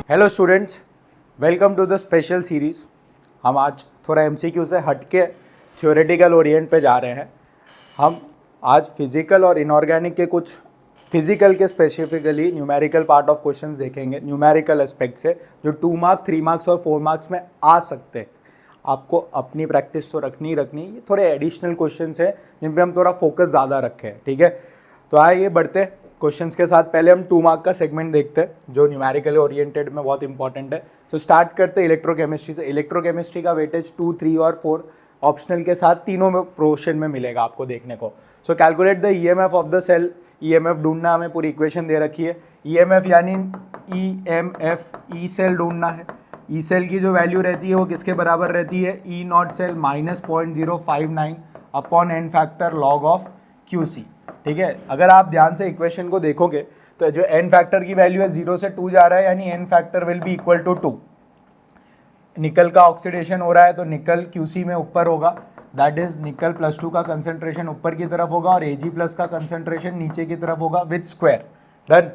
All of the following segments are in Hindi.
Hello students, welcome to the special series. हम आज थोड़ा एमसीक्यू से हटके थ्योरेटिकल ओरिएंट पे जा रहे हैं। हम आज फिजिकल और इनऑर्गेनिक के कुछ फिजिकल के specifically numerical part of questions देखेंगे, न्यूमेरिकल एस्पेक्ट से, जो 2 मार्क्स 3 मार्क्स और 4 मार्क्स में आ सकते हैं। आपको अपनी प्रैक्टिस तो रखनी ही रखनी। ये थोड़े एडिशनल क्वेश्चंस हैं जिन पे हम थोड़ा फोकस ज़्यादा रखें, ठीक है। तो आइए बढ़ते क्वेश्चंस के साथ। पहले हम 2 मार्क का सेगमेंट देखते हैं जो न्यूमेरिकल ओरिएंटेड में बहुत इंपॉर्टेंट है। तो स्टार्ट करते हैं इलेक्ट्रोकेमिस्ट्री से। इलेक्ट्रोकेमिस्ट्री का वेटेज 2, 3 और 4 ऑप्शनल के साथ तीनों में पोर्शन में मिलेगा आपको देखने को। So calculate the EMF of the cell. EMF ढूंढना, हमें पूरी इक्वेशन दे रखी है। ईएमएफ यानी ईएमएफ, ई सेल ढूंढना है। ई सेल की जो वैल्यू रहती है वो किसके बराबर रहती है? E nought cell minus 0.059 upon n factor log of Q C, ठीक है। अगर आप ध्यान से इक्वेशन को देखोगे तो जो एन फैक्टर की वैल्यू है 0 से 2 जा रहा है, यानी n factor will be equal to 2। Nickel का ऑक्सीडेशन हो रहा है तो निकल क्यूसी में ऊपर होगा, दैट इज निकल +2 का कंसंट्रेशन ऊपर की तरफ होगा और Ag+ का कंसंट्रेशन नीचे की तरफ होगा विथ स्क्वायर। डन।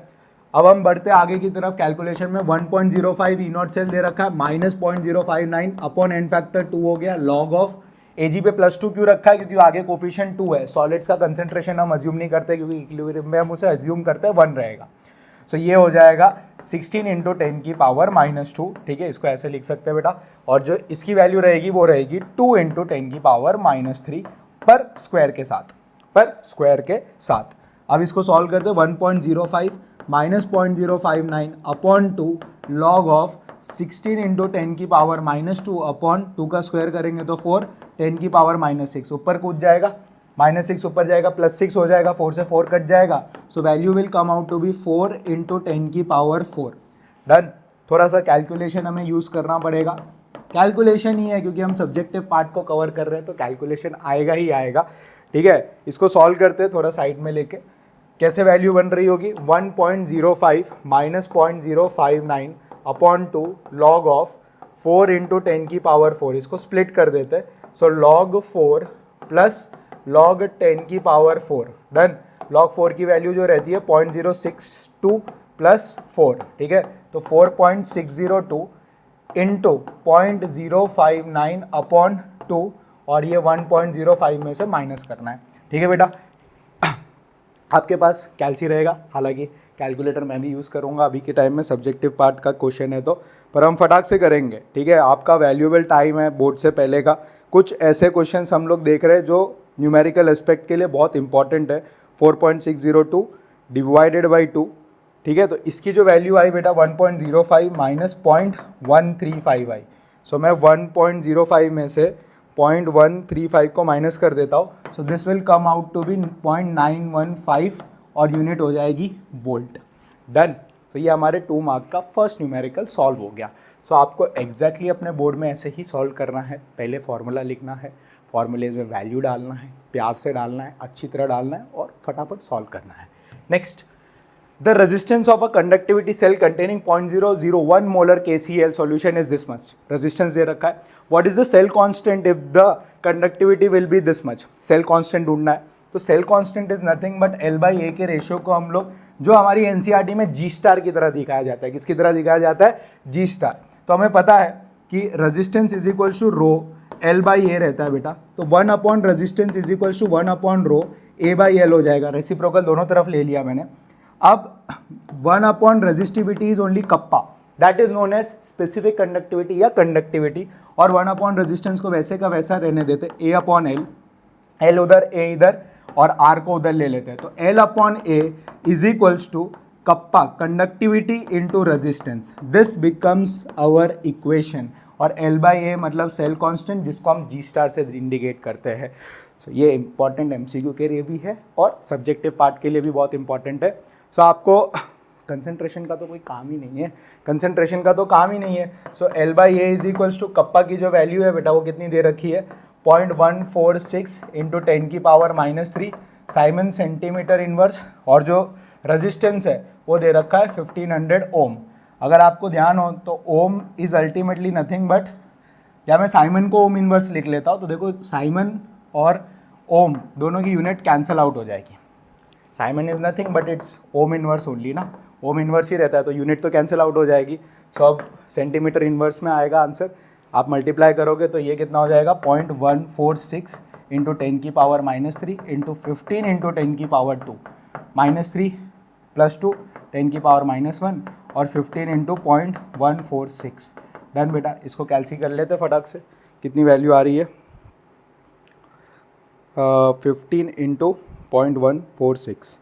अब हम बढ़ते आगे की तरफ कैलकुलेशन में। 1.05 ई नॉट सेल दे रखा है, माइनस 0.059 अपॉन एन फैक्टर 2 हो गया, लॉग ऑफ Ag पे +2 क्यों रखा है? क्योंकि आगे कोफिशिएंट 2 है। सॉलिड्स का कंसंट्रेशन हम अज्यूम नहीं करते क्योंकि इक्विलिब्रियम में हम उसे अज्यूम करते हैं 1 रहेगा। सो ये हो जाएगा 16 × 10 की पावर -2, ठीक है। इसको ऐसे लिख सकते हैं बेटा। और जो इसकी वैल्यू रहेगी वो रहेगी 2 × 10 की पावर -3 पर स्क्वायर के साथ। अब इसको सॉल्व करते हैं। 1.05 माइनस 0.059 अपॉन 2 लॉग ऑफ 16 × 10 की पावर -2 अपॉन 2 का स्क्वायर करेंगे तो 4, 10 की पावर -6 ऊपर कूद जाएगा, -6 ऊपर जाएगा, +6 हो जाएगा, 4 से 4 कट जाएगा। So value will come out to be 4 × 10 की पावर 4। डन। थोड़ा सा कैलकुलेशन हमें यूज़ करना पड़ेगा। कैलकुलेशन ही है क्योंकि हम सब्जेक्टिव पार्ट को कवर कर रहे हैं तो कैलकुलेशन आएगा ही आएगा, ठीक है। इसको सॉल्व करते हैं थोड़ा साइड में लेके। कैसे वैल्यू बन रही होगी? 1.05 माइनस 0.059 अपॉन 2 लॉग ऑफ 4 × 10 की पावर 4। इसको स्प्लिट कर देते हैं। सो log 4 प्लस log 10 की पावर 4। डन। log 4 की वैल्यू जो रहती है 0.062 प्लस 4, ठीक है। तो 4.602 इंटू 0.059 अपॉन 2 और ये 1.05 में से माइनस करना है, ठीक है बेटा। आपके पास कैलसी रहेगा, हालांकि कैलकुलेटर मैं भी यूज़ करूंगा अभी के टाइम में, सब्जेक्टिव पार्ट का क्वेश्चन है तो, पर हम फटाक से करेंगे, ठीक है। आपका वैल्यूएबल टाइम है बोर्ड से पहले का। कुछ ऐसे क्वेश्चंस हम लोग देख रहे हैं जो न्यूमेरिकल एस्पेक्ट के लिए बहुत इंपॉर्टेंट है। 4.602 डिवाइडेड बाई 2, ठीक है। तो इसकी जो वैल्यू आई बेटा 1.05 माइनस 0.135 आई। सो मैं 1.05 में से 0.135 को माइनस कर देता हूँ। So this will come out to be 0.915 और यूनिट हो जाएगी वोल्ट। डन। तो ये हमारे 2 मार्क का फर्स्ट न्यूमेरिकल सॉल्व हो गया। सो आपको एग्जैक्टली अपने बोर्ड में ऐसे ही सॉल्व करना है। पहले फार्मूला लिखना है, फार्मूलेज में वैल्यू डालना है, प्यार से डालना है, अच्छी तरह डालना है और फटाफट सॉल्व करना है। Next, the resistance of a conductivity cell containing 0.001 molar KCl solution is this much. resistance दे रखा है। what is the cell constant if the conductivity will be this much? cell constant ढूंढना है। तो cell constant is nothing but L/A के रेशियो को हम लोग, जो हमारी NCERT में G* की तरह दिखाया जाता है, किसकी तरह दिखाया जाता है? G*। तो हमें पता है कि resistance is equal to rho L/A रहता है बेटा। तो 1 upon resistance is equal to 1 upon rho A/L हो जाएगा। रेसिप्रोकल दोनों तरफ ले लिया मैंने। अब 1 upon resistivity is only kappa, that is known as specific conductivity या कंडक्टिविटी। और 1 अपॉन रेजिस्टेंस को वैसे का वैसा रहने देते, A अपॉन एल, एल उधर, A इधर और R को उधर ले लेते हैं। तो L upon A is equals to kappa conductivity into resistance. This becomes our equation. और L/A मतलब सेल कांस्टेंट, जिसको हम G* से इंडिकेट करते हैं। सो ये इंपॉर्टेंट MCQ के लिए भी है और सब्जेक्टिव पार्ट के लिए भी बहुत इंपॉर्टेंट है। सो आपको कंसंट्रेशन का तो कोई काम ही नहीं है, so L/A is equals to kappa की जो वैल्यू है बेटा वो कितनी दे रखी है? 0.146 इंटू 10 की पावर -3 साइमन सेंटीमीटर इनवर्स। और जो रेजिस्टेंस है वो दे रखा है 1500 ओम। अगर आपको ध्यान हो तो ओम इज अल्टीमेटली नथिंग बट, या मैं साइमन को ओम इनवर्स लिख लेता हूँ तो देखो साइमन और ओम दोनों की यूनिट कैंसल आउट हो जाएगी। Simon is nothing but it's ohm inverse only ना, ओम इनवर्स ही रहता है तो यूनिट तो कैंसिल आउट हो जाएगी। सो अब सेंटीमीटर इन्वर्स में आएगा आंसर, आप मल्टीप्लाई करोगे तो ये कितना हो जाएगा 0.146 इंटू 10 की पावर -3 इंटू 15 इंटू 10 की पावर 2, -3 + 2 10 की पावर -1 और 15 इंटू 0.146। डन बेटा, इसको कैलसी कर लेते फटाक से, कितनी वैल्यू आ रही है 15 इंटू 0.146,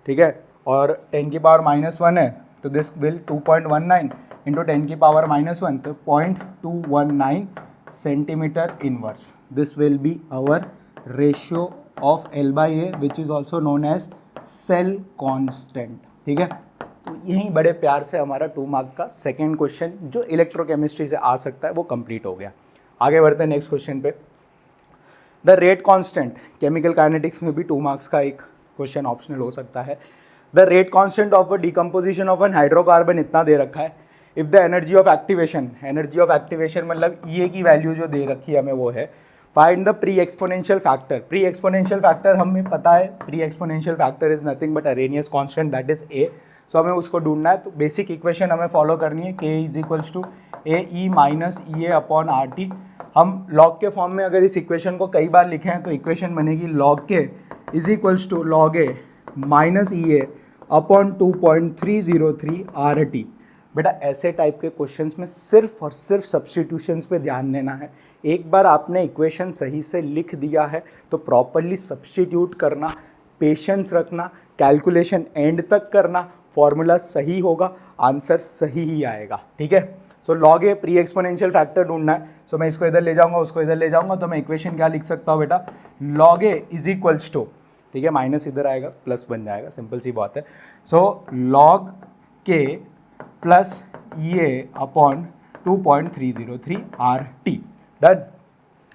ठीक है, और 10 की पावर -1 है तो दिस विल 2.19 इंटू 10 की पावर -1 तो 0.219 centimetre inverse. This will be our ratio of L/A which is also known as cell constant, ठीक है। तो यही बड़े प्यार से हमारा 2 मार्क का सेकेंड क्वेश्चन जो इलेक्ट्रोकेमिस्ट्री से आ सकता है वो कंप्लीट हो गया। आगे बढ़ते हैं नेक्स्ट क्वेश्चन पे। The rate constant, chemical kinetics में भी 2 मार्क्स का एक क्वेश्चन ऑप्शनल हो सकता है। The rate constant of a decomposition of an hydrocarbon इतना दे रखा है। If the energy of activation मतलब E की वैल्यू जो दे रखी है हमें वो है। Find the pre exponential factor. Pre exponential factor हमें पता है, pre exponential factor is nothing but Arrhenius constant that is A। So हमें उसको ढूंढना है, तो बेसिक इक्वेशन हमें फॉलो करनी है, K = AE - EA/RT। हम लॉग के फॉर्म में अगर इस इक्वेशन को कई बार लिखें हैं तो इक्वेशन बनेगी log K = log A - EA/2.303 RT। बेटा ऐसे टाइप के क्वेश्चंस में सिर्फ और सिर्फ सब्स्टिट्यूशंस पे ध्यान देना है। एक बार आपने इक्वेशन सही से लिख दिया है तो प्रॉपरली सब्स्टिट्यूट करना, पेशेंस रखना, कैलकुलेशन एंड तक करना, फॉर्मूला सही होगा, आंसर सही ही आएगा, ठीक है। सो log A pre exponential factor ढूंढना है। सो मैं इसको इधर ले जाऊंगा, उसको इधर ले जाऊंगा, तो मैं इक्वेशन क्या लिख सकता हूँ बेटा, log A = ठीक है, माइनस इधर आएगा प्लस बन जाएगा, सिंपल सी बात है। सो log K + EA/2.303 RT। Done.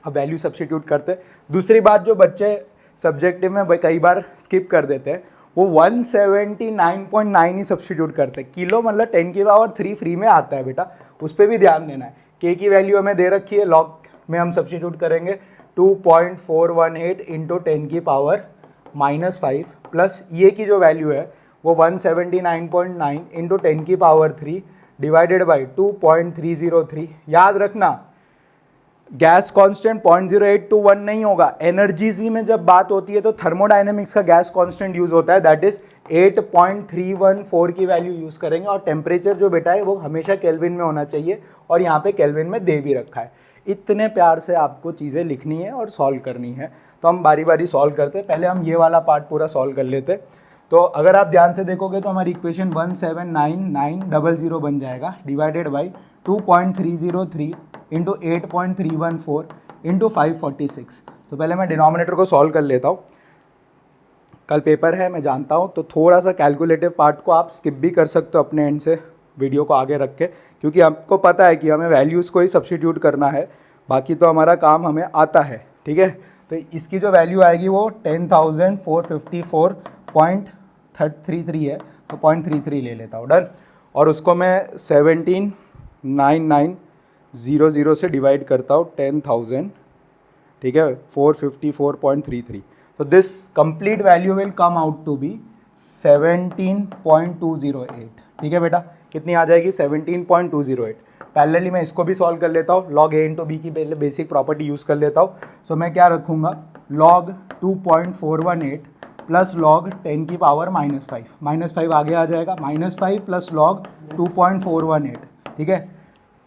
अब वैल्यू सब्स्टिट्यूट करते। दूसरी बात जो बच्चे सब्जेक्टिव में कई बार स्किप कर देते हैं, वो 179.9 ही सब्स्टिट्यूट करते हैं। किलो मतलब 10 की पावर 3 फ्री में आता है बेटा, उस पर भी ध्यान देना है। K की वैल्यू हमें दे रखी है, लॉग में हम सब्स्टिट्यूट करेंगे 2.418 इंटू 10 की पावर -5 प्लस ये की जो वैल्यू है वो 179.9 इंटू 10 की पावर 3 डिवाइडेड बाई 2.303। याद रखना गैस कांस्टेंट 0.0821 नहीं होगा। एनर्जी में जब बात होती है तो थर्मोडायनेमिक्स का गैस कांस्टेंट यूज होता है, दैट इज 8.314 की वैल्यू यूज करेंगे। और टेम्परेचर जो बेटा है वो हमेशा केल्विन में होना चाहिए, और यहाँ पे केल्विन में दे भी रखा है। इतने प्यार से आपको चीज़ें लिखनी है और सॉल्व करनी है, तो हम बारी बारी सॉल्व करते हैं। पहले हम ये वाला पार्ट पूरा सॉल्व कर लेते। तो अगर आप ध्यान से देखोगे तो हमारी इक्वेशन 179,900 बन जाएगा, डिवाइडेड बाई 2.303 इंटू 8.314 इंटू 546। तो पहले मैं डिनोमिनेटर को सॉल्व कर लेता हूँ, कल पेपर है मैं जानता हूँ, तो थोड़ा सा कैलकुलेटिव पार्ट को आप स्किप भी कर सकते हो अपने एंड से वीडियो को आगे रख के, क्योंकि आपको पता है कि हमें वैल्यूज़ को ही सब्स्टिट्यूट करना है, बाकी तो हमारा काम हमें आता है, ठीक है। तो इसकी जो वैल्यू आएगी वो 10,454.33 है, तो 0.33 ले लेता हूँ, डन। और उसको मैं 17,9,900 से डिवाइड करता हूँ 10,000, ठीक है, 454.33। तो this complete value will come out to be 17.208, ठीक है बेटा। कितनी आ जाएगी 17.208। पैरेलली मैं इसको भी सॉल्व कर लेता हूँ, log A इंटू बी की पहले बेसिक प्रॉपर्टी यूज़ कर लेता हूँ। सो मैं क्या रखूँगा, log 2.418 प्लस log 10 की पावर -5 आगे आ जाएगा, -5 प्लस log 2.418, ठीक है।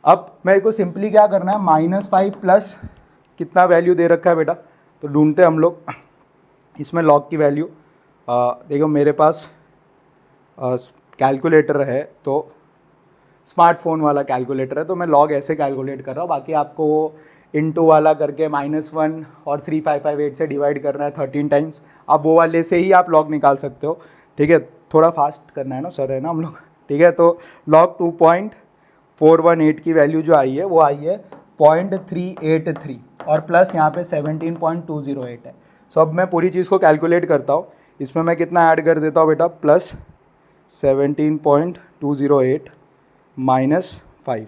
अब मेरे को सिंपली क्या करना है, -5 प्लस कितना वैल्यू दे रखा है बेटा, तो ढूंढते हम लोग इसमें log की वैल्यू। देखो मेरे पास कैलकुलेटर है, तो स्मार्टफोन वाला कैलकुलेटर है, तो मैं log ऐसे कैलकुलेट कर रहा हूँ। बाकी आपको वो इंटू वाला करके -1 और 3558 से डिवाइड करना है 13 टाइम्स, आप वो वाले से ही आप log निकाल सकते हो, ठीक है। थोड़ा फास्ट करना है ना सर, है ना हम लोग, ठीक है। तो log 2.418 की वैल्यू जो आई है वो आई है 0.383 और प्लस यहाँ पे 17.208 है। सो अब मैं पूरी चीज़ को कैलकुलेट करता हूँ, इसमें मैं कितना ऐड कर देता हूँ बेटा, plus 17.208 -5।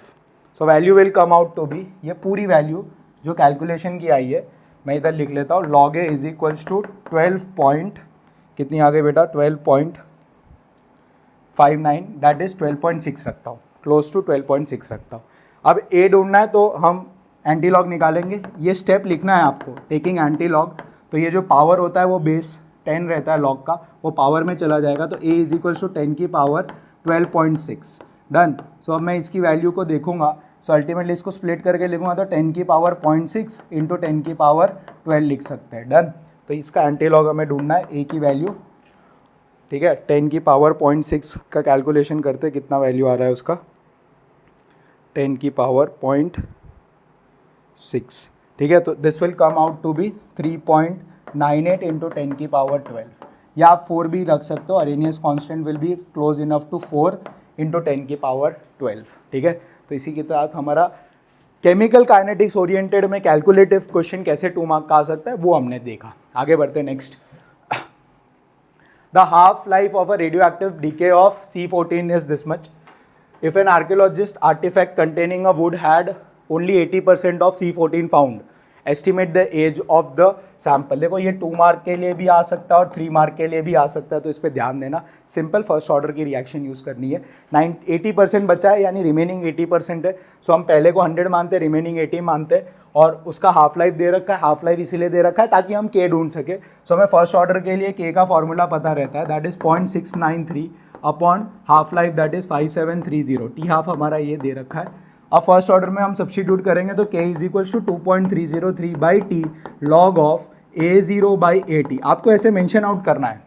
So value will come out to be, ये पूरी वैल्यू जो कैलकुलेशन की आई है मैं इधर लिख लेता हूँ, log A = 12 कितनी आ गई बेटा, 12.59, दैट इज़ 12.6 रखता हूँ, क्लोज टू 12.6 रखता हूँ। अब ए ढूंढना है तो हम एंटी लॉग निकालेंगे। ये स्टेप लिखना है आपको, टेकिंग एंटी लॉग। तो ये जो पावर होता है वो बेस 10 रहता है लॉग का, वो पावर में चला जाएगा। तो a इज इक्वल्स टू 10 की पावर 12.6। डन। सो अब मैं इसकी वैल्यू को देखूंगा, सो अल्टीमेटली इसको स्प्लिट करके लिखूंगा तो 10 की पावर 0.6 इंटू 10 की पावर 12 लिख सकते हैं। डन। तो इसका एंटी लॉग हमें ढूंढना है, a की वैल्यू। ठीक है, 10 की पावर 0.6 का कैलकुलेशन करते कितना वैल्यू आ रहा है उसका, 10 की पावर 0.6। ठीक है, तो this will come out to be 3.98 into 10 की पावर 12, या आप 4 भी रख सकते हो। Arrhenius constant will be close enough to 4 into 10 की पावर 12। ठीक है, तो इसी के तहत हमारा केमिकल काइनेटिक्स ओरिएंटेड में कैलकुलेटिव क्वेश्चन कैसे 2 मार्क का आ सकता है वो हमने देखा। आगे बढ़ते हैं next. The half life of a radioactive DK of C14 is this much. If an archaeologist artifact containing a wood had only 80% of C14 found, estimate the age of the sample। देखो ये 2 मार्क के लिए भी आ सकता है और 3 मार्क के लिए भी आ सकता है, तो इस पर ध्यान देना। सिंपल फर्स्ट ऑर्डर की रिएक्शन यूज़ करनी है। 80% बचा है, यानी रिमेनिंग 80% है। सो हम पहले को 100 मानते, रिमेनिंग 80 मानते, और उसका हाफ लाइफ दे रखा है। हाफ लाइफ इसीलिए दे रखा है ताकि हम के ढूंढ सके। सो हमें फर्स्ट ऑर्डर के लिए के का फॉर्मूला पता रहता है, that is 0.693 upon half life that is 5730। T half हमारा ये दे रखा है। अब फर्स्ट ऑर्डर में हम सब्स्टिट्यूट करेंगे तो k is equals to 2.303 by T log of A0 by AT। आपको ऐसे मेंशन आउट करना है।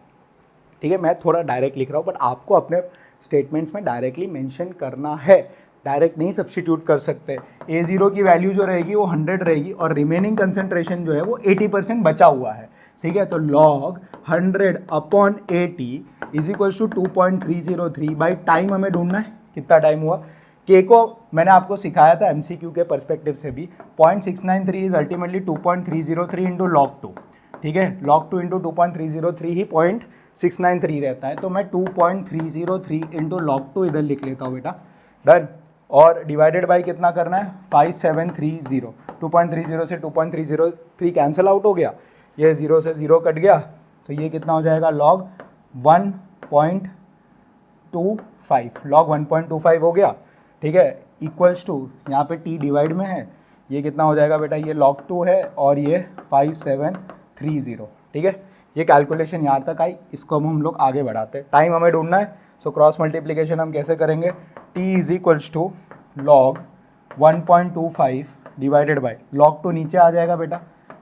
ठीक है, मैं थोड़ा डायरेक्ट लिख रहा हूँ, बट आपको अपने स्टेटमेंट्स में डायरेक्टली मेंशन करना है, डायरेक्ट नहीं सब्स्टिट्यूट कर सकते। A0 की वैल्यू जो रहेगी वो 100 रहेगी, और रिमेनिंग कंसंट्रेशन जो है वो 80% बचा हुआ है। ठीक है, तो log 100 upon 80 is equals to 2.303 by time हमें ढूंढना है, कितना टाइम हुआ। के को मैंने आपको सिखाया था MCQ के परस्पेक्टिव से भी। 0.693 इज अल्टीमेटली 2.303 इंटू लॉग 2। ठीक है, लॉग 2 इंटू 2.303 ही 0.693 रहता है। तो मैं 2.303 इंटू लॉग 2 इधर लिख लेता हूँ बेटा। डन। और डिवाइडेड बाई कितना करना है, 5730। 2.30 से 2.303 कैंसिल आउट हो गया, ये 0 से 0 कट गया, तो ये कितना हो जाएगा, लॉग 1.25। लॉग 1.25 हो गया। ठीक है, इक्वल्स टू, यहाँ पे t डिवाइड में है, ये कितना हो जाएगा बेटा, ये log 2 है और ये 5730। ठीक है, ये कैलकुलेशन यहाँ तक आई, इसको हम लोग आगे बढ़ाते हैं। टाइम हमें ढूंढना है, सो क्रॉस मल्टीप्लिकेशन हम कैसे करेंगे, t is equals to log 1.25 divided by log 2 नीचे आ जाएगा बेटा,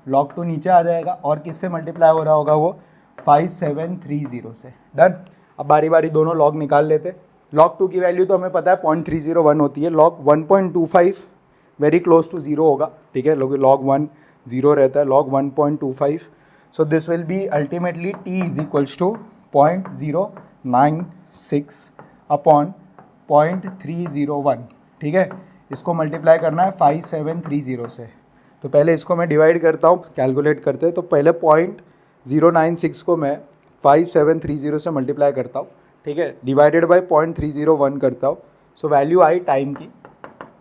log 2 नीचे आ जाएगा, और किससे मल्टीप्लाई हो रहा होगा वो 5730 से। डन। अब बारी बारी दोनों लॉग निकाल लेते। log 2 की वैल्यू तो हमें पता है 0.301 होती है, log 1.25 वेरी क्लोज टू 0 होगा। ठीक है, log 1 0 रहता है, log 1.25, so this will be ultimately t is equals to 0.096 upon 0.301। ठीक है, इसको मल्टीप्लाई करना है 5730 से। तो पहले इसको मैं डिवाइड करता हूँ, कैलकुलेट करते हैं। तो पहले 0.096 को मैं 5730 से मल्टीप्लाई करता हूँ। ठीक है, डिवाइडेड बाय 0.301 करता हूँ, सो वैल्यू आई टाइम की।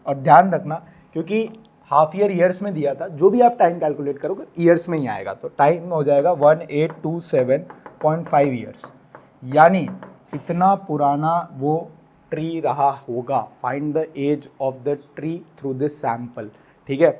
और ध्यान रखना, क्योंकि हाफ ईयर ईयर्स में दिया था, जो भी आप टाइम कैलकुलेट करोगे ईयर्स में ही आएगा, तो टाइम हो जाएगा 1827.5 ईयर्स, यानी इतना पुराना वो ट्री रहा होगा। Find the age of the tree through this sample. ठीक है,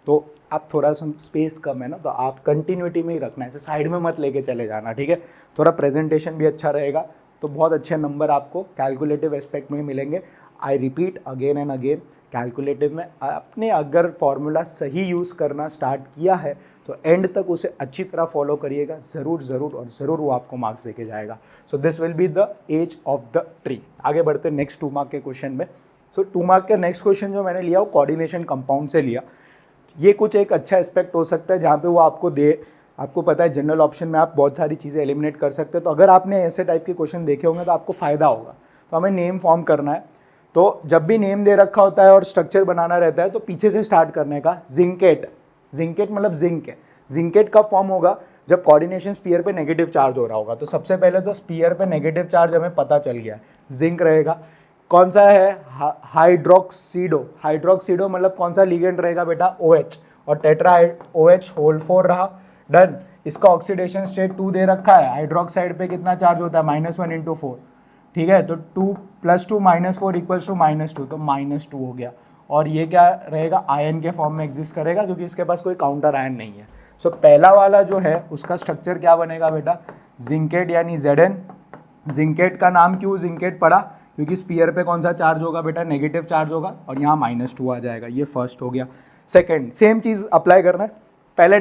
तो आप थोड़ा सा स्पेस कम है ना, तो आप कंटिन्यूटी में ही रखना है, ऐसे साइड में मत लेके चले जाना। ठीक है, थोड़ा प्रेजेंटेशन भी अच्छा रहेगा, तो बहुत अच्छे नंबर आपको कैलकुलेटिव एस्पेक्ट में मिलेंगे। I repeat again and again, calculative में आपने अगर फॉर्मूला सही यूज़ करना स्टार्ट किया है तो एंड तक उसे अच्छी तरह फॉलो करिएगा, ज़रूर ज़रूर और ज़रूर वो आपको मार्क्स देके जाएगा। So this will be the age of the tree. आगे बढ़ते नेक्स्ट 2 मार्क के क्वेश्चन में। सो 2 मार्क का नेक्स्ट क्वेश्चन जो मैंने लिया वो कोऑर्डिनेशन कंपाउंड से लिया। ये कुछ एक अच्छा एस्पेक्ट हो सकता है जहाँ पे वो आपको दे, आपको पता है जनरल ऑप्शन में आप बहुत सारी चीज़ें एलिमिनेट कर सकते हो। तो अगर आपने ऐसे टाइप के क्वेश्चन देखे होंगे तो आपको फ़ायदा होगा। तो हमें नेम फॉर्म करना है, तो जब भी नेम दे रखा होता है और स्ट्रक्चर बनाना रहता है तो पीछे से स्टार्ट करने का। जिंकेट, जिंकेट मतलब जिंक है। जिंकेट कब फॉर्म होगा, जब कोऑर्डिनेशन स्पीयर पे नेगेटिव चार्ज हो रहा होगा। तो सबसे पहले तो स्पीयर पे नेगेटिव चार्ज हमें पता चल गया, जिंक रहेगा। कौन सा है, हाइड्रोक्सीडो। हाइड्रोक्सीडो मतलब कौन सा लिगेंड रहेगा बेटा, OH, और टेट्रा OH होल 4 रहा। डन। इसका ऑक्सीडेशन स्टेट 2 दे रखा है। हाइड्रोक्साइड पे कितना चार्ज होता है, -1 × 4। ठीक है, तो 2 + 2 - 4 = -2, तो -2 हो गया। और ये क्या रहेगा, आयन के फॉर्म में एग्जिस्ट करेगा क्योंकि इसके पास कोई काउंटर आयन नहीं है। सो पहला वाला जो है उसका स्ट्रक्चर क्या बनेगा बेटा, जिंकेट यानी Zn। जिंकेट का नाम क्यों जिंकेट पड़ा, क्योंकि स्पीयर पे कौन सा चार्ज होगा बेटा, नेगेटिव चार्ज होगा, और यहाँ -2 आ जाएगा। ये फर्स्ट हो गया। सेकेंड, सेम चीज़ अप्लाई करना है। पहले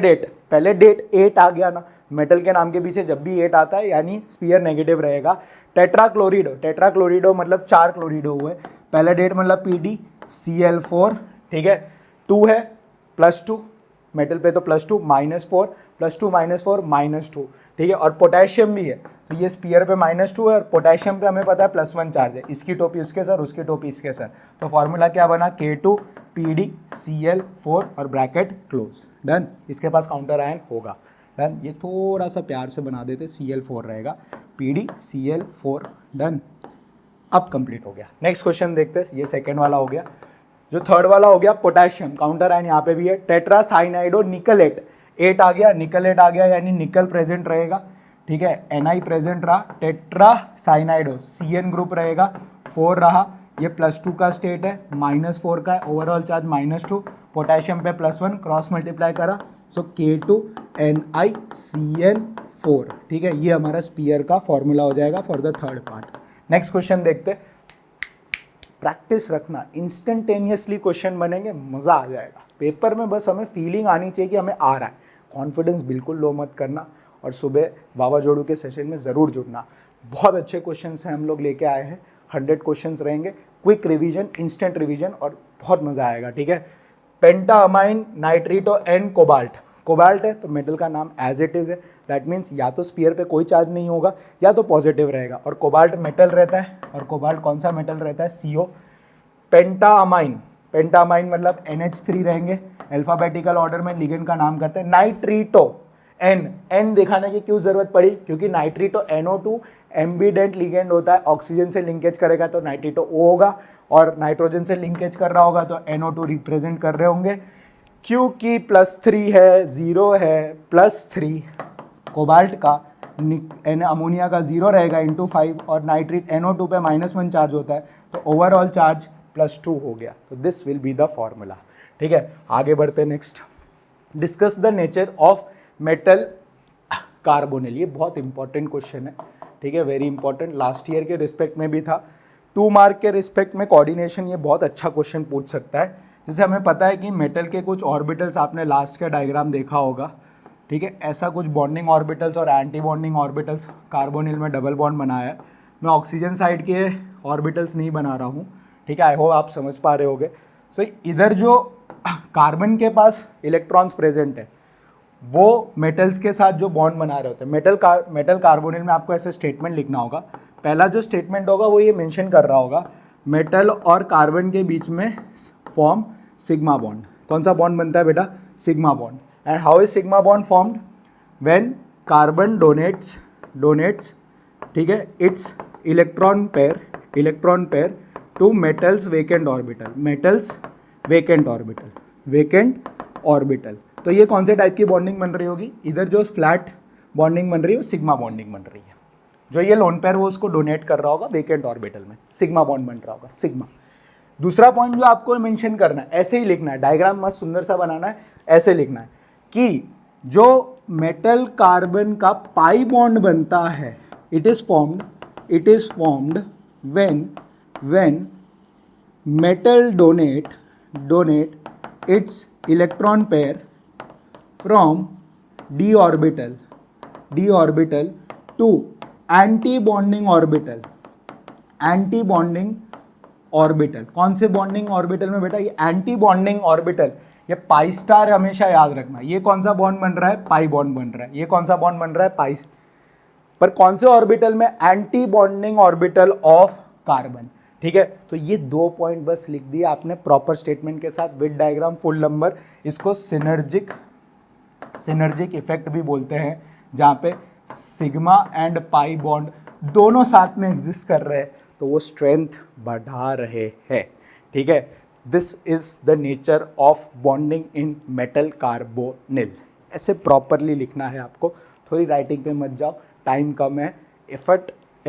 डेट 8 आ गया ना, मेटल के नाम के पीछे जब भी 8 आता है यानी स्पीयर नेगेटिव रहेगा। टेट्राक्लोरिडो मतलब 4 क्लोरिडो हुए। पहले डेट मतलब PdCl4, ठीक है। 2 है, +2, मेटल पे तो +2, -4, +2 -4 -2, ठीक है। और पोटेशियम भी है, तो ये स्पीयर पे -2 है और पोटेशियम पे हमें पता है +1 चार्ज है। इसकी टोपी उसके सर, उसकी टोपी इसके सर, तो फॉर्मूला क्या बना, K2PdCl4 और ब्रैकेट क्लोज। डन। इसके पास काउंटर आयन होगा। डन। ये थोड़ा सा प्यार से बना देते, Cl4 रहेगा, PdCl4। डन। अब कंप्लीट हो गया। नेक्स्ट क्वेश्चन देखते हैं, ये सेकेंड वाला हो गया। जो थर्ड वाला हो गया, पोटेशियम, काउंटर आयन यहाँ पे भी है, टेट्रासाइनाइडो निकलेट। 8 आ गया, निकलेट आ गया यानी निकल प्रेजेंट रहेगा, ठीक है। Na प्रेजेंट रहा, टेट्रासाइनाइडो Cn ग्रुप रहेगा, 4 रहा। ये +2 का स्टेट है, -4 का है, ओवरऑल चार्ज -2, पोटेशियम पे +1, क्रॉस मल्टीप्लाई करा, सो K2NiCN4, ठीक है। ये हमारा स्पीयर का फॉर्मूला हो जाएगा for the third part. Next question देखते। प्रैक्टिस रखना, इंस्टेंटेनियसली क्वेश्चन बनेंगे, मज़ा आ जाएगा पेपर में। बस हमें फीलिंग आनी चाहिए कि हमें आ रहा है। कॉन्फिडेंस बिल्कुल लो मत करना, और सुबह बाबा जोड़ू के सेशन में ज़रूर जुड़ना। बहुत अच्छे क्वेश्चंस हैं हम लोग लेके आए हैं, 100 क्वेश्चंस रहेंगे, क्विक रिवीजन, इंस्टेंट रिवीजन, और बहुत मज़ा आएगा, ठीक है। पेंटाअमाइन नाइट्रीटो एन कोबाल्ट। कोबाल्ट है तो मेटल का नाम एज इट इज़ है, दैट मीन्स या तो स्पीयर पे कोई चार्ज नहीं होगा या तो पॉजिटिव रहेगा, और कोबाल्ट मेटल रहता है। और कोबाल्ट कौन सा मेटल रहता है, CO। पेंटाअमाइन मतलब NH3 रहेंगे, अल्फ़ाबेटिकल ऑर्डर में लिगेंड का नाम करते हैं। नाइट्रीटो N दिखाने की क्यों ज़रूरत पड़ी, क्योंकि नाइट्रीटो NO2 एम्बिडेंट लिगेंड होता है, ऑक्सीजन से लिंकेज करेगा तो नाइट्रीटो O होगा, और नाइट्रोजन से लिंकेज कर रहा होगा तो NO2 रिप्रेजेंट कर रहे होंगे। क्योंकि +3 है, 0 है, +3 कोबाल्ट का, अमोनिया का 0 रहेगा ×5, और नाइट्रेट NO2 पे -1 चार्ज होता है, तो ओवरऑल चार्ज +2 हो गया। तो this will be the formula, ठीक है। आगे बढ़ते next. Discuss the nature of metal carbonyl. ये बहुत इंपॉर्टेंट क्वेश्चन है, ठीक है, वेरी इंपॉर्टेंट। लास्ट ईयर के रिस्पेक्ट में भी था, 2 मार्क के रिस्पेक्ट में कोऑर्डिनेशन ये बहुत अच्छा क्वेश्चन पूछ सकता है। जैसे हमें पता है कि मेटल के कुछ ऑर्बिटल्स, आपने लास्ट का डायग्राम देखा होगा, ठीक है, ऐसा कुछ बॉन्डिंग ऑर्बिटल्स और एंटी बॉन्डिंग ऑर्बिटल्स कार्बोनिल में डबल बॉन्ड बनाया है। मैं ऑक्सीजन साइड के ऑर्बिटल्स नहीं बना रहा हूँ, ठीक है, आई होप आप समझ पा रहे होगे। सो इधर जो कार्बन के पास इलेक्ट्रॉन्स प्रेजेंट है वो मेटल्स के साथ जो बॉन्ड बना रहे होते हैं, मेटल कार्बोनिल में आपको ऐसे स्टेटमेंट लिखना होगा। पहला जो स्टेटमेंट होगा वो ये मेंशन कर रहा होगा, मेटल और कार्बन के बीच में फॉर्म सिग्मा बॉन्ड। कौन सा बॉन्ड बनता है बेटा, sigma bond. And how is sigma bond formed, when carbon donates, ठीक है, its electron pair to metal's vacant orbital. तो ये कौन से टाइप की बॉन्डिंग बन रही होगी, इधर जो फ्लैट बॉन्डिंग बन रही है वो सिग्मा बॉन्डिंग बन रही है। जो ये लोन पेयर वो उसको डोनेट कर रहा होगा वेकेंट ऑर्बिटल में, सिग्मा बॉन्ड बन रहा होगा, सिग्मा। दूसरा पॉइंट जो आपको मेंशन करना है, ऐसे ही लिखना है, डायग्राम मस्त सुंदर सा बनाना है, ऐसे लिखना है कि जो मेटल कार्बन का पाई बॉन्ड बनता है, it is formed when metal donate it's electron pair from d orbital to anti bonding orbital. कौन से बॉन्डिंग ऑर्बिटल में बेटा, ये एंटी बॉन्डिंग ऑर्बिटल, ये पाई स्टार हमेशा याद रखना। ये कौन सा बॉन्ड बन रहा है, पाई बॉन्ड बन रहा है। ये कौन सा बॉन्ड बन रहा है, पाई, पर कौन से ऑर्बिटल में, anti bonding orbital of carbon, ठीक है। तो ये 2 पॉइंट बस लिख दिए आपने प्रॉपर स्टेटमेंट के साथ विद डायग्राम, फुल नंबर। इसको सिनर्जिक इफेक्ट भी बोलते हैं, जहाँ पे सिग्मा एंड पाई बॉन्ड दोनों साथ में एग्जिस्ट कर रहे हैं, तो वो स्ट्रेंथ बढ़ा रहे हैं, ठीक है। This is the nature of bonding in metal carbonyl. ऐसे प्रॉपरली लिखना है आपको, थोड़ी राइटिंग पे मत जाओ, टाइम कम है,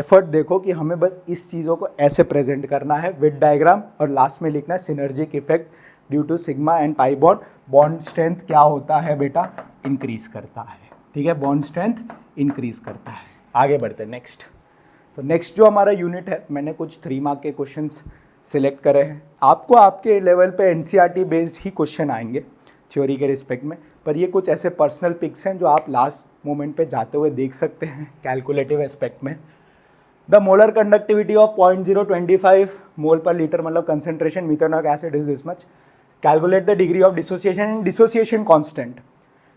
एफर्ट देखो कि हमें बस इस चीज़ों को ऐसे प्रेजेंट करना है विद डायग्राम, और लास्ट में लिखना है synergic effect due to sigma and pi bond. Bond strength क्या होता है बेटा, इंक्रीज करता है, ठीक है, बॉन्ड स्ट्रेंथ इंक्रीज करता है। आगे बढ़ते हैं नेक्स्ट। तो नेक्स्ट जो हमारा यूनिट है, मैंने कुछ 3 मार्क के क्वेश्चंस सिलेक्ट करे हैं। आपको आपके लेवल पे एनसीईआरटी बेस्ड ही क्वेश्चन आएंगे थ्योरी के रिस्पेक्ट में, पर ये कुछ ऐसे पर्सनल पिक्स हैं जो आप लास्ट मोमेंट पे जाते हुए देख सकते हैं कैलकुलेटिव एस्पेक्ट में। The molar conductivity of 0.025 mole per litre, मतलब concentration methanoic acid is this much. Calculate the degree of dissociation and dissociation constant.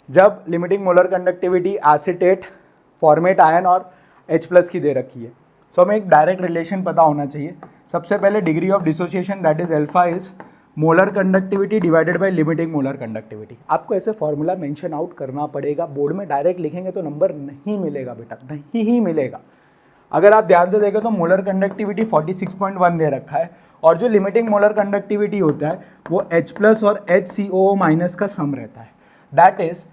जब limiting molar conductivity acetate formate ion और H+ की दे रखी है, सो हमें एक डायरेक्ट रिलेशन पता होना चाहिए। सबसे पहले degree of dissociation that is alpha is molar conductivity divided by limiting molar conductivity. आपको ऐसे फॉर्मूला मेंशन आउट करना पड़ेगा, बोर्ड में डायरेक्ट लिखेंगे तो नंबर नहीं मिलेगा बेटा, नहीं ही मिलेगा। अगर आप ध्यान से देखें तो मोलर कंडक्टिविटी 46.1 दे रखा है, और जो लिमिटिंग मोलर कंडक्टिविटी होता है वो H+ और HCOO- का सम रहता है, दैट इज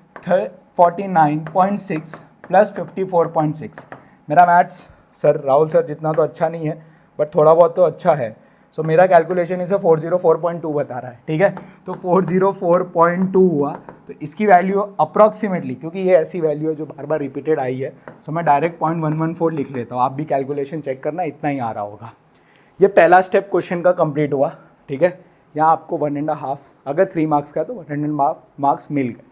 49.6 प्लस 54.6। मेरा मैथ्स सर राहुल सर जितना तो अच्छा नहीं है, बट थोड़ा बहुत तो अच्छा है। सो मेरा कैलकुलेशन इसे 404.2 बता रहा है, ठीक है। तो 404.2 हुआ, तो इसकी वैल्यू अप्रॉक्सीमेटली, क्योंकि ये ऐसी वैल्यू है जो बार बार रिपीटेड आई है, सो मैं डायरेक्ट 0.114 लिख लेता हूँ। आप भी कैलकुलेशन चेक करना, इतना ही आ रहा होगा। ये पहला स्टेप क्वेश्चन का कंप्लीट हुआ, ठीक है। यहाँ आपको 1.5, अगर 3 मार्क्स का तो 1.5 मार्क्स मिल गए।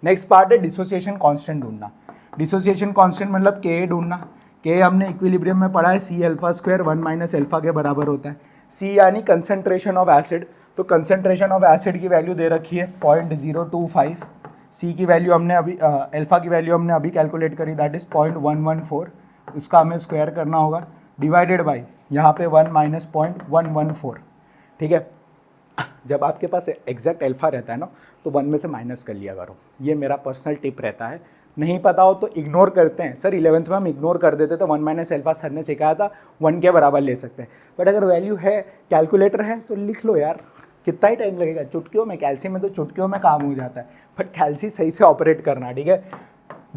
नेक्स्ट पार्ट है डिसोसिएशन कांस्टेंट ढूंढना। डिसोसिएशन कांस्टेंट मतलब के ढूंढना। के हमने इक्विलिब्रियम में पढ़ा है, C∝² 1 - अल्फा के बराबर होता है। सी यानी कंसंट्रेशन ऑफ एसिड, तो कंसंट्रेशन ऑफ एसिड की वैल्यू दे रखी है 0.025। सी की वैल्यू हमने अभी अल्फा की वैल्यू हमने अभी कैलकुलेट करी, दैट इज 0.114। उसका हमें स्क्वायर करना होगा, डिवाइडेड बाई यहाँ पे 1 - 0.114, ठीक है। जब आपके पास एग्जैक्ट अल्फा रहता है ना, तो 1 में से माइनस कर लिया करो। ये मेरा पर्सनल टिप रहता है। नहीं पता हो तो इग्नोर करते हैं सर, 11th में हम इग्नोर कर देते तो 1 - अल्फा सर ने सिखाया था 1 के बराबर ले सकते हैं। बट अगर वैल्यू है, कैलकुलेटर है, तो लिख लो यार, कितना ही टाइम लगेगा। चुटकियों में, कैल्सी में तो चुटकियों में काम हो जाता है, बट कैल्सी सही से ऑपरेट करना, ठीक है।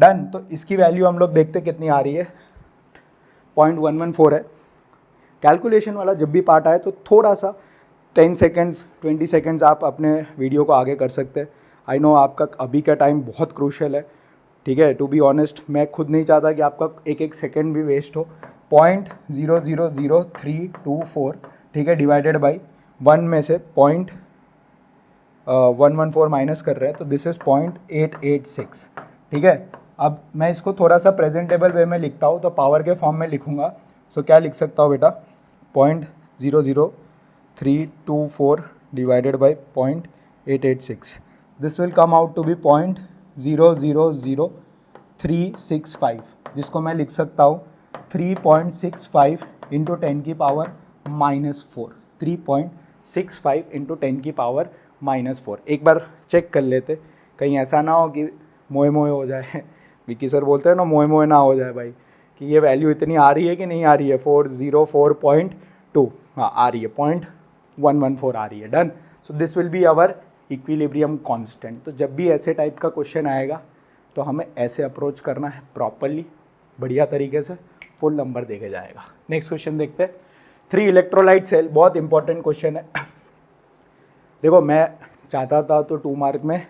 डन। तो इसकी वैल्यू हम लोग देखते कितनी आ रही है, 0.114 है। कैलकुलेशन वाला जब भी पार्ट आए तो थोड़ा सा 10 सेकेंड्स 20 सेकेंड्स आप अपने वीडियो को आगे कर सकते हैं। आई नो आपका अभी का टाइम बहुत क्रूशल है, ठीक है। टू बी ऑनेस्ट मैं खुद नहीं चाहता कि आपका एक एक सेकेंड भी वेस्ट हो। 0.00324, ठीक है, डिवाइडेड बाई 1 में से 0.114 माइनस कर रहे हैं, तो दिस इज़ 0.886, ठीक है। अब मैं इसको थोड़ा सा प्रेजेंटेबल वे में लिखता हूँ, तो पावर के फॉर्म में लिखूँगा। सो क्या लिख सकता हूँ बेटा, 0.00324 divided by 0.886, this will come out to be 0.000365, जिसको मैं लिख सकता हूँ 3.65 इंटू 10 की पावर -4, 3.65 इंटू 10 की पावर -4। एक बार चेक कर लेते, कहीं ऐसा ना हो कि मोए मोए हो जाए। विकी सर बोलते हैं ना, मोए मोए ना हो जाए भाई, कि ये वैल्यू इतनी आ रही है कि नहीं आ रही है। 404.2, हाँ आ रही है, 0.114 आ रही है। Done. So this will be our equilibrium constant. तो जब भी ऐसे टाइप का क्वेश्चन आएगा तो हमें ऐसे अप्रोच करना है प्रॉपरली, बढ़िया तरीके से, फुल नंबर देके जाएगा। नेक्स्ट क्वेश्चन देखते हैं। 3 इलेक्ट्रोलाइट सेल, बहुत इंपॉर्टेंट क्वेश्चन है। देखो मैं चाहता था तो 2 मार्क में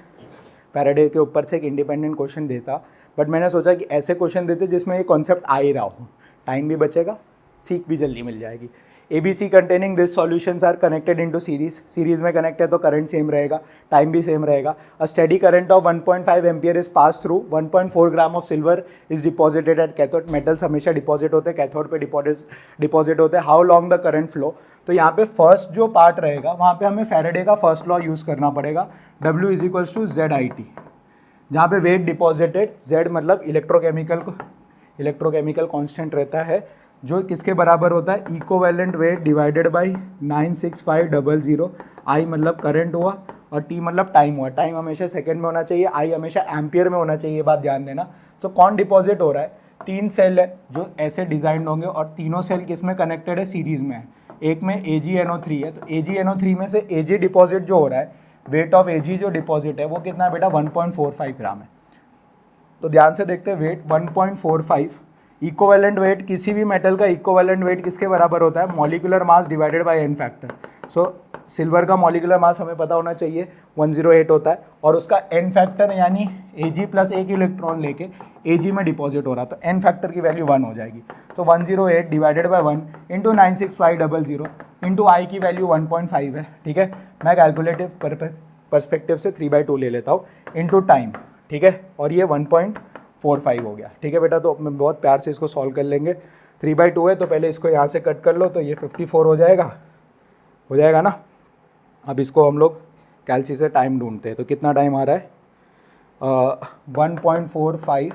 फैराडे के ऊपर से एक इंडिपेंडेंट क्वेश्चन देता, बट मैंने सोचा कि ऐसे क्वेश्चन देते जिसमें ये कॉन्सेप्ट आ ही रहा हो, टाइम भी बचेगा, सीख भी जल्दी मिल जाएगी। ABC containing this solutions are connected into series में कनेक्ट है तो करंट सेम रहेगा, टाइम भी सेम रहेगा। A steady current of 1.5 ampere is pass through 1.4 gram of silver is deposited at cathode. Metals हमेशा डिपॉजिट होते हैं, कैथोड पे डिपॉजिट होते हैं। How long the current flow, तो यहाँ पे फर्स्ट जो पार्ट रहेगा वहाँ पे हमें फैराडे का फर्स्ट लॉ यूज़ करना पड़ेगा, W is equals to ZIT, जहाँ पे वेट डिपॉजिटेड, Z मतलब इलेक्ट्रोकेमिकल कांस्टेंट रहता है, जो किसके बराबर होता है, equivalent weight divided by 96500। I मतलब करंट हुआ और T मतलब टाइम हुआ। टाइम हमेशा सेकंड में होना चाहिए, I हमेशा एम्पियर में होना चाहिए, ये बात ध्यान देना। तो कौन डिपॉजिट हो रहा है, 3 सेल है जो ऐसे डिजाइन होंगे, और तीनों सेल किस में कनेक्टेड है, सीरीज में है। एक में AgNO3 है, तो AgNO3 में से Ag डिपॉजिट जो हो रहा है, वेट ऑफ Ag जो डिपॉजिट है वो कितना बेटा 1.45 ग्राम है। तो ध्यान से देखते हैं, वेट 1.45 इक्विवेलेंट वेट, किसी भी मेटल का इक्विवेलेंट वेट किसके बराबर होता है, molecular mass divided by N factor. So silver का मॉलिक्यूलर मास हमें पता होना चाहिए 108 होता है, और उसका एन फैक्टर यानी Ag प्लस एक इलेक्ट्रॉन लेके Ag में डिपॉजिट हो रहा है, तो एन फैक्टर की वैल्यू 1 हो जाएगी। तो 108 डिवाइडेड बाय 1 इंटू 96500 इंटू आई की वैल्यू 1.5 है, ठीक है। मैं कैलकुलेटिव परस्पेक्टिव से 3/2 ले लेता हूँ इंटू टाइम, ठीक है, और ये 1.45 हो गया, ठीक है बेटा। तो मैं बहुत प्यार से इसको सॉल्व कर लेंगे। 3/2 है तो पहले इसको यहाँ से कट कर लो, तो ये 54 हो जाएगा ना। अब इसको हम लोग कैलसी से टाइम ढूंढते हैं, तो कितना टाइम आ रहा है, 1.45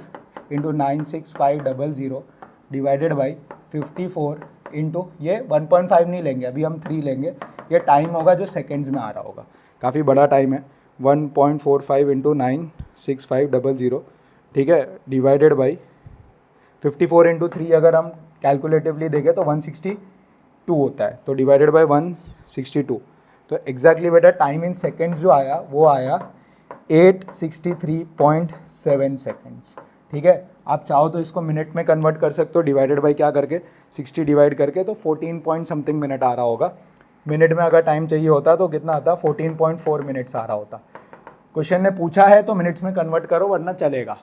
इंटू 96500 डिवाइडेड बाई 54 इंटू ये 1.5 नहीं लेंगे, अभी हम 3 लेंगे। ये टाइम होगा जो सेकेंड्स में आ रहा होगा, काफ़ी बड़ा टाइम है। 1.45 इंटू 96500, ठीक है, डिवाइडेड बाई 54 इंटू 3 अगर हम कैलकुलेटिवली देखें तो 162 होता है, तो डिवाइडेड बाई 162। तो एग्जैक्टली बेटा टाइम इन सेकेंड्स जो आया वो आया 863.7 सेकेंड्स, ठीक है। आप चाहो तो इसको मिनट में कन्वर्ट कर सकते हो, डिवाइडेड बाई क्या करके 60 डिवाइड करके, तो 14 पॉइंट समथिंग मिनट आ रहा होगा। मिनट में अगर टाइम चाहिए होता तो कितना आता, 14.4 मिनट्स आ रहा होता। क्वेश्चन ने पूछा है तो मिनट्स में कन्वर्ट करो वरना चलेगा,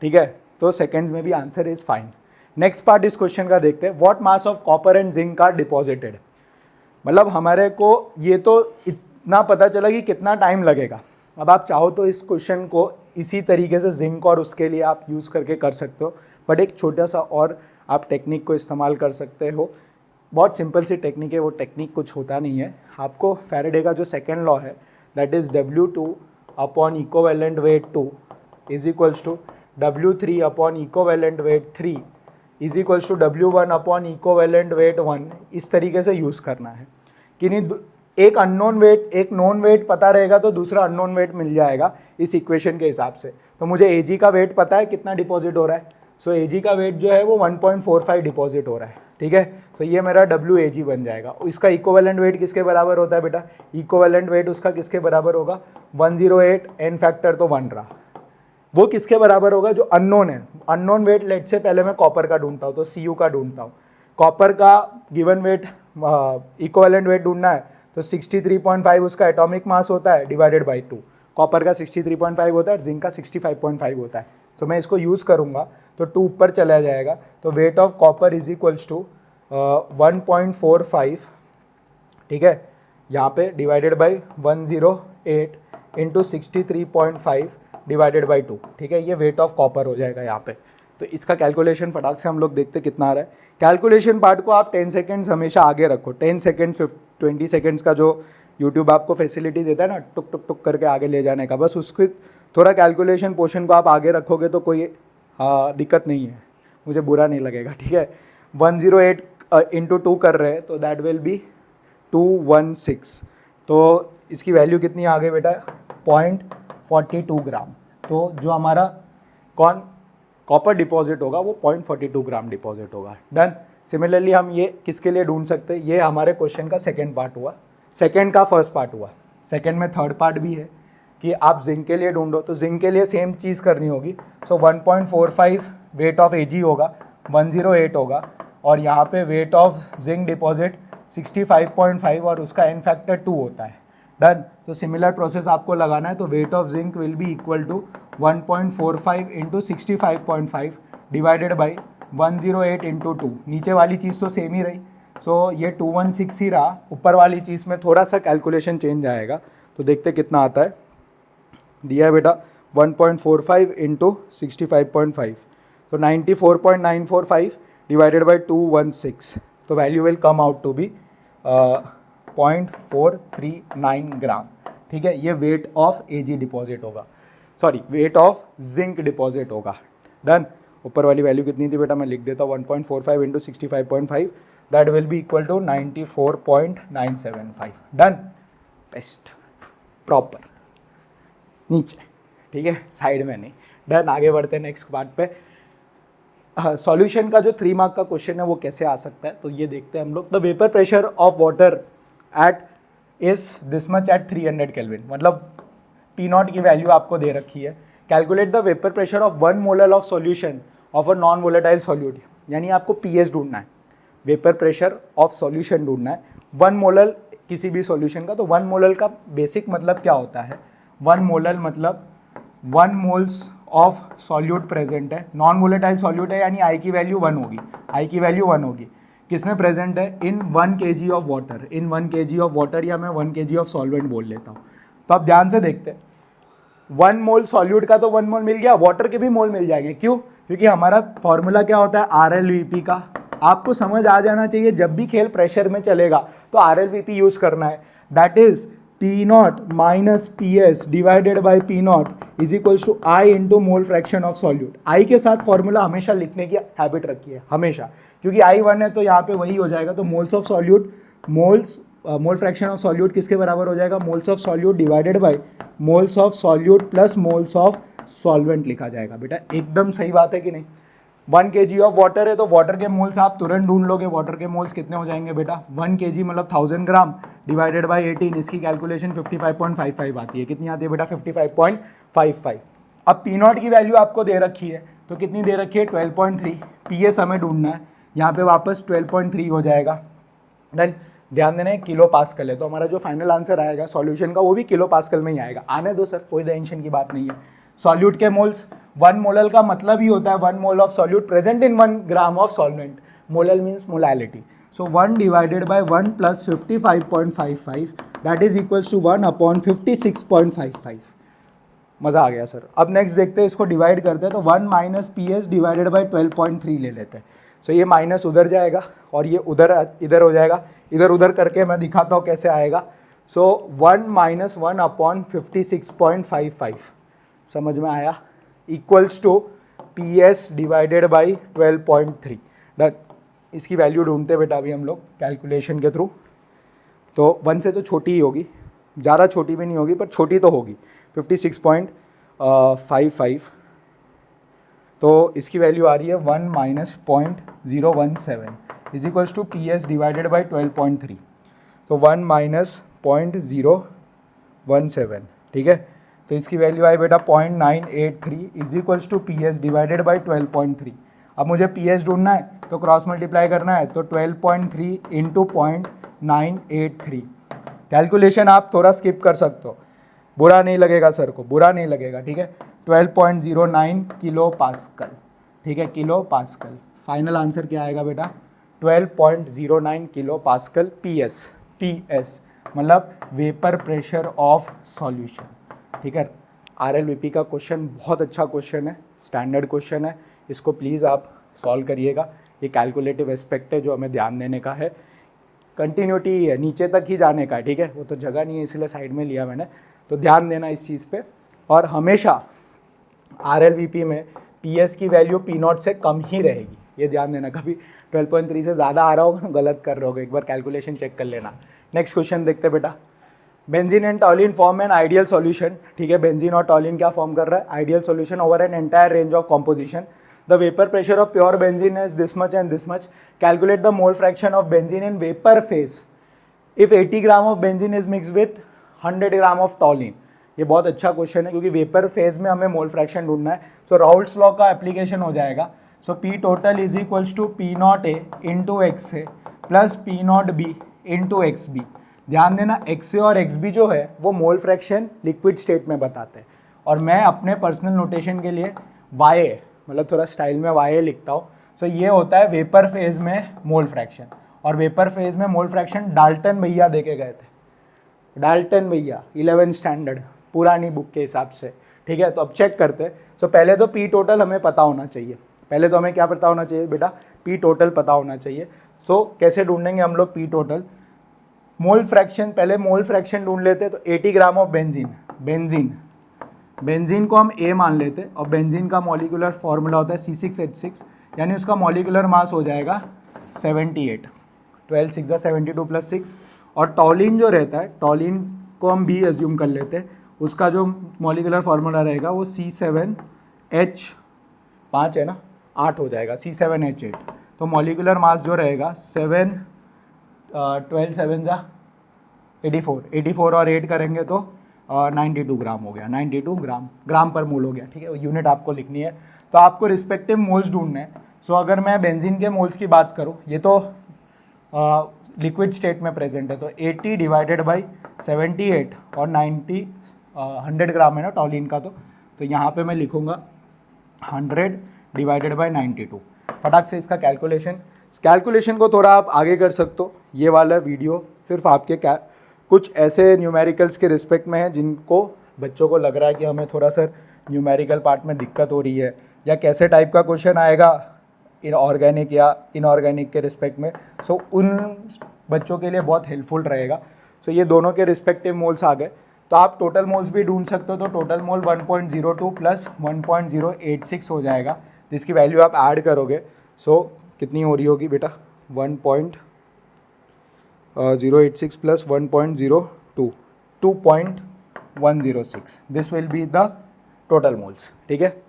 ठीक है। तो सेकेंड्स में भी answer is fine. Next part इस क्वेश्चन का देखते हैं, what mass of copper and zinc are deposited. मतलब हमारे को ये तो इतना पता चला कि कितना टाइम लगेगा। अब आप चाहो तो इस क्वेश्चन को इसी तरीके से जिंक और उसके लिए आप यूज़ करके कर सकते हो, बट एक छोटा सा और आप टेक्निक को इस्तेमाल कर सकते हो। बहुत सिंपल सी टेक्निक है, वो टेक्निक कुछ होता नहीं है। आपको फैराडे का जो सेकेंड लॉ है that is W2 upon equivalent weight 2 is equals to W3 upon equivalent weight 3 is equals to W1 upon equivalent weight 1। इस तरीके से यूज़ करना है कि नहीं, एक अननोन वेट एक नोन वेट पता रहेगा तो दूसरा अननोन वेट मिल जाएगा इस इक्वेशन के हिसाब से। तो मुझे Ag का वेट पता है कितना डिपॉजिट हो रहा है, सो Ag का वेट जो है वो 1.45 डिपॉजिट हो रहा है, ठीक है। सो ये मेरा WAG बन जाएगा। इसका इक्विवेलेंट वेट किसके बराबर होता है बेटा, इक्विवेलेंट वेट उसका किसके बराबर होगा, 108, एन फैक्टर तो 1 रहा, वो किसके बराबर होगा, जो अननोन है। अननोन वेट लेट से पहले मैं कॉपर का ढूंढता हूँ, तो Cu का ढूंढता हूँ। कॉपर का गिवन वेट इक्विवेलेंट वेट ढूंढना है तो 63.5 उसका एटॉमिक मास होता है डिवाइडेड बाई 2। कॉपर का 63.5 होता है और जिंक का 65.5 होता है। तो मैं इसको यूज़ करूँगा तो 2 ऊपर चला जाएगा, तो weight of copper is equals to 1.45, ठीक है, यहाँ पे divided by 108 into 63.5 divided by 2, ठीक है। ये वेट ऑफ कॉपर हो जाएगा यहाँ पे। तो इसका कैलकुलेशन फटाक से हम लोग देखते कितना आ रहा है। कैलकुलेशन पार्ट को आप 10 सेकेंड्स हमेशा आगे रखो। 10 सेकेंड 20 सेकेंड्स का जो यूट्यूब आपको फैसिलिटी देता है ना, टुक टुक टुक करके आगे ले जाने का, बस उसको थोड़ा कैलकुलेशन पोर्शन को आप आगे रखोगे तो कोई दिक्कत नहीं है, मुझे बुरा नहीं लगेगा, ठीक है। 108 इंटू 2 कर रहे हैं तो दैट विल बी 216। तो इसकी वैल्यू कितनी आ गई बेटा, 0.42 ग्राम। तो जो हमारा कॉपर डिपॉजिट होगा वो 0.42 ग्राम डिपॉजिट होगा। डन। सिमिलरली हम ये किसके लिए ढूंढ सकते हैं, ये हमारे क्वेश्चन का सेकेंड पार्ट हुआ, सेकेंड का फर्स्ट पार्ट हुआ। सेकेंड में थर्ड पार्ट भी है कि आप जिंक के लिए ढूंढो, तो जिंक के लिए सेम चीज़ करनी होगी। सो 1.45 वेट ऑफ Ag होगा, 108 होगा, और यहाँ पे वेट ऑफ जिंक डिपॉजिट 65.5 और उसका एन फैक्टर 2 होता है। डन। तो सिमिलर प्रोसेस आपको लगाना है, तो weight of zinc will be equal to 1.45 into 65.5 divided by 108 into 2। नीचे वाली चीज़ तो सेम ही रही, सो ये 216 ही रहा, ऊपर वाली चीज़ में थोड़ा सा कैलकुलेशन चेंज आएगा। तो देखते कितना आता है। दिया है बेटा 1.45 इंटू 65.5, तो 94.945 डिवाइडेड बाई 216, तो value will come out to be 0.439 gram, ठीक है। ये वेट ऑफ Ag डिपॉजिट होगा, sorry weight of zinc deposit होगा। डन। ऊपर वाली वैल्यू कितनी थी बेटा, मैं लिख देता हूँ 1.45 into 65.5, that will be equal to 94.975। Done. Best proper नीचे, ठीक है, साइड में नहीं। डन। आगे बढ़ते हैं नेक्स्ट पार्ट पे। सॉल्यूशन का जो 3 मार्क का क्वेश्चन है वो कैसे आ सकता है, तो ये देखते हैं हम लोग। The vapour pressure of water at is this much at 300 kelvin, मतलब P0 की वैल्यू आपको दे रखी है। Calculate the vapour pressure of 1 molar of solution of a non volatile solute, यानी आपको PS ढूंढना है, वेपर प्रेशर ऑफ सॉल्यूशन ढूंढना है 1 मोलर किसी भी सॉल्यूशन का। तो 1 मोलर का बेसिक मतलब क्या होता है, 1 मोलर मतलब 1 मोल्स ऑफ सॉल्यूट प्रेजेंट है, नॉन वोलेटाइल सॉल्यूट है, यानी आई की वैल्यू 1 होगी, आई की वैल्यू 1 होगी, किसमें प्रेजेंट है, इन 1 kg of water, in 1 kg of water, या मैं 1 kg ऑफ सॉल्वेंट बोल लेता हूँ। तो आप ध्यान से देखते हैं, 1 मोल सॉल्यूट का तो 1 मोल मिल गया, वाटर के भी मोल मिल जाएंगे, क्यों, क्योंकि हमारा फॉर्मूला क्या होता है RLVP का। आपको समझ आ जाना चाहिए, जब भी खेल प्रेशर में चलेगा तो RLVP यूज करना है, that is P0 minus PS divided by P0 is equals to I into mole fraction of solute. I के साथ फॉर्मूला हमेशा लिखने की हैबिट रखी है, हमेशा, क्योंकि I 1 है तो यहाँ पे वही हो जाएगा। तो moles of solute, mole fraction of solute किसके बराबर हो जाएगा, moles of solute divided by moles of solute plus moles of solvent लिखा जाएगा। बेटा एकदम सही बात है कि नहीं। 1 kg ऑफ वाटर है तो वाटर के मोल्स आप तुरंत ढूंढ लोगे, वाटर के मोल्स कितने हो जाएंगे बेटा, 1 kg मतलब 1000 ग्राम डिवाइडेड बाई 18, इसकी कैलकुलेशन 55.55 आती है, कितनी आती है बेटा 55.55। अब P0 की वैल्यू आपको दे रखी है, तो कितनी दे रखी है 12.3, PS हमें ढूंढना है, यहाँ पे वापस 12.3 हो जाएगा, डन। ध्यान देना है किलो पास्कल है, तो हमारा जो फाइनल आंसर आएगा सॉल्यूशन का वो भी किलो पास्कल में ही आएगा, आने दो सर, कोई टेंशन की बात नहीं है। सॉल्यूट के मोल्स, 1 मोलर का मतलब ही होता है 1 mole of solute present in 1 gram of solvent, molar means molality, so 1 divided by 1 plus 55.55 that is equals to 1 upon 56.55। मज़ा आ गया सर। अब नेक्स्ट देखते हैं, इसको डिवाइड करते हैं, तो 1 माइनस PS डिवाइडेड बाई 12.3 ले लेते हैं। सो ये माइनस उधर जाएगा और ये उधर इधर हो जाएगा, इधर उधर करके मैं दिखाता हूँ कैसे आएगा। सो 1 माइनस 1 अपॉन 56.55 समझ में आया, equals to PS divided by 12.3, done. इसकी वैल्यू ढूंढते बेटा अभी हम लोग कैलकुलेशन के थ्रू, तो 1 से तो छोटी ही होगी, ज़्यादा छोटी भी नहीं होगी पर छोटी तो होगी, 56.55, तो इसकी वैल्यू आ रही है 1 minus 0.017 is equals to PS divided by 12.3, तो 1 माइनस 0.017, ठीक है। तो इसकी वैल्यू आई बेटा 0.983 is equals to PS divided by 12.3। अब मुझे PS ढूंढना है तो क्रॉस मल्टीप्लाई करना है, तो 12.3 इंटू 0.983। कैलकुलेशन आप थोड़ा स्किप कर सकते हो, बुरा नहीं लगेगा सर को, बुरा नहीं लगेगा, ठीक है। 12.09 किलो पास्कल, ठीक है, किलो पास्कल। फाइनल आंसर क्या आएगा बेटा 12.09 किलो पास्कल PS मतलब वेपर प्रेशर ऑफ सॉल्यूशन, ठीक है। RLVP का क्वेश्चन बहुत अच्छा क्वेश्चन है, स्टैंडर्ड क्वेश्चन है, इसको प्लीज़ आप सॉल्व करिएगा। ये कैलकुलेटिव एस्पेक्ट है जो हमें ध्यान देने का है, कंटिन्यूटी ही है, नीचे तक ही जाने का है, ठीक है। वो तो जगह नहीं है इसलिए साइड में लिया मैंने, तो ध्यान देना इस चीज़ पे। और हमेशा RLVP में PS की वैल्यू P0 से कम ही रहेगी, ये ध्यान देना। कभी 12.3 से ज़्यादा आ रहा होगा गलत कर रहे होगे, एक बार कैलकुलेशन चेक कर लेना। नेक्स्ट क्वेश्चन देखते बेटा, benzene and टॉलिन form an ideal solution, ठीक है। बेंजीन और टॉलिन क्या फॉर्म कर रहा है, ideal solution over an entire range of composition. The vapour pressure of pure benzene is this much and this much, calculate the mole fraction of benzene in vapour phase if 80 gram of benzene is mix with 100 gram of टॉलिन। ये बहुत अच्छा क्वेश्चन है क्योंकि वेपर फेज में हमें मोल फ्रैक्शन ढूंढना है। सो राउल्ट्स लॉ का एप्लीकेशन हो जाएगा। So P total is equals to P0A into XA plus P0B into XB। ध्यान देना XA और XB जो है वो मोल फ्रैक्शन लिक्विड स्टेट में बताते हैं, और मैं अपने पर्सनल नोटेशन के लिए YA मतलब थोड़ा स्टाइल में YA लिखता हूँ। सो ये होता है वेपर फेज में मोल फ्रैक्शन, और वेपर फेज में मोल फ्रैक्शन डाल्टन भैया देके गए थे, डाल्टन भैया 11 स्टैंडर्ड पुरानी बुक के हिसाब से, ठीक है। तो अब चेक करते हैं। सो पहले तो P टोटल हमें पता होना चाहिए, पहले तो हमें क्या पता होना चाहिए बेटा, P टोटल पता होना चाहिए। सो कैसे ढूंढेंगे हम लोग P टोटल, मोल फ्रैक्शन, पहले मोल फ्रैक्शन ढूंढ लेते। तो 80 ग्राम ऑफ बेंजीन को हम A मान लेते, और बेंजीन का मॉलिक्यूलर फॉर्मूला होता है C6H6, यानी उसका मॉलिक्यूलर मास हो जाएगा 78, 12 6 72 प्लस 6। और टॉलिन जो रहता है, टॉलिन को हम B एज्यूम कर लेते हैं, उसका जो मॉलिक्यूलर फार्मूला रहेगा वो C7H5 है ना, 8 हो जाएगा, C7H8। तो मॉलिक्यूलर मास जो रहेगा 7 12 7 84 और 8 करेंगे तो 92 ग्राम हो गया, 92 ग्राम पर मोल हो गया, ठीक है। यूनिट आपको लिखनी है, तो आपको रिस्पेक्टिव मोल्स ढूंढने हैं। सो अगर मैं बेंजीन के मोल्स की बात करूँ, ये तो लिक्विड स्टेट में प्रेजेंट है, तो 80 डिवाइडेड बाई 78 और 90 100 ग्राम है ना टॉलिन का, तो यहाँ पे मैं लिखूँगा 100 डिवाइडेड बाई 92। फटाक से इसका कैलकुलेशन को थोड़ा आप आगे कर सकते हो। ये वाला वीडियो सिर्फ आपके कुछ ऐसे न्यूमेरिकल्स के रिस्पेक्ट में है जिनको बच्चों को लग रहा है कि हमें थोड़ा सा न्यूमेरिकल पार्ट में दिक्कत हो रही है, या कैसे टाइप का क्वेश्चन आएगा इन ऑर्गेनिक या इनऑर्गेनिक के रिस्पेक्ट में। सो उन बच्चों के लिए बहुत हेल्पफुल रहेगा। सो ये दोनों के रिस्पेक्टिव मोल्स आ गए, तो आप टोटल मोल्स भी ढूंढ सकते हो। तो टोटल मोल 1.02 प्लस 1.086 हो जाएगा, जिसकी वैल्यू आप ऐड करोगे। सो कितनी हो रही होगी बेटा? 1.086 plus 1.02 2.106। This will be the total moles. ठीक है,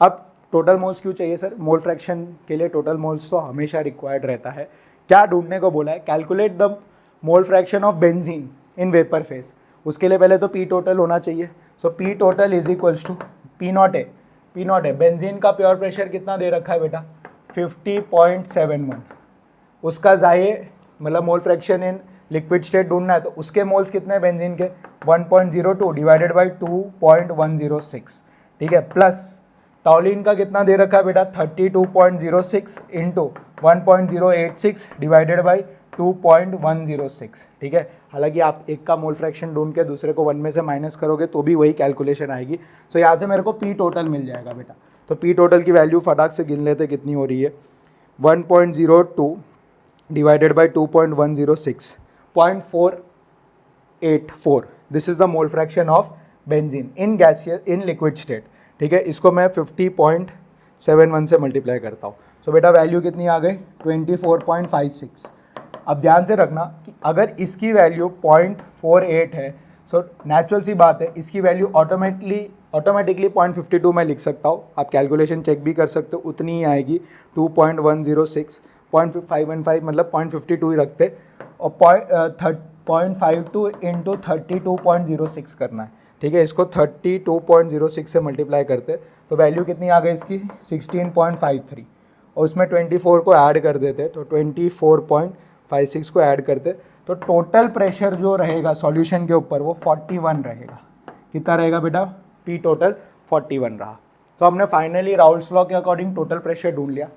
अब टोटल मोल्स क्यों चाहिए सर? मोल फ्रैक्शन के लिए टोटल मोल्स तो हमेशा रिक्वायर्ड रहता है। क्या ढूंढने को बोला है? Calculate the mole fraction of benzene in vapour phase. उसके लिए पहले तो पी टोटल होना चाहिए। So P total is equals to P nought है। बेंजीन का प्योर प्रेशर कितना दे रखा है बेटा? 50.71। उसका जाए मतलब mole fraction in liquid state ढूंढना है, तो उसके मोल्स कितने हैं बेंजीन के? 1.02 डिवाइडेड बाई 2.106। ठीक है, प्लस टॉलिन का कितना दे रखा है बेटा? 32.06 इंटू 1.086 डिवाइडेड बाई 2.106। ठीक है, हालांकि आप एक का मोल फ्रैक्शन ढूंढ के दूसरे को 1 में से माइनस करोगे तो भी वही कैलकुलेशन आएगी। सो यहाँ से मेरे को पी टोटल मिल जाएगा बेटा। तो पी टोटल की वैल्यू फटाक से गिन लेते कितनी हो रही है। 1.02 divided by 2.106 0.484। This is the mole fraction of benzene in gaseous in liquid state. ठीक है, इसको मैं 50.71 से मल्टीप्लाई करता हूँ। सो बेटा वैल्यू कितनी आ गई? 24.56। अब ध्यान से रखना कि अगर इसकी वैल्यू 0.48 है, सो नेचुरल सी बात है इसकी वैल्यू ऑटोमेटिकली 0.52 में लिख सकता हूँ। आप कैलकुलेशन चेक भी कर सकते हो, उतनी ही आएगी। 2.106 0.515 मतलब 0.52 ही रखते, और 0.52 इंटू 32.06 करना है। ठीक है, इसको 32.06 से मल्टीप्लाई करते तो वैल्यू कितनी आ गई इसकी? 16.53, और उसमें 24 को ऐड कर देते, तो 24.56 को ऐड करते, तो टोटल प्रेशर जो रहेगा सॉल्यूशन के ऊपर वो 41 रहेगा। कितना रहेगा बेटा? पी टोटल 41 रहा। तो हमने फाइनली राउल्स लॉ के अकॉर्डिंग टोटल प्रेशर ढूंढ लिया।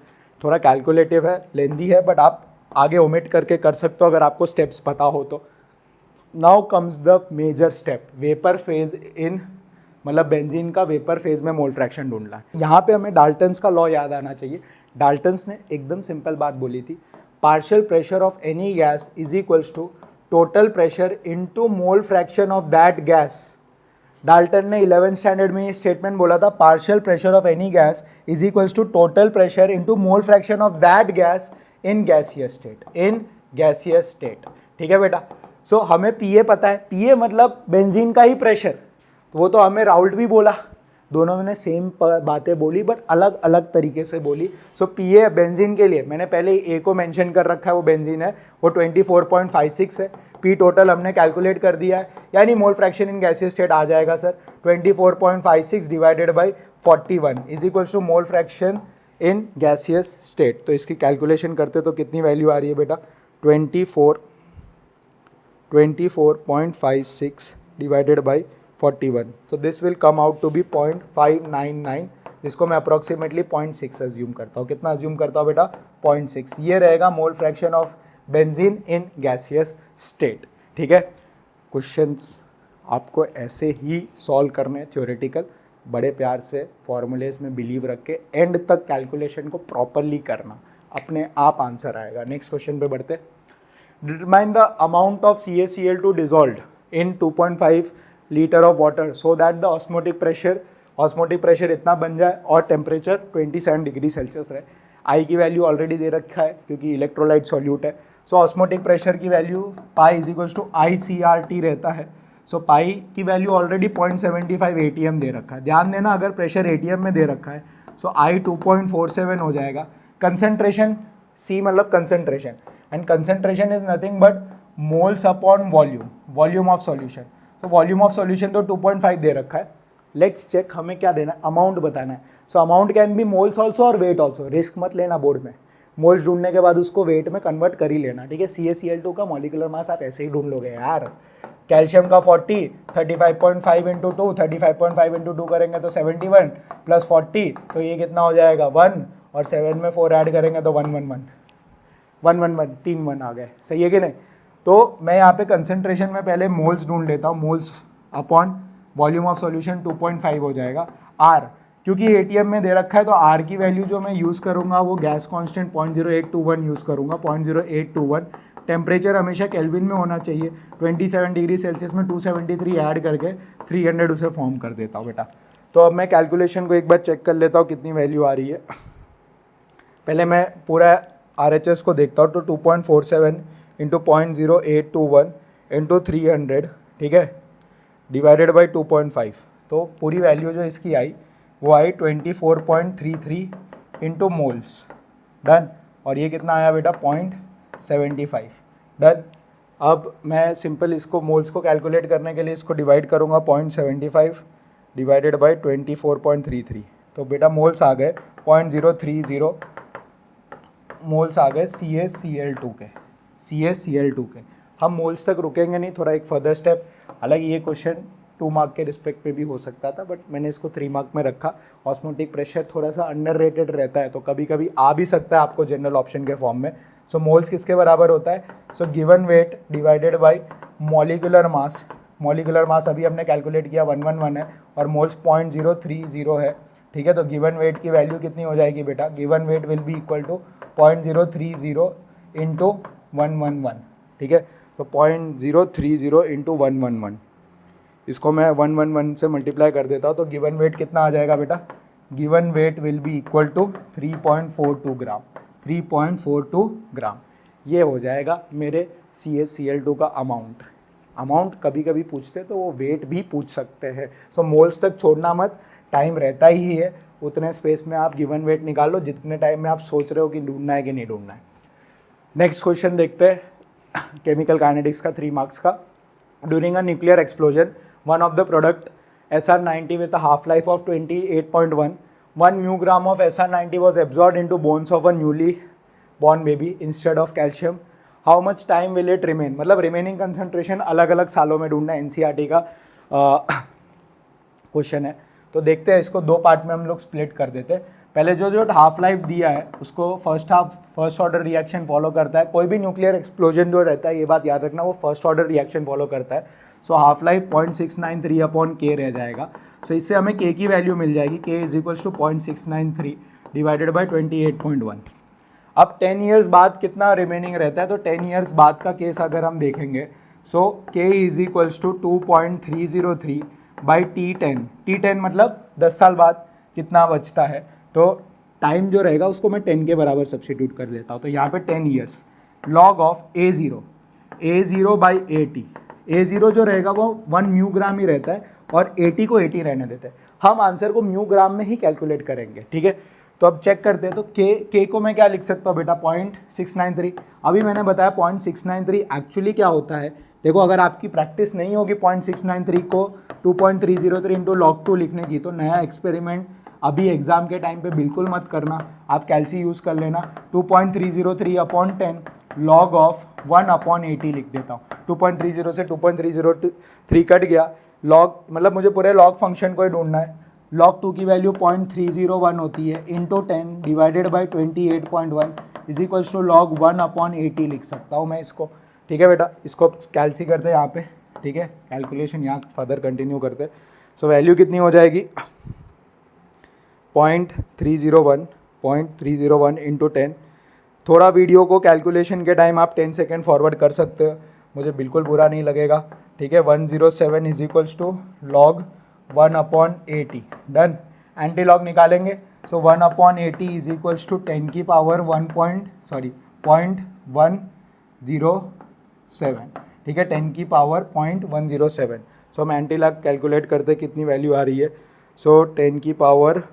थोड़ा कैलकुलेटिव है, लेंदी है, बट आप आगे ओमिट करके कर सकते हो अगर आपको स्टेप्स पता हो तो। Now comes the major step, vapour phase in मतलब बेंजीन का वेपर फेज में मोल फ्रैक्शन ढूंढना है। यहाँ पे हमें डाल्टन्स का लॉ याद आना चाहिए। डाल्टन्स ने एकदम सिंपल बात बोली थी, partial pressure of any gas is equals to total pressure into mole fraction of that gas. Dalton ने 11th स्टैंडर्ड में ये स्टेटमेंट बोला था, partial pressure of any gas is equals to total pressure into mole fraction of that gas in gaseous state. ठीक है बेटा। सो हमें पीए पता है, पीए मतलब बेंजीन का ही प्रेशर, तो वो तो हमें राउल्ट भी बोला। दोनों ने सेम बातें बोली बट अलग अलग तरीके से बोली। सो पीए बेंजीन के लिए मैंने पहले ए को मेंशन कर रखा है, वो बेंजीन है, वो 24.56 है। पी टोटल हमने कैलकुलेट कर दिया है, यानी mole fraction in gaseous state आ जाएगा sir 24.56 divided by 41 is equals to mole fraction in gaseous state. तो इसकी कैलकुलेशन करते तो कितनी वैल्यू आ रही है बेटा? 24.56 divided by 41। So this will come out to be 0.599, जिसको मैं अप्रॉक्सीमेटली 0.6 अज्यूम करता हूँ। कितना अज्यूम करता हूँ बेटा? 0.6। ये रहेगा मोल fraction of benzene in gaseous state. ठीक है, क्वेश्चंस आपको ऐसे ही सॉल्व करने हैं थ्योरेटिकल, बड़े प्यार से फॉर्मूलेस में बिलीव रख के एंड तक कैलकुलेशन को प्रॉपरली करना, अपने आप आंसर आएगा। नेक्स्ट क्वेश्चन पे बढ़ते। Determine the amount of CaCl2 dissolved in 2.5 litre of water so that the osmotic pressure इतना बन जाए और टेम्परेचर 27 डिग्री सेल्सियस रहे। आई की वैल्यू ऑलरेडी दे रखा है क्योंकि इलेक्ट्रोलाइट सॉल्यूट है। सो ऑस्मोटिक प्रेशर की value pi is equals to ICRT रहता है। सो पाई की वैल्यू ऑलरेडी 0.75 ATM दे रखा है। ध्यान देना, अगर प्रेशर ATM में दे रखा है सो I 2.47 हो जाएगा। कंसनट्रेशन C मतलब concentration, and concentration is nothing but moles upon volume of solution. तो वॉल्यूम ऑफ सॉल्यूशन तो 2.5 दे रखा है, लेट्स चेक, हमें क्या देना है, अमाउंट बताना है। So amount can be moles also और वेट ऑल्सो, रिस्क मत लेना बोर्ड में, मोल्स ढूंढने के बाद उसको वेट में कन्वर्ट कर ही लेना, ठीक है। CaCl2 का मॉलिकुलर मास आप ऐसे ही ढूंढ लोगे यार। कैल्शियम का 40, 35.5 इंटू 2, 35.5 इंटू 2 करेंगे तो 71 प्लस 40, तो ये कितना हो जाएगा 1, और 7 में 4 ऐड करेंगे तो 111, 3 1 आ गए, सही है कि नहीं। तो मैं यहाँ पे कंसेंट्रेशन में पहले मोल्स ढूंढ लेता हूँ, moles upon volume of solution 2.5 हो जाएगा। आर, क्योंकि ATM में दे रखा है तो आर की वैल्यू जो मैं यूज़ करूँगा वो गैस कांस्टेंट 0.0821 यूज़ करूँगा, 0.0821। टेम्परेचर हमेशा केल्विन में होना चाहिए, 27 डिग्री सेल्सियस में 273 ऐड करके 300 उसे फॉर्म कर देता हूँ बेटा। तो अब मैं कैलकुलेशन को एक बार चेक कर लेता हूँ कितनी वैल्यू आ रही है। पहले मैं पूरा RHS को देखता हूँ, तो 2.47 इंटू 0.0821 इंटू 300, ठीक है, डिवाइडेड बाई 2.5, तो पूरी वैल्यू जो इसकी आई वो आई 24.33 इंटू मोल्स, डन। और ये कितना आया बेटा 0.75, डन। अब मैं सिंपल इसको मोल्स को कैलकुलेट करने के लिए इसको डिवाइड करूँगा, 0.75 डिवाइडेड बाई 24.33, तो बेटा मोल्स आ गए 0.030 मोल्स आ गए CaCl2 के। हम मोल्स तक रुकेंगे नहीं, थोड़ा एक फर्दर स्टेप, हालांकि ये क्वेश्चन 2 मार्क के रिस्पेक्ट पे भी हो सकता था, बट मैंने इसको 3 मार्क में रखा। ऑस्मोटिक प्रेशर थोड़ा सा अंडररेटेड रहता है, तो कभी कभी आ भी सकता है आपको जनरल ऑप्शन के फॉर्म में। सो मोल्स किसके बराबर होता है, so given weight divided by molecular mass, molecular मास अभी हमने कैलकुलेट किया 111 है, और मोल्स 0.030 है, ठीक है। तो गिवन वेट की वैल्यू कितनी हो जाएगी बेटा, given weight will be equal to 0.030 into 111, ठीक है। तो 0.030 इंटू 111, इसको मैं 111 से मल्टीप्लाई कर देता हूँ, तो गिवन वेट कितना आ जाएगा बेटा, given weight will be equal to 3.42 gram, 3.42 gram. ये हो जाएगा मेरे CaCl2 का अमाउंट कभी कभी पूछते तो वो वेट भी पूछ सकते हैं। सो मोल्स तक छोड़ना मत, टाइम रहता ही है, उतने स्पेस में आप गिवन वेट निकाल लो जितने टाइम में आप सोच रहे हो कि ढूंढना है कि नहीं ढूंढना है। नेक्स्ट क्वेश्चन देखते हैं, केमिकल काइनेटिक्स का 3 मार्क्स का। During a nuclear explosion, one of the product SR90 with a half-life of 28.1, 1 μg of SR90 was absorbed into bones of a newly born baby instead of calcium. How much time will it remain? मतलब रिमेनिंग कंसंट्रेशन अलग अलग सालों में ढूंढना है, NCERT का क्वेश्चन है। तो देखते हैं, इसको 2 पार्ट में हम लोग स्प्लिट कर देते हैं। पहले जो हाफ लाइफ दिया है उसको फर्स्ट ऑर्डर रिएक्शन फॉलो करता है। कोई भी न्यूक्लियर एक्सप्लोजन जो रहता है, ये बात याद रखना, वो फर्स्ट ऑर्डर रिएक्शन फॉलो करता है। So half life 0.693 upon K रह जाएगा। सो इससे हमें K की वैल्यू मिल जाएगी, K is equals to 0.693 divided by 28.1। अब 10 ईयर्स बाद कितना रिमेनिंग रहता है, तो 10 ईयर्स बाद का केस अगर हम देखेंगे, so K is equals to 2.303 by T10 मतलब 10 साल बाद कितना बचता है, तो टाइम जो रहेगा उसको मैं 10 के बराबर सब्स्टिट्यूट कर लेता हूँ। तो यहाँ पे 10 years log of A0 by A0 जो रहेगा वो 1 म्यू ग्राम ही रहता है, और 80 को 80 रहने देते हैं। हम आंसर को म्यू ग्राम में ही कैलकुलेट करेंगे, ठीक है। तो अब चेक करते हैं, तो K को मैं क्या लिख सकता हूँ बेटा, 0.693। अभी मैंने बताया 0.693 एक्चुअली क्या होता है। देखो, अगर आपकी प्रैक्टिस नहीं होगी 0.693 को 2.303 इंटू log 2 लिखने की, तो नया एक्सपेरिमेंट अभी एग्जाम के टाइम पे बिल्कुल मत करना, आप कैल्सी यूज़ कर लेना। 2.303 अपॉन 10 लॉग ऑफ 1 अपॉन 80 लिख देता हूँ। 2.30 से 2.303 कट गया, लॉग मतलब मुझे पूरे लॉग फंक्शन को ही ढूंढना है। log 2 की वैल्यू 0.301 होती है, into 10 divided by 28.1 is equals to log 1 upon 80 लिख सकता हूँ मैं इसको, ठीक है बेटा। इसको कैल्सी करते हैं यहाँ पे, ठीक है, कैलकुलेशन यहाँ फर्दर कंटिन्यू करते हैं। सो वैल्यू कितनी हो जाएगी, 0.301 इंटू 10। थोड़ा वीडियो को कैलकुलेशन के टाइम आप 10 सेकेंड फॉरवर्ड कर सकते हो, मुझे बिल्कुल बुरा नहीं लगेगा, ठीक है। 107 is equals to log 1 upon 80, done. Anti log निकालेंगे, so 1 upon 80 is equals to 10 की पावर 0.107, ठीक है, 10 की पावर 0.107। सो हम एंटी लॉग कैलकुलेट करते कितनी वैल्यू आ रही है, सो 10 की power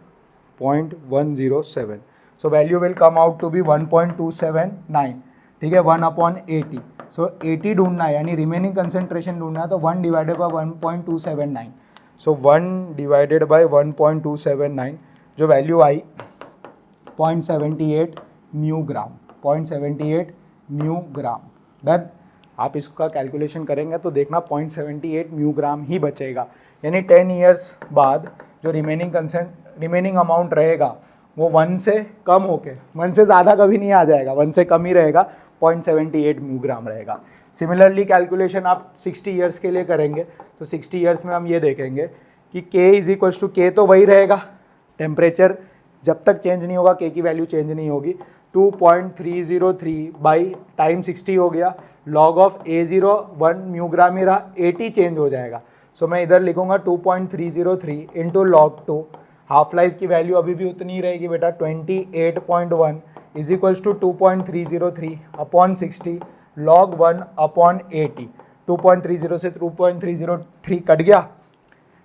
0.107। So value will come out to be 1.279, ठीक है, 1 अपॉन 80। सो 80 ढूंढना है, यानी रिमेनिंग कंसंट्रेशन ढूंढना है, तो 1 divided by 1.279। So 1 divided by 1.279 जो वैल्यू आई 0.78 म्यू ग्राम, 0.78 म्यू ग्राम। डन। आप इसका कैलकुलेशन करेंगे तो देखना 0.78 म्यू ग्राम ही बचेगा, यानी 10 ईयर्स बाद जो रिमेनिंग अमाउंट रहेगा वो 1 से कम होके 1 से ज़्यादा कभी नहीं आ जाएगा, 1 से कम ही रहेगा, 0.78 म्यू ग्राम रहेगा। सिमिलरली कैलकुलेशन आप 60 ईयर्स के लिए करेंगे तो 60 ईयर्स में हम ये देखेंगे कि K is equals to K तो वही रहेगा, टेम्परेचर जब तक चेंज नहीं होगा K की वैल्यू चेंज नहीं होगी, 2.303 बाई टाइम 60 हो गया, लॉग ऑफ A0 1 म्यू ग्राम ही रहा, 80 चेंज हो जाएगा। सो मैं इधर लिखूंगा 2.303 इंटू लॉग 2, हाफ लाइफ की वैल्यू अभी भी उतनी ही रहेगी बेटा 28.1 is equals to 2.303 upon 60 log 1 upon 80। 2.30 से 2.303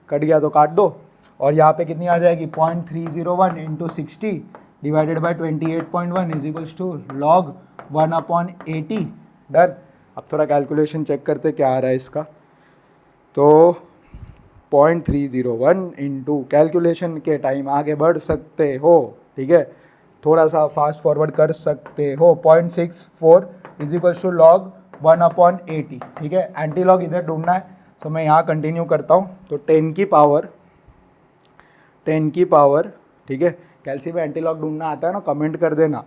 कट गया तो काट दो, और यहाँ पे कितनी आ जाएगी 0.301 into 60 divided by 28.1 is equals to log 1 upon 80। Done. अब थोड़ा कैलकुलेशन चेक करते क्या आ रहा है इसका, तो 0.301 इंटू कैलकुलेशन के टाइम आगे बढ़ सकते हो, ठीक है, थोड़ा सा फास्ट फॉरवर्ड कर सकते हो, 0.64 is equals to log 1 upon 80, ठीक है। एंटी लॉग इधर ढूंढना है तो मैं यहाँ कंटिन्यू करता हूँ, तो 10 की पावर, ठीक है, कैल्सी में एंटी लॉग ढूंढना आता है ना, कमेंट कर देना,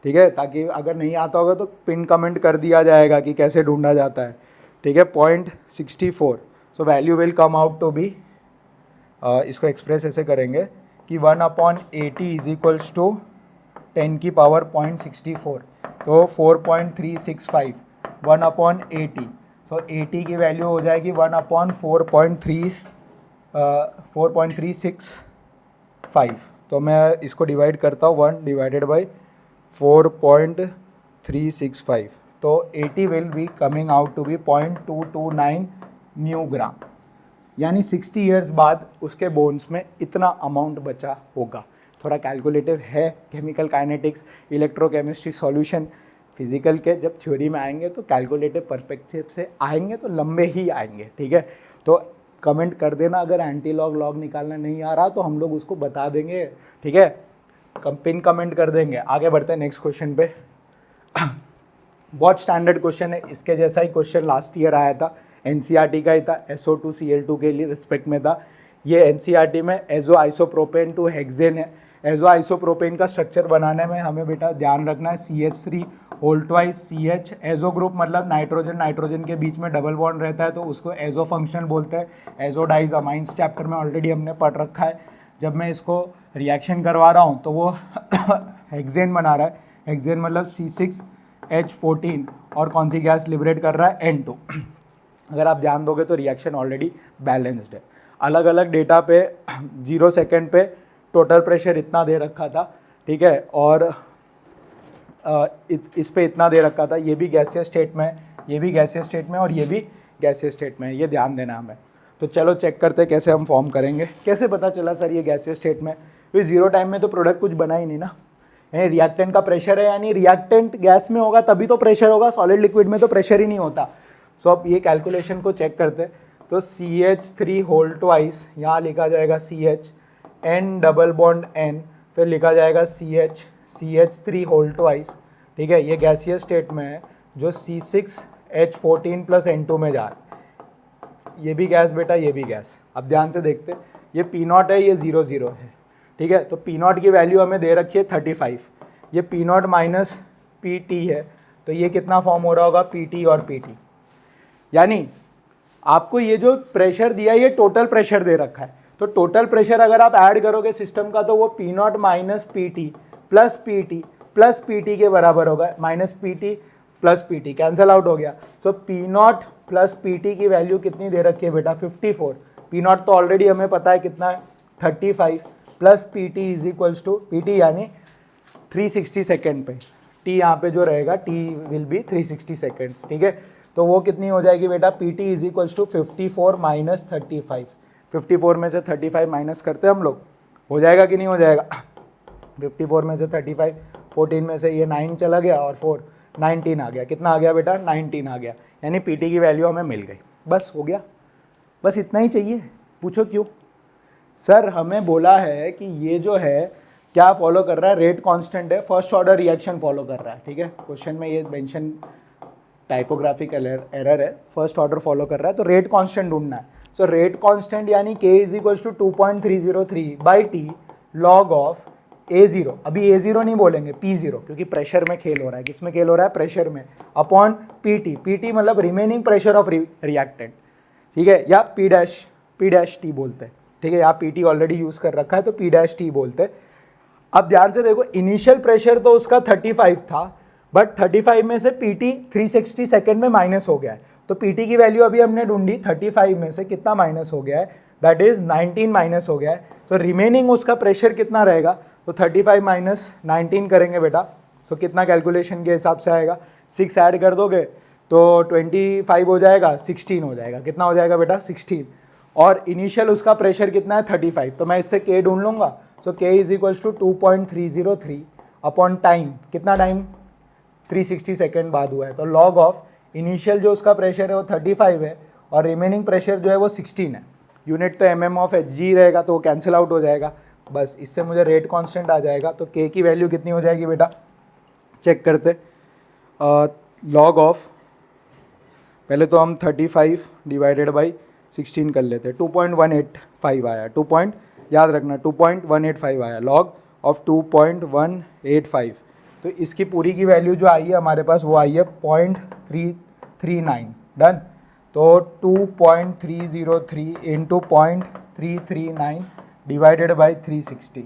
ठीक है, ताकि अगर नहीं आता होगा तो पिन कमेंट कर दिया जाएगा कि कैसे ढूंढा जाता है, ठीक है। 0.64, so value will come out to be, इसको एक्सप्रेस ऐसे करेंगे कि 1 अपॉन 80 इज इक्वल्स टू 10 की पावर 0.64, तो 4.365 1 अपॉन 80, सो 80 की वैल्यू हो जाएगी 1 अपॉन 4.365, तो मैं इसको डिवाइड करता हूँ 1 डिवाइडेड बाई 4.365, तो 80 will be coming out to be 0.229 mu gram, यानी 60 ईयर्स बाद उसके बोन्स में इतना अमाउंट बचा होगा। थोड़ा कैलकुलेटिव है, chemical kinetics, electrochemistry solution, physical के जब थ्योरी में आएंगे तो कैलकुलेटिव पर्सपेक्टिव से आएंगे तो लंबे ही आएंगे, ठीक है। तो कमेंट कर देना अगर एंटी लॉग लॉग निकालना नहीं आ रहा तो हम लोग उसको बता देंगे, ठीक है, पिन कमेंट कर देंगे। आगे बढ़ते हैं नेक्स्ट क्वेश्चन पे। बहुत स्टैंडर्ड क्वेश्चन है, इसके जैसा ही क्वेश्चन लास्ट ईयर आया था, एनसीईआरटी का ही था, SO2Cl2 के लिए रिस्पेक्ट में था। ये एनसीईआरटी में एजो आइसोप्रोपेन टू हेक्सेन है। एजो आइसोप्रोपेन का स्ट्रक्चर बनाने में हमें बेटा ध्यान रखना है CH3 whole twice CH, azo group मतलब नाइट्रोजन के बीच में डबल बॉन्ड रहता है तो उसको एजो फंक्शनल बोलते हैं। एजो डाइज अमाइंस चैप्टर में ऑलरेडी हमने पढ़ रखा है। जब मैं इसको रिएक्शन करवा रहा हूँ तो वो हेक्सेन बना रहा है, हेक्सेन मतलब C6H14 और कौन सी गैस लिबरेट कर रहा है N2। अगर आप ध्यान दोगे तो रिएक्शन ऑलरेडी बैलेंस्ड है। अलग अलग डेटा पे 0 सेकेंड पे टोटल प्रेशर इतना दे रखा था, ठीक है, और इस पे इतना दे रखा था, ये भी गैसियस स्टेट में, ये भी गैसियस स्टेट में और ये भी गैसियस स्टेट में, ये ध्यान देना हमें। तो चलो चेक करते हैं कैसे हम फॉर्म करेंगे। कैसे पता चला सर ये गैसियस स्टेट में? तो 0 टाइम में तो प्रोडक्ट कुछ बना ही नहीं ना, यानी रिएक्टेंट का प्रेशर है, यानी रिएक्टेंट गैस में होगा तभी तो प्रेशर होगा, सॉलिड लिक्विड में तो प्रेशर ही नहीं होता। सो अब ये कैलकुलेशन को चेक करते, तो CH3 होल ट्वाइस, यहाँ लिखा जाएगा CH, N double bond N, फिर लिखा जाएगा CH3 होल ट्वाइस, ठीक है, ये गैसियस स्टेट में है जो C6H14 प्लस N2 में जा रहा है। ये भी गैस बेटा, ये भी गैस। अब ध्यान से देखते, ये P0 है, ये 0 0 है, ठीक है, तो P0 की वैल्यू हमें दे रखी है 35, ये P0 माइनस PT है, तो ये कितना फॉर्म हो रहा होगा PT और PT, यानी आपको ये जो प्रेशर दिया है ये टोटल प्रेशर दे रखा है, तो टोटल प्रेशर अगर आप ऐड करोगे सिस्टम का तो वो P0 minus PT plus PT के बराबर होगा, minus PT plus PT cancel out हो गया। सो P0 प्लस PT की वैल्यू कितनी दे रखी है बेटा 54, P0 तो ऑलरेडी हमें पता है कितना है 35, plus PT is equals to PT यानी 360 सेकेंड पे, T यहाँ पे जो रहेगा T विल बी 360 सेकेंड्स, ठीक है, तो वो कितनी हो जाएगी बेटा PT is equals to 54 minus 35, 54 में से 35 माइनस करते हम लोग, हो जाएगा कि नहीं हो जाएगा? 54 में से 35, 14 में से ये 9 चला गया और 4 19 आ गया, कितना आ गया बेटा 19 आ गया, यानी PT की वैल्यू हमें मिल गई। बस हो गया, बस इतना ही चाहिए, पूछो क्यों? सर हमें बोला है कि ये जो है क्या फॉलो कर रहा है, रेट कांस्टेंट है, फर्स्ट ऑर्डर रिएक्शन फॉलो कर रहा है, ठीक है। क्वेश्चन में ये मेंशन टाइपोग्राफिकल एरर है, फर्स्ट ऑर्डर फॉलो कर रहा है, तो रेट कांस्टेंट ढूंढना है। सो रेट कांस्टेंट यानी k is equals to 2.303 by T log of A0, अभी A0 नहीं बोलेंगे, P0, क्योंकि प्रेशर में खेल हो रहा है। किस में खेल हो रहा है? प्रेशर में, अपॉन PT, PT मतलब रिमेनिंग प्रेशर ऑफ रिएक्टेंट, ठीक है, या P डैश T बोलते हैं, ठीक है। यहाँ PT ऑलरेडी यूज कर रखा है तो P डैश T बोलते हैं। अब ध्यान से देखो, इनिशियल प्रेशर तो उसका 35 था, बट 35 में से PT 360 सेकेंड में माइनस हो गया है, तो PT की वैल्यू अभी हमने ढूंढी, 35 में से कितना माइनस हो गया है, दैट इज 19 माइनस हो गया है। तो रिमेनिंग उसका प्रेशर कितना रहेगा, तो 35 माइनस 19 करेंगे बेटा, सो कितना कैलकुलेशन के हिसाब से आएगा, 6 ऐड कर दोगे तो 25 हो जाएगा, 16 हो जाएगा, कितना हो जाएगा बेटा 16, और इनिशियल उसका प्रेशर कितना है 35, तो मैं इससे K ढूंढ लूँगा। So K is equals to 2.303 upon time, कितना टाइम 360 सेकेंड बाद हुआ है, तो लॉग ऑफ इनिशियल जो उसका प्रेशर है वो 35 है और रिमेनिंग प्रेशर जो है वो 16 है। यूनिट तो mm ऑफ Hg रहेगा तो वो कैंसिल आउट हो जाएगा, बस इससे मुझे रेट कांस्टेंट आ जाएगा। तो K की वैल्यू कितनी हो जाएगी बेटा, चेक करते, लॉग ऑफ, पहले तो हम 35 डिवाइडेड बाई 16 कर लेते, 2.185 आया, याद रखना 2.185 आया, लॉग ऑफ 2.185, तो इसकी पूरी की वैल्यू जो आई है हमारे पास वो आई है 0.339, डन। तो 2.303 इंटू 0.339 डिवाइडेड बाई 360,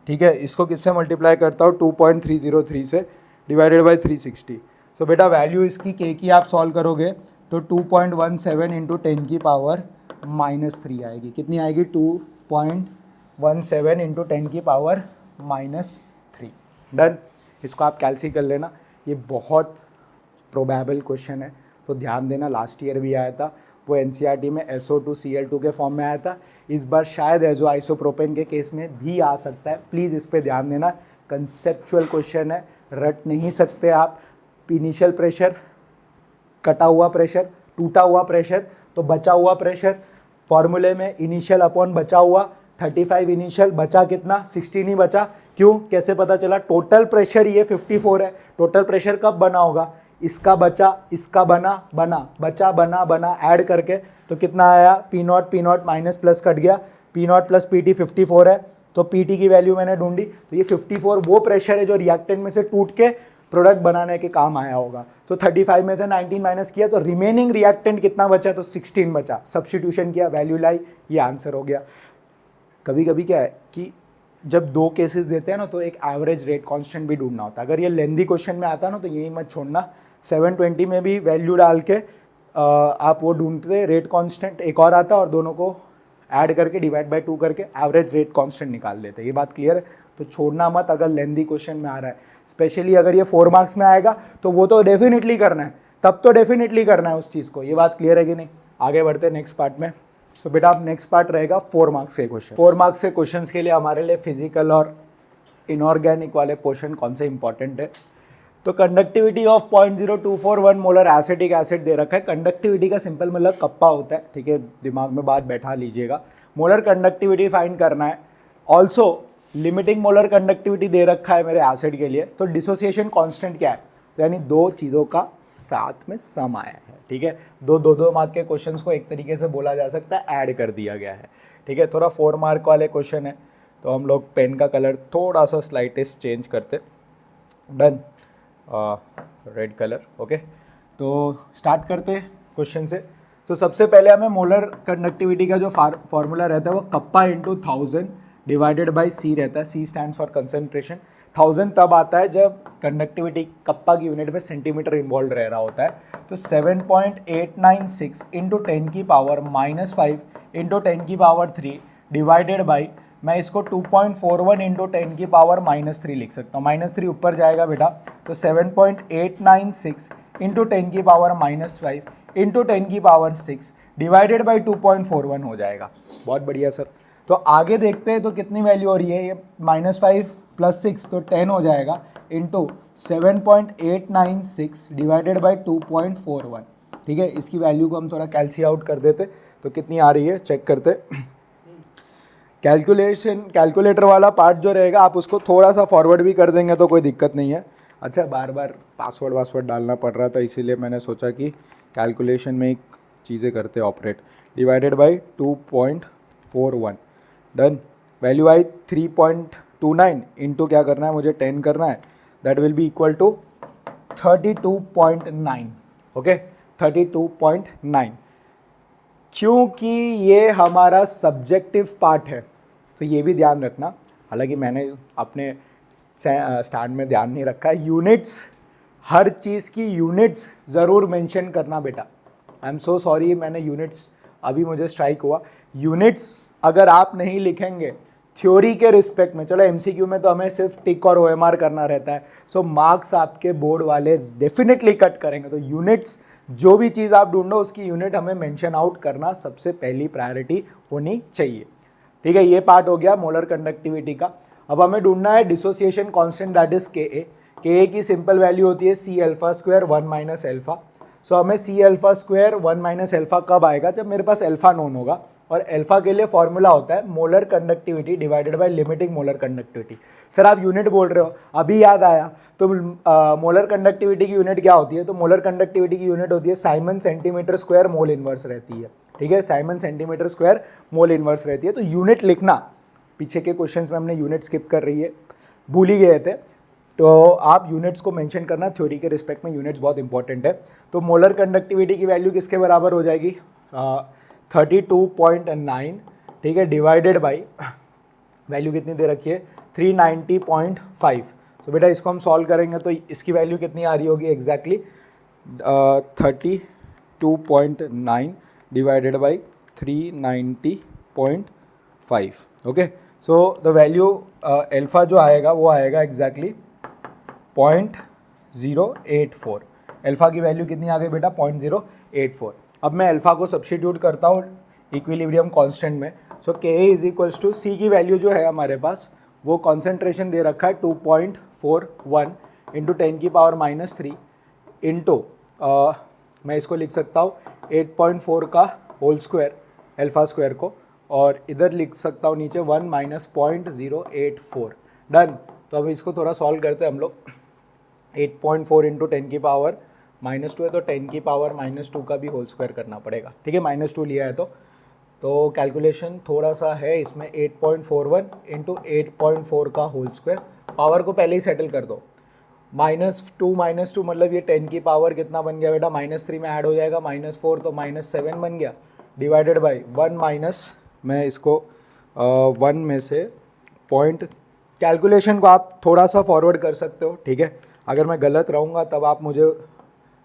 ठीक है। इसको किससे मल्टीप्लाई करता हूँ, 2.303 से डिवाइडेड बाई 360। सो बेटा वैल्यू इसकी K की आप सॉल्व करोगे तो 2.17 इंटू 10 की पावर -3 आएगी, कितनी आएगी 2.17 इंटू 10 की पावर -3, डन। इसको आप कैलसी कर लेना, ये बहुत प्रोबेबल क्वेश्चन है, तो ध्यान देना, लास्ट ईयर भी आया था, वो NCERT में SO2Cl2 के फॉर्म में आया था, इस बार शायद एजो आइसोप्रोपेन के केस में भी आ सकता है, प्लीज़ इस पर ध्यान देना, कंसेप्चुअल क्वेश्चन है, रट नहीं सकते आप। इनिशियल प्रेशर, कटा हुआ प्रेशर, टूटा हुआ प्रेशर, तो बचा हुआ प्रेशर फॉर्मूले में इनिशियल अपॉन बचा हुआ, 35 इनिशियल, बचा कितना 16 ही बचा, क्यों, कैसे पता चला, टोटल प्रेशर ये 54 है, टोटल प्रेशर कब बना होगा, इसका बचा, इसका बचा बना ऐड करके, तो कितना आया P0 माइनस प्लस कट गया, P0 प्लस PT 54 है, तो PT की वैल्यू मैंने ढूंढी, तो ये 54 वो प्रेशर है जो रिएक्टेंट में से टूट के प्रोडक्ट बनाने के काम आया होगा। तो 35 में से 19 माइनस किया तो रिमेनिंग रिएक्टेंट कितना बचा, तो 16 बचा, सब्स्टिट्यूशन किया, वैल्यू लाई, ये आंसर हो गया। कभी कभी क्या है कि जब दो केसेस देते हैं ना तो एक एवरेज रेट कांस्टेंट भी ढूंढना होता है, अगर ये लेंदी क्वेश्चन में आता ना तो यही मत छोड़ना, 720 में भी वैल्यू डाल के आप वो ढूंढते, रेट कांस्टेंट एक और आता और दोनों को ऐड करके डिवाइड बाय 2 करके एवरेज रेट कांस्टेंट निकाल लेते हैं, ये बात क्लियर है। तो छोड़ना मत अगर लेंदी क्वेश्चन में आ रहा है, स्पेशली अगर ये 4 मार्क्स में आएगा तो वो तो डेफिनेटली करना है, तब तो डेफिनेटली करना है उस चीज़ को, ये बात क्लियर है कि नहीं। आगे बढ़ते हैं नेक्स्ट पार्ट में। सो बेटा आप नेक्स्ट पार्ट रहेगा 4 मार्क्स के क्वेश्चन। 4 मार्क्स के क्वेश्चन के लिए हमारे लिए फिजिकल और इनऑर्गेनिक वाले पोर्शन कौन से इंपॉर्टेंट है, तो conductivity of 0.0241 molar acetic acid दे रखा है। कंडक्टिविटी का सिंपल मतलब कप्पा होता है, ठीक है, दिमाग में बात बैठा लीजिएगा। मोलर कंडक्टिविटी फाइंड करना है, ऑल्सो लिमिटिंग मोलर कंडक्टिविटी दे रखा है मेरे एसिड के लिए। तो डिसोसिएशन कांस्टेंट क्या है, तो यानी दो चीज़ों का साथ में सम आया है, ठीक है। दो मार्क के क्वेश्चंस को एक तरीके से बोला जा सकता है ऐड कर दिया गया है, ठीक है। थोड़ा 4 मार्क वाले क्वेश्चन है तो हम लोग पेन का कलर थोड़ा सा स्लाइटेस्ट चेंज करते, डन, रेड कलर, ओके। तो स्टार्ट करते हैं क्वेश्चन से। तो सबसे पहले हमें मोलर कंडक्टिविटी का जो फार्मूला रहता है वो kappa into 1000 divided by C रहता है। C stand for concentration. 1000 तब आता है जब कंडक्टिविटी कप्पा की यूनिट में सेंटीमीटर इन्वॉल्व रह रहा होता है। तो 7.896 इंटू 10 की पावर -5 इंटू 10 की पावर 3 डिवाइडेड बाई, मैं इसको 2.41 इंटू 10 की पावर -3 लिख सकता हूँ, -3 ऊपर जाएगा बेटा, तो 7.896 इंटू 10 की पावर -5 इंटू 10 की पावर 6 डिवाइडेड बाई 2.41 हो जाएगा। बहुत बढ़िया सर। तो आगे देखते हैं तो कितनी वैल्यू हो रही है, ये -5 + 6 तो 10 हो जाएगा इंटू 7.896 डिवाइडेड बाई 2.41, ठीक है। इसकी वैल्यू को हम थोड़ा कैल्सी आउट कर देते तो कितनी आ रही है चेक करते। कैलकुलेटर वाला पार्ट जो रहेगा आप उसको थोड़ा सा फॉरवर्ड भी कर देंगे तो कोई दिक्कत नहीं है। अच्छा, बार बार पासवर्ड डालना पड़ रहा था, इसीलिए मैंने सोचा कि कैलकुलेशन में ही चीज़ें करते operate. Divided by 2.41, done. Value आई 3.29 इंटू क्या करना है मुझे 10 करना है, that will be equal to 32.9। Okay, 32.9। क्योंकि ये हमारा सब्जेक्टिव पार्ट है तो ये भी ध्यान रखना, हालांकि मैंने अपने स्टैंड में ध्यान नहीं रखा है। यूनिट्स, हर चीज़ की यूनिट्स ज़रूर मेंशन करना बेटा। आई एम सो सॉरी, मैंने यूनिट्स अभी मुझे स्ट्राइक हुआ। यूनिट्स अगर आप नहीं लिखेंगे थ्योरी के रिस्पेक्ट में, चलो एमसीक्यू में तो हमें सिर्फ टिक और ओएमआर करना रहता है, सो मार्क्स आपके बोर्ड वाले डेफिनेटली कट करेंगे। तो यूनिट्स, जो भी चीज़ आप ढूंढो उसकी यूनिट हमें मेंशन आउट करना सबसे पहली प्रायोरिटी होनी चाहिए। ठीक है, ये पार्ट हो गया मोलर कंडक्टिविटी का। अब हमें ढूंढना है डिसोसिएशन कांस्टेंट, दैट इज के ए की सिंपल वैल्यू होती है C alpha square 1 minus alpha. So हमें C alpha square 1 minus alpha कब आएगा, जब मेरे पास एल्फा नोन होगा। और एल्फा के लिए फॉर्मूला होता है molar conductivity divided by limiting molar conductivity. Sir आप यूनिट बोल रहे हो, अभी याद आया। तो मोलर कंडक्टिविटी की यूनिट क्या होती है, तो मोलर कंडक्टिविटी की यूनिट होती है Simon centimetre square mole inverse रहती है। ठीक है, Simon centimetre square mole inverse रहती है। तो यूनिट लिखना, पीछे के क्वेश्चंस में हमने यूनिट स्किप कर रही है, भूल ही गए थे, तो आप यूनिट्स को मेंशन करना, थ्योरी के रिस्पेक्ट में यूनिट्स बहुत इंपॉर्टेंट है। तो मोलर कंडक्टिविटी की वैल्यू किसके बराबर हो जाएगी, 32.9। ठीक है, डिवाइडेड बाई वैल्यू कितनी दे रखी है 390.5। तो बेटा इसको हम सॉल्व करेंगे तो इसकी वैल्यू कितनी आ रही होगी exactly 32.9 divided by 390.5। Okay, so the value alpha जो आएगा वो आएगा एग्जैक्टली 0.084। एल्फा की वैल्यू कितनी आ गई बेटा 0.084। अब मैं एल्फा को सब्स्टिट्यूट करता हूँ इक्विलिब्रियम कांस्टेंट में। सो के इज इक्वल्स टू सी की वैल्यू जो है हमारे पास वो कॉन्सेंट्रेशन दे रखा है 2.41 इंटू 10 की पावर -3 इंटू मैं इसको लिख सकता हूँ 8.4 का होल स्क्वायर एल्फा स्क्वायर को, और इधर लिख सकता हूँ नीचे 1 माइनस 0.084। डन। तो अब इसको थोड़ा सॉल्व करते हैं हम लोग। 8.4 इंटू 10 की पावर -2 है तो 10 की पावर -2 का भी होल स्क्वायर करना पड़ेगा। ठीक है, -2 लिया है तो कैलकुलेशन थोड़ा सा है इसमें। 8.41 इंटू 8.4 का होल स्क्वायर, पावर को पहले ही सेटल कर दो। -2 मतलब ये 10 की पावर कितना बन गया बेटा, -3 में ऐड हो जाएगा -4 तो -7 बन गया, डिवाइडेड बाई 1 माइनस, मैं इसको 1 में से पॉइंट, कैलकुलेशन को आप थोड़ा सा फॉरवर्ड कर सकते हो। ठीक है, अगर मैं गलत रहूँगा तब आप मुझे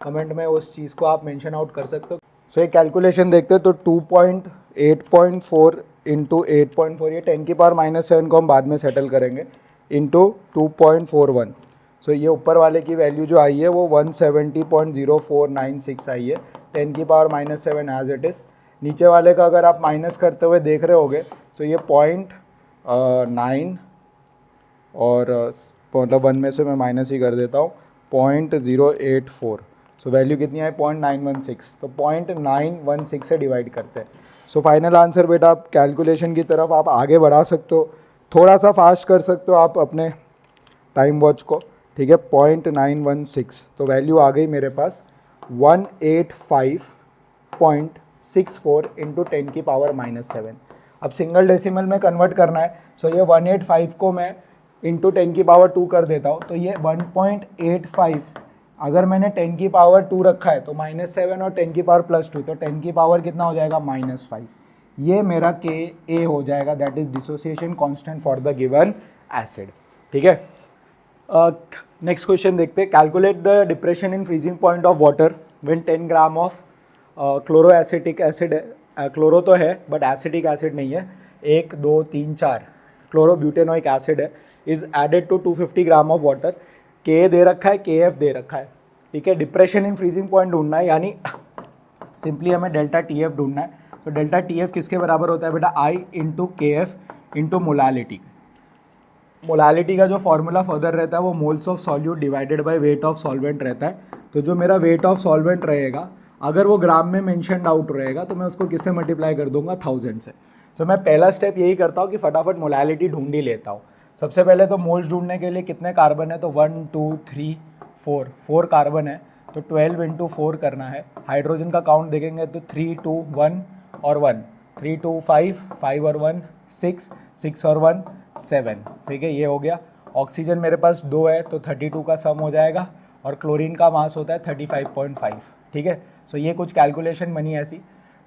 कमेंट में उस चीज़ को आप मेंशन आउट कर सकते हो। सो एक कैलकुलेशन देखते हैं तो 8.4 इंटू 8.4, ये 10 की पावर -7 को हम बाद में सेटल करेंगे, इंटू 2.41। सो ये ऊपर वाले की वैल्यू जो आई है वो 170.0496 आई है, 10 की पावर -7 एज इट इज़। नीचे वाले का अगर आप माइनस करते हुए देख रहे होगे सो ये 0.9 और मतलब 1 में से मैं माइनस ही कर देता हूँ 0.084। सो वैल्यू कितनी आई 0.916, तो 0.916 से डिवाइड करते हैं। सो फाइनल आंसर बेटा आप कैलकुलेशन की तरफ आप आगे बढ़ा सकते हो, थोड़ा सा फास्ट कर सकते हो आप अपने टाइम वॉच को। ठीक है, 0.916, तो वैल्यू आ गई मेरे पास 185.64 इंटू 10 की पावर -7। अब सिंगल डेसिमल में कन्वर्ट करना है, सो ये 185 को मैं इंटू 10 की पावर 2 कर देता हूँ, तो ये 1.85, अगर मैंने 10 की पावर 2 रखा है तो -7 और 10 की पावर +2, तो 10 की पावर कितना हो जाएगा -5। ये मेरा के ए हो जाएगा, that is dissociation constant for the given acid. ठीक है, नेक्स्ट क्वेश्चन देखते हैं। Calculate the depression in freezing point of water when 10 gram of chloro acetic acid है, क्लोरो तो है बट एसिटिक एसिड नहीं है, 1 2 3 4 क्लोरोब्यूटेनोइक एसिड है, is added to 250 gram of water. K दे रखा है, के एफ दे रखा है। ठीक है, डिप्रेशन इन फ्रीजिंग पॉइंट ढूंढना है, यानी सिंपली हमें डेल्टा टी एफ ढूंढना है। तो डेल्टा टी एफ किसके बराबर होता है बेटा, आई into K F into molality. Molality का जो फॉर्मूला फर्दर रहता है वो moles of solute divided by weight of solvent रहता है। तो जो मेरा वेट ऑफ सॉल्वेंट रहेगा, अगर वो ग्राम में मेंशनड आउट रहेगा तो मैं उसको किससे मल्टीप्लाई कर दूंगा, 1000 से। सो मैं पहला स्टेप यही करता हूँ कि फटाफट मोलैलिटी ढूंढ ही लेता हूँ। सबसे पहले तो मोल्स ढूंढने के लिए कितने कार्बन है, तो 1 2 3 4 कार्बन है, तो 12 इंटू 4 करना है। हाइड्रोजन का काउंट देखेंगे तो 3 2 1 और 1, 3 2 5 5 और 1 6 6 और 1 7, ठीक है, ये हो गया। ऑक्सीजन मेरे पास 2 है तो 32 का सम हो जाएगा, और क्लोरीन का मास होता है 35.5, ठीक है। सो ये कुछ कैलकुलेशन बनी ऐसी।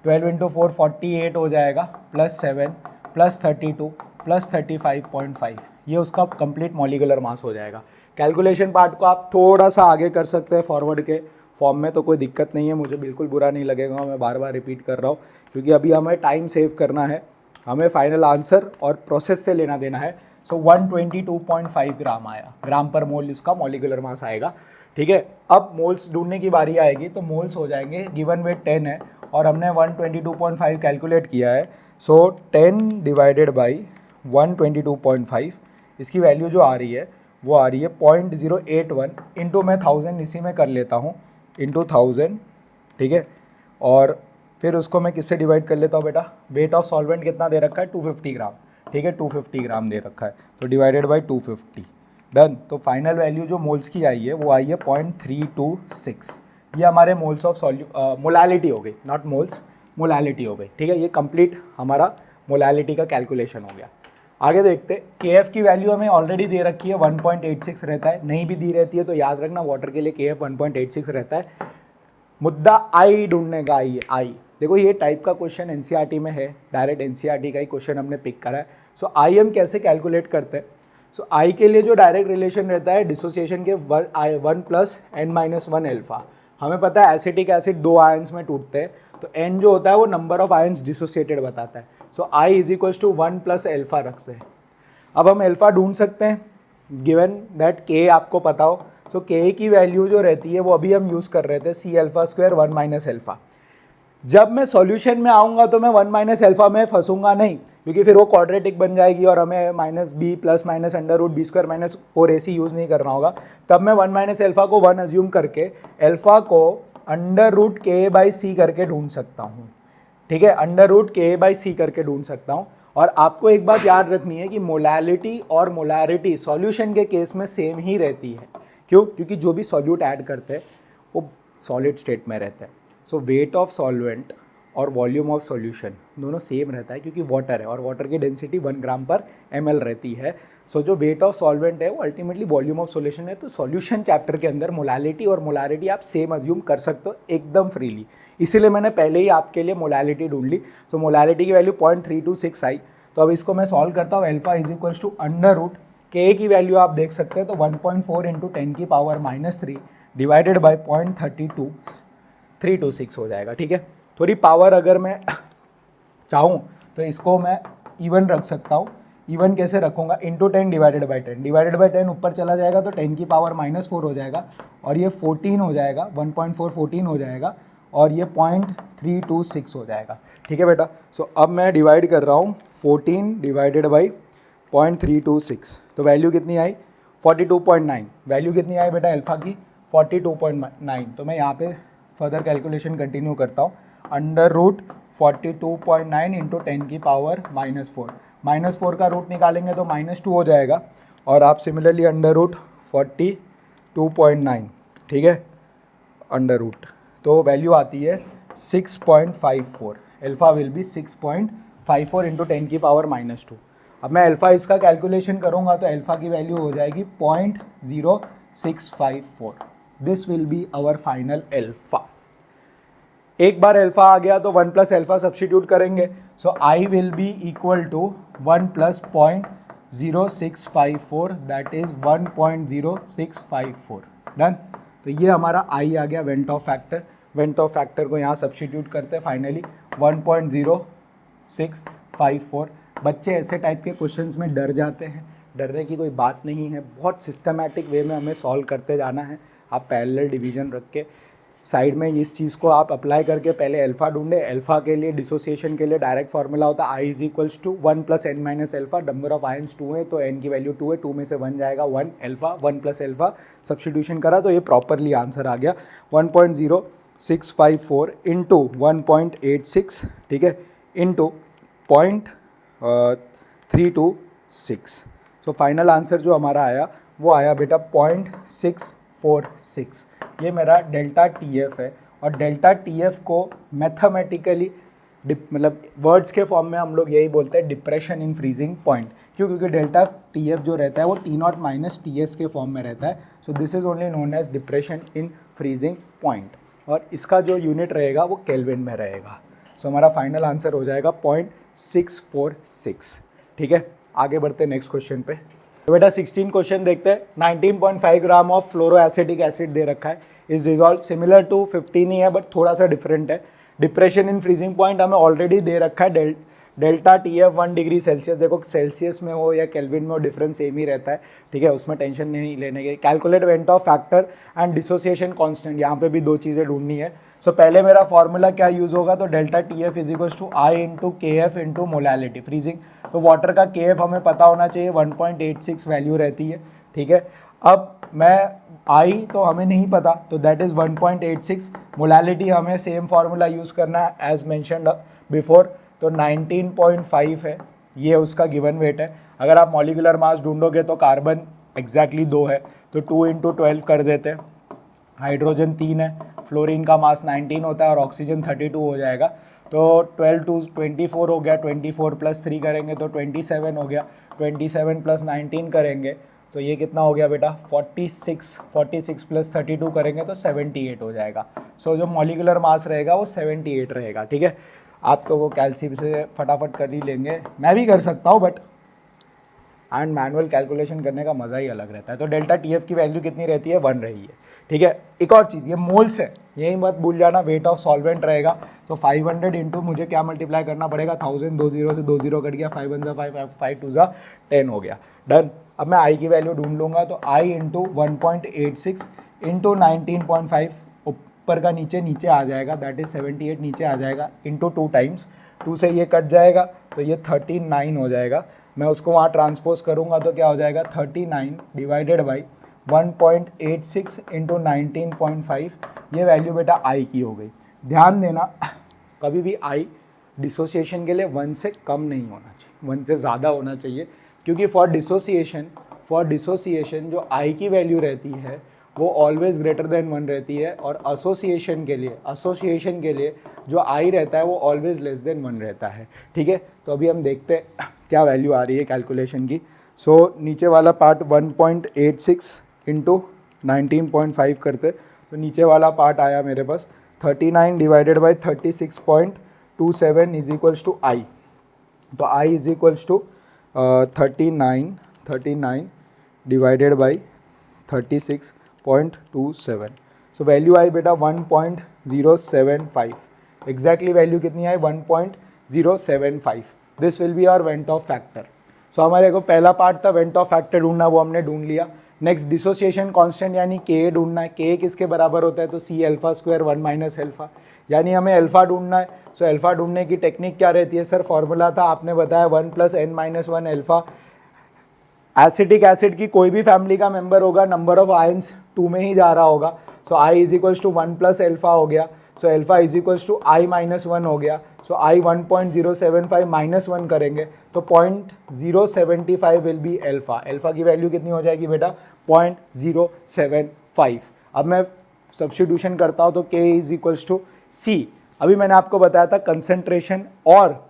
12 इंटू 4 48 हो जाएगा, प्लस 7 प्लस 32 प्लस 35.5, ये उसका कंप्लीट मॉलिक्यूलर मास हो जाएगा। कैलकुलेशन पार्ट को आप थोड़ा सा आगे कर सकते हैं फॉरवर्ड के फॉर्म में, तो कोई दिक्कत नहीं है, मुझे बिल्कुल बुरा नहीं लगेगा, मैं बार बार रिपीट कर रहा हूँ, क्योंकि अभी हमें टाइम सेव करना है, हमें फाइनल आंसर और प्रोसेस से लेना देना है। सो 122.5 ग्राम आया, ग्राम पर मोल इसका मॉलिक्यूलर मास आएगा, ठीक है। अब मोल्स ढूंढने की बारी आएगी, तो मोल्स हो जाएंगे, गिवन वेट 10 है और हमने 122.5 कैलकुलेट किया है। सो 10 डिवाइडेड बाई 122.5, इसकी वैल्यू जो आ रही है वो आ रही है 0.081 इंटू, मैं 1000 इसी में कर लेता हूँ, इंटू 1000, ठीक है। और फिर उसको मैं किससे डिवाइड कर लेता हूँ बेटा, वेट ऑफ सॉल्वेंट कितना दे रखा है, 250 ग्राम, ठीक है, 250 ग्राम दे रखा है, तो डिवाइडेड बाई 250, डन। तो फाइनल वैल्यू जो मोल्स की आई है वो आई है 0.326, ये हमारे मोल्स ऑफ मोलैलिटी हो गई, नॉट मोल्स, मोलैलिटी हो गई, ठीक है। ये कंप्लीट हमारा मोलैलिटी का कैलकुलेशन हो गया। आगे देखते, KF की वैल्यू हमें ऑलरेडी दे रखी है, 1.86 रहता है, नहीं भी दी रहती है तो याद रखना वाटर के लिए KF 1.86 रहता है। मुद्दा आई ढूंढने का आई, देखो ये टाइप का क्वेश्चन NCERT में है, डायरेक्ट NCERT का ही क्वेश्चन हमने पिक करा है। सो आई हम कैसे कैलकुलेट करते हैं, सो आई के लिए जो डायरेक्ट रिलेशन रहता है डिसोसिएशन के 1 प्लस n-1 एल्फा, हमें पता है एसिटिक एसिड 2 आयंस में टूटते हैं, तो n जो होता है वो नंबर ऑफ आयंस डिसोसिएटेड बताता है। So I is equals to 1 plus alpha रखते हैं। अब हम एल्फा ढूंढ सकते हैं, गिवन दैट K आपको पता हो। सो K की वैल्यू जो रहती है वो अभी हम यूज़ कर रहे थे, C alpha square 1 minus alpha. जब मैं सॉल्यूशन में आऊँगा तो मैं 1 माइनस एल्फा में फंसूंगा नहीं, क्योंकि फिर वो क्वाड्रेटिक बन जाएगी और हमें minus B plus minus under root B square minus 4ac use नहीं करना होगा। तब मैं 1 माइनस एल्फा को 1 अज्यूम करके एल्फा को अंडर रूट k/c करके ढूंढ सकता हूँ, ठीक है, अंडर रूट k/c करके ढूंढ सकता हूँ। और आपको एक बात याद रखनी है कि मोलैलिटी और मोलारिटी सॉल्यूशन के केस में सेम ही रहती है। क्यों? क्योंकि जो भी सॉल्यूट ऐड करते हैं वो सॉलिड स्टेट में रहता है। सो वेट ऑफ सॉल्वेंट और वॉल्यूम ऑफ सॉल्यूशन दोनों सेम रहता है, क्योंकि वाटर है और वाटर की डेंसिटी 1 ग्राम पर ml रहती है। सो जो वेट ऑफ सॉल्वेंट है वो अल्टीमेटली वॉल्यूम ऑफ सॉल्यूशन है। तो सॉल्यूशन चैप्टर के अंदर मोलालिटी और मोलारिटी आप सेम अज्यूम कर सकते हो एकदम फ्रीली, इसीलिए मैंने पहले ही आपके लिए मोलालिटी ढूंढ ली। तो मोलालिटी की वैल्यू 0.326 आई। तो अब इसको मैं सॉल्व करता हूँ, alpha is equals to under root K की वैल्यू आप देख सकते हैं, तो 1.4 इंटू 10 की पावर -3 डिवाइडेड बाई 0.32326 हो जाएगा, ठीक है। थोड़ी पावर अगर मैं चाहूँ तो इसको मैं इवन रख सकता हूँ। इवन कैसे रखूँगा, into 10 divided by 10, divided by 10 ऊपर चला जाएगा तो 10 की पावर -4 हो जाएगा, और ये 14 हो जाएगा, 1.4 14 हो जाएगा, और ये 0.326 हो जाएगा, ठीक है बेटा। सो अब मैं डिवाइड कर रहा हूँ 14 डिवाइडेड बाई 0.326, तो वैल्यू कितनी आई 42.9। वैल्यू कितनी आई बेटा एल्फा की 42.9। तो मैं यहाँ पे फर्दर कैलकुलेशन कंटिन्यू करता हूँ, अंडर रूट 42.9 इंटू 10 की पावर -4, -4 का रूट निकालेंगे तो -2 हो जाएगा, और आप सिमिलरली अंडर रूट 42.9, ठीक है, अंडर रूट, तो वैल्यू आती है 6.54। एल्फा विल बी 6.54 इंटू 10 की पावर -2। अब मैं एल्फा इसका कैलकुलेशन करूँगा तो एल्फा की वैल्यू हो जाएगी 0.0654। This will be our final alpha. एक बार एल्फा आ गया तो 1 प्लस एल्फा सब्सटीट्यूट करेंगे, so I will be equal to 1 plus 0.0654, that is 1.0654, done. तो ये हमारा आई आ गया van't Hoff factor. Van't Hoff factor को यहाँ सब्सटीट्यूट करते हैं, फाइनली 1.0654। बच्चे ऐसे टाइप के क्वेश्चंस में डर जाते हैं, डरने की कोई बात नहीं है, बहुत सिस्टमैटिक वे में हमें सॉल्व करते जाना है। आप पैरेलल डिवीजन रख के साइड में इस चीज़ को आप अप्लाई करके पहले एल्फा ढूंढे। एल्फा के लिए डिसोसिएशन के लिए डायरेक्ट फार्मूला होता है I is equals to 1 plus n minus alpha. Number of ions 2 है तो एन की वैल्यू 2 है, 2 में से 1 जाएगा 1 एल्फा, 1 प्लस एल्फा सब्सटीट्यूशन करा तो ये प्रॉपरली आंसर आ गया 1.0654 इंटू 1.86, ठीक है, इंटू 0.326। सो फाइनल आंसर जो हमारा आया वो आया बेटा 0.646। ये मेरा डेल्टा टी एफ है। और डेल्टा टी एफ को मैथमेटिकली मतलब वर्ड्स के फॉर्म में हम लोग यही बोलते हैं डिप्रेशन इन फ्रीजिंग पॉइंट। क्यों? क्योंकि डेल्टा टी एफ जो रहता है वो T not minus T S के फॉर्म में रहता है। So this is only known as depression in freezing point. और इसका जो यूनिट रहेगा वो केल्विन में रहेगा। सो हमारा फाइनल आंसर हो जाएगा 0.646। ठीक है, आगे बढ़ते हैं नेक्स्ट क्वेश्चन पे। तो बेटा 16 क्वेश्चन देखते हैं। 19.5 ग्राम ऑफ फ्लोरोएसिटिक एसिड दे रखा है, इज डिजॉल्व सिमिलर टू 15 ही है बट थोड़ा सा डिफरेंट है। डिप्रेशन इन फ्रीजिंग पॉइंट हमें ऑलरेडी दे रखा है delta T F 1 degree Celsius. देखो सेल्सियस में हो या केल्विन में हो डिफरेंस सेम ही रहता है। ठीक है, उसमें टेंशन नहीं लेने के। Calculate went Hoff factor and dissociation constant, यहाँ पे भी दो चीज़ें ढूंढनी है। सो पहले मेरा फॉर्मूला क्या यूज़ होगा, तो delta T F is equals to I into K F into molality freezing. तो वाटर का के एफ हमें पता होना चाहिए 1.86 वैल्यू रहती है। ठीक है, अब मैं आई तो हमें नहीं पता, तो दैट इज़ 1.86। मोलैलिटी हमें सेम फार्मूला यूज़ करना है एज मैंशनड बिफोर, तो 19.5 है, ये उसका गिवन वेट है। अगर आप मॉलिक्यूलर मास ढूंढोगे तो कार्बन एग्जैक्टली 2 है, तो 2 इंटू 12 कर देते हैं। हाइड्रोजन 3 है, फ्लोरीन का मास 19 होता है और ऑक्सीजन 32 हो जाएगा। तो 12 टू 24 हो गया, 24 प्लस 3 करेंगे तो 27 हो गया, 27 प्लस 19 करेंगे तो ये कितना हो गया बेटा 46 प्लस 32 करेंगे तो 78 हो जाएगा। सो जो मॉलिक्यूलर मास रहेगा वो 78 रहेगा। ठीक है, आप तो वो कैल्शियम से फटाफट कर ही लेंगे, मैं भी कर सकता हूँ बट एंड मैनुअल कैलकुलेशन करने का मज़ा ही अलग रहता है। तो डेल्टा टी एफ की वैल्यू कितनी रहती है 1 रही है। ठीक है, एक और चीज़, ये मोल्स है, यही मत भूल जाना। वेट ऑफ सॉल्वेंट रहेगा तो 500 इंटू मुझे क्या मल्टीप्लाई करना पड़ेगा 1000, 2 0 से 2 0 कट गया, 5 1 5 5 2 10 हो गया, डन। अब मैं आई की वैल्यू ढूंढ लूँगा, तो आई इंटू 1.86 इंटू 19.5 ऊपर का नीचे आ जाएगा, दैट इज 78 नीचे आ जाएगा, इंटू 2 टाइम्स 2 से ये कट जाएगा तो ये 39 हो जाएगा। मैं उसको वहाँ ट्रांसपोज करूँगा तो क्या हो जाएगा 39 डिवाइडेड बाई 1.86 इंटू 19.5, ये वैल्यू बेटा आई की हो गई। ध्यान देना कभी भी आई डिसोसिएशन के लिए 1 से कम नहीं होना चाहिए, 1 से ज़्यादा होना चाहिए, क्योंकि फॉर डिसोसिएशन जो आई की वैल्यू रहती है वो ऑलवेज ग्रेटर देन 1 रहती है, और एसोसिएशन के लिए जो आई रहता है वो ऑलवेज लेस देन 1 रहता है। ठीक है, तो अभी हम देखते हैं क्या वैल्यू आ रही है कैलकुलेशन की। सो नीचे वाला पार्ट 1.86 इंटू 19.5 करते, तो नीचे वाला पार्ट आया मेरे पास 39 divided by 36.27 is equals to I. तो I is equals to 39 divided by 36.27। So value आई बेटा 1.075। एग्जैक्टली वैल्यू कितनी आई 1.075। This will be our van't Hoff factor. So हमारे को पहला पार्ट था वेंट ऑफ फैक्टर ढूंढना, वो हमने ढूंढ लिया। नेक्स्ट डिसोसिएशन कांस्टेंट यानी के ढूंढना है। के किसके बराबर होता है, तो C alpha square 1 minus alpha, यानी हमें अल्फा ढूंढना है। सो अल्फा ढूंढने की टेक्निक क्या रहती है सर, फॉर्मूला था आपने बताया 1 plus n minus 1 alpha. Acetic acid की कोई भी फैमिली का मेंबर होगा, नंबर ऑफ आयंस 2 में ही जा रहा होगा। So I is equals to 1 plus alpha हो गया, so alpha is equals to I minus 1 हो गया। सो आई 1.075 माइनस 1 करेंगे तो 0.075 विल बी अल्फा। अल्फा की वैल्यू कितनी हो जाएगी बेटा 0.075। अब मैं सब्स्टिट्यूशन करता हूँ तो के इज इक्वल्स टू सी। अभी मैंने आपको बताया था कंसंट्रेशन और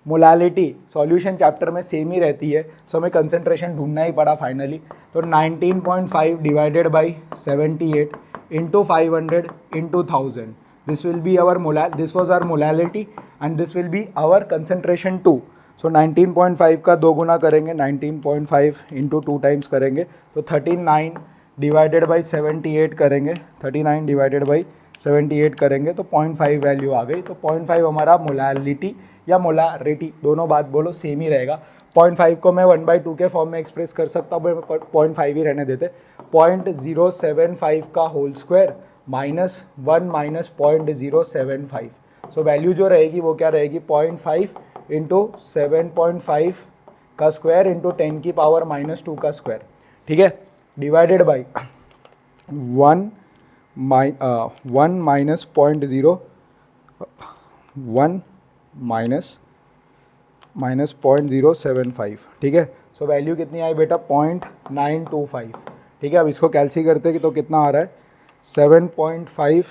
मोलालिटी सॉल्यूशन चैप्टर में सेम ही रहती है, सो हमें कंसंट्रेशन ढूंढना ही पड़ा फाइनली। तो 19.5 divided by 78 into 500 into 1000, this will be our this was our molality and this will be our concentration 2। सो 19.5 का 2 गुना करेंगे, 19.5 इंटू 2 टाइम्स करेंगे तो 39 डिवाइडेड बाई 78 करेंगे, 39 डिवाइडेड बाई 78 करेंगे तो 0.5 वैल्यू आ गई। तो 0.5 हमारा मोलालिटी या मोलारिटी दोनों बात बोलो सेम ही रहेगा। 0.5 को मैं 1/2 के फॉर्म में एक्सप्रेस कर सकता हूँ, 0.5 ही रहने देते। 0.075 का whole square minus 1 minus 0.075। So value जो रहेगी वो क्या रहेगी 0.5 इंटू 7.5 का स्क्वायर इंटू 10 की पावर माइनस 2 का स्क्वायर। ठीक है, डिवाइडेड बाई 1 माइनस 0.01 माइनस -0.075, ठीक है। सो वैल्यू कितनी आई बेटा 0.925, ठीक है। अब इसको कैलसी करते कि तो कितना आ रहा है 7.5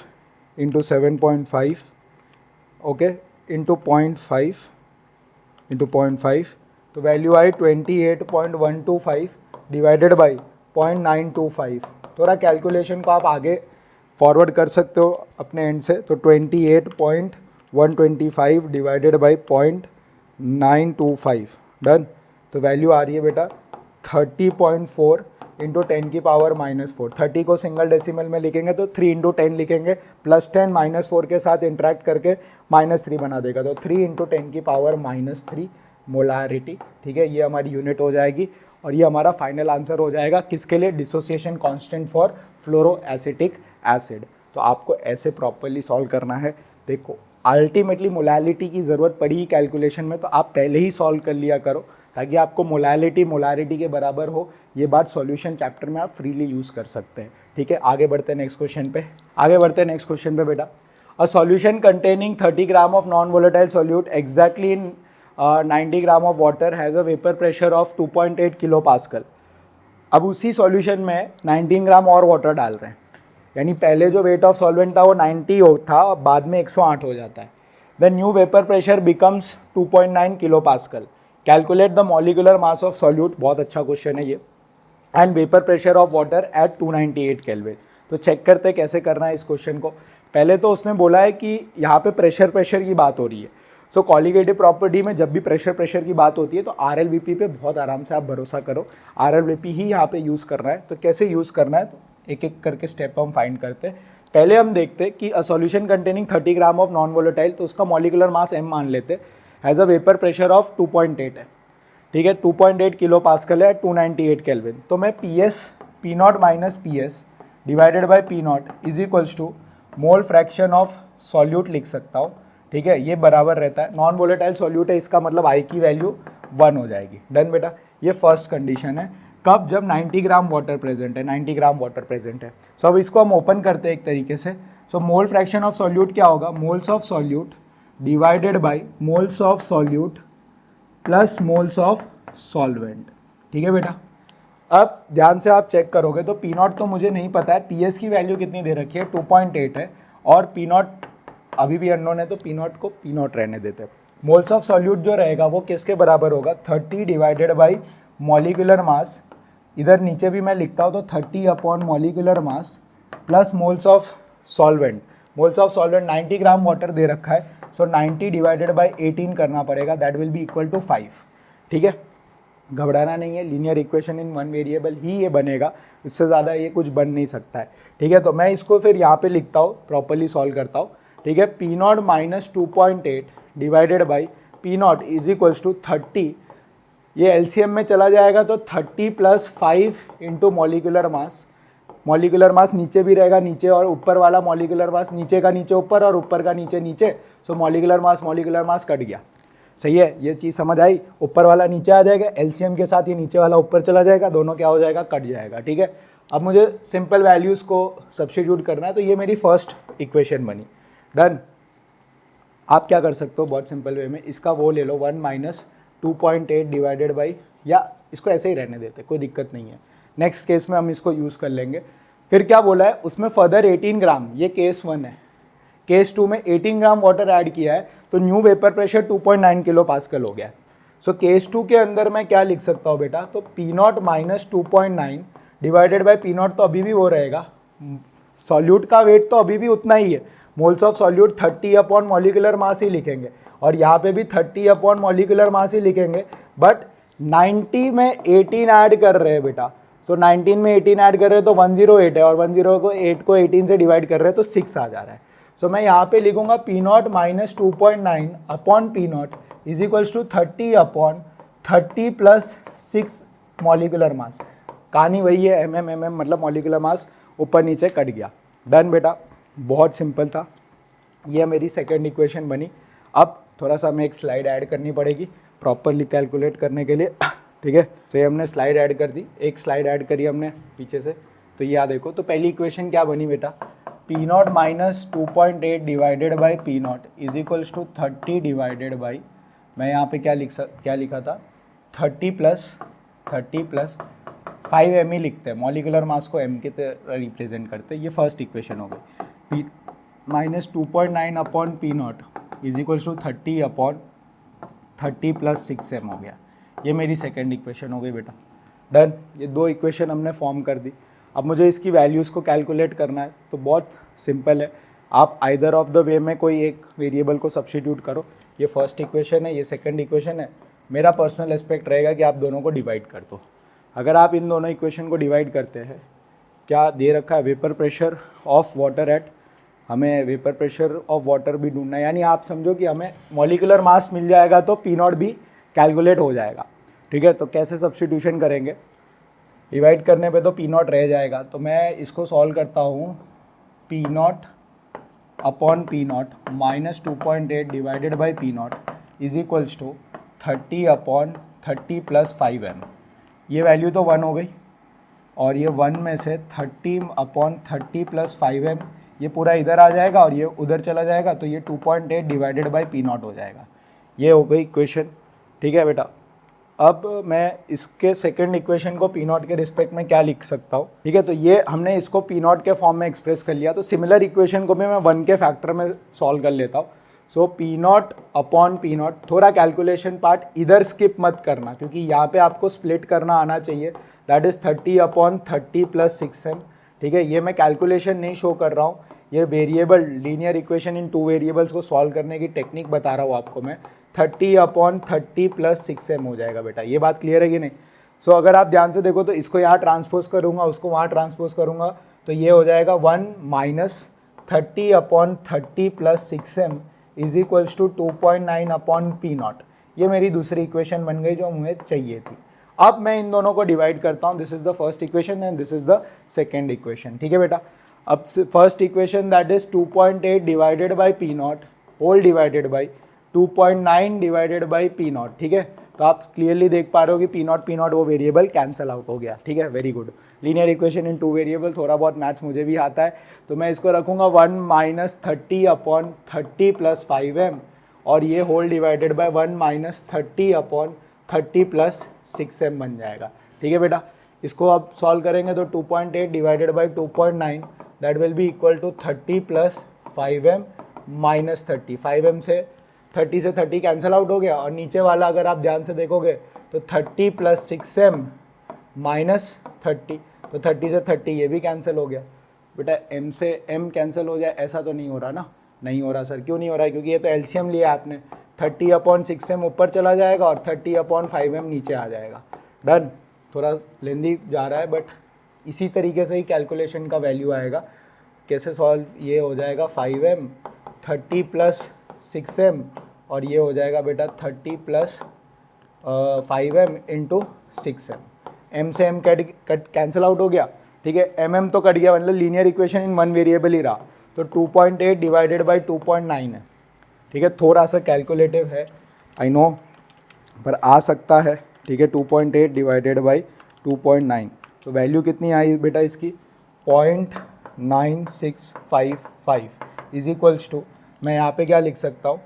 इंटू 7.5 ओके इंटू 0.5 तो वैल्यू आई 28.125 डिवाइडेड बाई 0.925। थोड़ा कैलकुलेशन को आप आगे फॉरवर्ड कर सकते हो अपने एंड से, तो 28.125 डिवाइडेड बाई 0.925 डन। तो वैल्यू आ रही है बेटा 30.4 इंटू 10 की पावर -4। 30 को सिंगल डेसिमल में लिखेंगे तो 3 इंटू 10 लिखेंगे, +10 -4 के साथ इंटरेक्ट करके -3 बना देगा, तो 3 इंटू 10 की पावर -3 मोलारिटी, ठीक है। ये हमारी यूनिट हो जाएगी और ये हमारा फाइनल आंसर हो जाएगा किसके लिए, डिसोसिएशन कांस्टेंट फॉर फ्लोरोएसिटिक एसिड। तो आपको ऐसे प्रॉपरली सॉल्व करना है। देखो अल्टीमेटली मोलालिटी की ज़रूरत पड़ी कैलकुलेशन में, तो आप पहले ही सॉल्व कर लिया करो ताकि आपको मोलारिटी के बराबर हो। ये बात सॉल्यूशन चैप्टर में आप फ्रीली यूज़ कर सकते हैं, ठीक है। आगे बढ़ते हैं नेक्स्ट क्वेश्चन पे बेटा। A solution containing 30 gram of non volatile solute exactly in 90 gram of water has a vapour pressure of 2.8 kilo pascal. अब उसी सॉल्यूशन में 19 ग्राम और वाटर डाल रहे हैं, यानी पहले जो वेट ऑफ सॉल्वेंट था वो 90 था, बाद में 108 हो जाता है। The new vapour pressure becomes 2.9 kilo pascal. Calculate the molecular mass of solute, बहुत अच्छा क्वेश्चन है ये, and vapour pressure of water eight 298 kelvin. तो चेक करते कैसे करना है इस क्वेश्चन को। पहले तो उसने बोला है कि यहाँ पे प्रेशर की बात हो रही है। सो कॉलिगेटिव प्रॉपर्टी में जब भी प्रेशर की बात होती है तो RLVP पे बहुत आराम से आप भरोसा करो, RLVP ही यहाँ पे यूज़ करना है। तो कैसे यूज़ करना है, तो एक एक करके स्टेप हम फाइंड करते हैं। पहले हम देखते कि a solution containing 30 gram of non volatile, तो उसका मॉलिकुलर मास m मान लेते, has a vapour pressure of 2.8 है, ठीक है। 2.8 किलो पास्कल है, 298 केल्विन। तो मैं P0 minus PS divided by P0 is equals to mole fraction of solute लिख सकता हूँ, ठीक है। ये बराबर रहता है, नॉन वोलेटाइल सॉल्यूट है, इसका मतलब I की वैल्यू 1 हो जाएगी। डन बेटा, ये फर्स्ट कंडीशन है। कब, जब 90 ग्राम वाटर प्रेजेंट है, 90 ग्राम वाटर प्रेजेंट है। सो अब इसको हम ओपन करते हैं एक तरीके से। सो मोल फ्रैक्शन ऑफ सॉल्यूट क्या होगा, moles of solute divided by moles of solute plus moles of solvent, ठीक है बेटा। अब ध्यान से आप चेक करोगे तो P0 तो मुझे नहीं पता है, PS की वैल्यू कितनी दे रखी है 2.8 है, और P0 अभी भी अननोन है, तो P0 को P0 रहने देते हैं। मोल्स ऑफ सॉल्यूट जो रहेगा वो किसके बराबर होगा, 30 डिवाइडेड बाई मॉलिकुलर मास, इधर नीचे भी मैं लिखता हूँ तो 30 upon molecular mass plus moles of solvent. Moles of solvent 90 gram water दे रखा है, सो 90 डिवाइडेड बाई 18 करना पड़ेगा, that will be equal to 5, ठीक है। घबराना नहीं है, linear equation in one variable ही ये बनेगा, इससे ज़्यादा ये कुछ बन नहीं सकता है, ठीक है। तो मैं इसको फिर यहाँ पे लिखता हूँ, प्रॉपरली सॉल्व करता हूँ, ठीक है। P0 minus 2.8 divided by P0 is equals to 30, ये LCM में चला जाएगा तो 30 plus 5 into molecular mass. Molecular mass नीचे भी रहेगा, नीचे और ऊपर वाला मॉलिकुलर मास, नीचे का नीचे ऊपर और ऊपर का नीचे नीचे, सो मॉलिकुलर मास कट गया, सही है। ये चीज़ समझ आई, ऊपर वाला नीचे आ जाएगा, LCM के साथ ये नीचे वाला ऊपर चला जाएगा, दोनों क्या हो जाएगा, कट जाएगा, ठीक है। अब मुझे सिंपल वैल्यूज़ को सब्स्टिट्यूट करना है, तो ये मेरी फर्स्ट इक्वेशन बनी। डन। आप क्या कर सकते हो बहुत सिंपल वे में, इसका वो ले लो 1 माइनस 2.8 डिवाइडेड बाई, या इसको ऐसे ही रहने देते, कोई दिक्कत नहीं है, नेक्स्ट केस में हम इसको यूज़ कर लेंगे। फिर क्या बोला है उसमें, फर्दर 18 ग्राम, ये केस 1 है, केस 2 में 18 ग्राम वाटर ऐड किया है, तो new vapour pressure 2.9 kilo pascal हो गया। सो केस 2 के अंदर मैं क्या लिख सकता हूँ बेटा, तो P0 minus 2.9 divided by P0 तो अभी भी वो रहेगा, सॉल्यूट का वेट तो अभी भी उतना ही है, moles of solute 30 upon molecular mass ही लिखेंगे, और यहाँ पे भी 30 अपॉन मॉलिकुलर मास ही लिखेंगे, बट 90 में 18 ऐड कर रहे हैं बेटा। सो 19 में 18 ऐड कर रहे हैं तो 108 है, और 108 को 18 से डिवाइड कर रहे हैं तो 6 आ जा रहा है। सो मैं यहाँ पे लिखूंगा P0 minus 2.9 upon P0 is equals to 30 upon 30 plus 6 molecular mass. कहानी वही है, mm मतलब मॉलिकुलर मास ऊपर नीचे कट गया। डन बेटा, बहुत सिंपल था, ये मेरी सेकेंड इक्वेशन बनी। अब थोड़ा सा हमें एक स्लाइड ऐड करनी पड़ेगी प्रॉपरली कैलकुलेट करने के लिए, ठीक है। तो ये हमने स्लाइड ऐड कर दी, एक स्लाइड ऐड करी हमने पीछे से, तो ये देखो, तो पहली इक्वेशन क्या बनी बेटा, P0 minus 2.8 divided by P0 is equals to 30 divided by मैं यहाँ पे क्या लिखा था 30 प्लस 5 एम ही लिखते हैं, मॉलिकुलर मास को एम के तरह रिप्रेजेंट करते हैं। ये फर्स्ट इक्वेशन हो गई। P minus 2.9 upon P naught is equals to 30 upon 30 plus 6 M हो गया। ये मेरी सेकेंड इक्वेशन हो गई बेटा। डन। ये दो इक्वेशन हमने फॉर्म कर दी। अब मुझे इसकी वैल्यूज़ को कैलकुलेट करना है, तो बहुत सिंपल है, आप आइदर ऑफ द वे में कोई एक वेरिएबल को सब्स्टिट्यूट करो। ये फर्स्ट इक्वेशन है, ये सेकंड इक्वेशन है। मेरा पर्सनल एस्पेक्ट रहेगा कि आप दोनों को डिवाइड कर दो। अगर आप इन दोनों इक्वेशन को डिवाइड करते हैं, क्या दे रखा है vapour pressure of water eight, हमें वेपर प्रेशर ऑफ वाटर भी ढूंढना है, यानी आप समझो कि हमें मॉलिकुलर मास मिल जाएगा तो पी नॉट भी कैलकुलेट हो जाएगा। ठीक है, तो कैसे सब्स्टिट्यूशन करेंगे, डिवाइड करने पे तो पी नॉट रह जाएगा, तो मैं इसको सॉल्व करता हूँ। P not upon P naught minus 2.8 divided by P naught is equals to 30 upon 30 plus 5 M. ये वैल्यू तो 1 हो गई, और ये 1 में से 30 अपॉन 30 प्लस 5 एम, ये पूरा इधर आ जाएगा और ये उधर चला जाएगा, तो ये 2.8 डिवाइडेड बाई पी नॉट हो जाएगा। ये हो गई इक्वेशन। ठीक है बेटा, अब मैं इसके सेकंड इक्वेशन को पी नॉट के रिस्पेक्ट में क्या लिख सकता हूँ। ठीक है, तो ये हमने इसको पी नॉट के फॉर्म में एक्सप्रेस कर लिया, तो सिमिलर इक्वेशन को भी मैं 1 के फैक्टर में सॉल्व कर लेता हूँ। So P not upon P nought, थोड़ा कैलकुलेशन पार्ट इधर स्किप मत करना, क्योंकि यहाँ पे आपको स्प्लिट करना आना चाहिए। That is 30 upon 30 plus 6 M. ठीक है, ये मैं कैलकुलेशन नहीं शो कर रहा हूँ, ये वेरिएबल लीनियर इक्वेशन इन 2 वेरिएबल्स को सॉल्व करने की टेक्निक बता रहा हूँ आपको मैं। 30 अपॉन 30 प्लस 6 एम हो जाएगा बेटा। ये बात क्लियर है कि नहीं? सो अगर आप ध्यान से देखो तो इसको यहाँ ट्रांसपोज करूँगा, उसको वहाँ ट्रांसपोज करूँगा, तो ये हो जाएगा 1 minus 30 upon 30 plus 6 M is equals to 2.9 upon P naught. ये मेरी दूसरी इक्वेशन बन गई जो मुझे चाहिए थी। अब मैं इन दोनों को डिवाइड करता हूँ। This is the first equation and this is the second equation. ठीक है बेटा, अब first equation that is 2.8 divided by P naught whole divided by 2.9 divided by P naught. ठीक है, तो आप क्लियरली देख पा रहे हो कि पी नॉट वो वेरिएबल कैंसल आउट हो गया। ठीक है, वेरी गुड। लीनियर इक्वेशन इन 2 वेरिएबल, थोड़ा बहुत मैथ्स मुझे भी आता है, तो मैं इसको रखूँगा 1 माइनस 30 अपॉन 30 प्लस 5 एम, और ये whole divided by 1 minus 30 upon 30 plus 6 M बन जाएगा। ठीक है बेटा, इसको अब सॉल्व करेंगे तो 2.8 divided by 2.9 that will be equal to 30 plus 5 M minus 30। 5 M से 30 से 30 कैंसिल आउट हो गया, और नीचे वाला अगर आप ध्यान से देखोगे तो 30 प्लस 6 एम माइनस 30, तो 30 से 30 ये भी कैंसिल हो गया। बेटा m से m कैंसिल हो जाए ऐसा तो नहीं हो रहा ना? नहीं हो रहा सर। क्यों नहीं हो रहा है? क्योंकि ये तो एलसीएम लिया आपने। 30 अपॉन 6 एम ऊपर चला जाएगा और 30 अपॉन 5 एम नीचे आ जाएगा। डन। थोड़ा लेंदी जा रहा है, बट इसी तरीके से ही कैलकुलेशन का वैल्यू आएगा। कैसे सॉल्व? ये हो जाएगा 5 एम 30 प्लस 6 एम, और ये हो जाएगा बेटा 30 plus 5 M into 6 M. M से एम कट कैंसिल आउट हो गया। ठीक है, एम तो कट गया, मतलब लीनियर इक्वेशन इन 1 वेरिएबल ही रहा, तो 2.8 डिवाइडेड बाई 2.9 है। ठीक है, थोड़ा सा कैलकुलेटिव है आई नो, पर आ सकता है। ठीक है, 2.8 डिवाइडेड बाई 2.9, तो वैल्यू कितनी आई बेटा इसकी? 0.9655 इज इक्वल्स टू, मैं यहाँ पे क्या लिख सकता हूँ,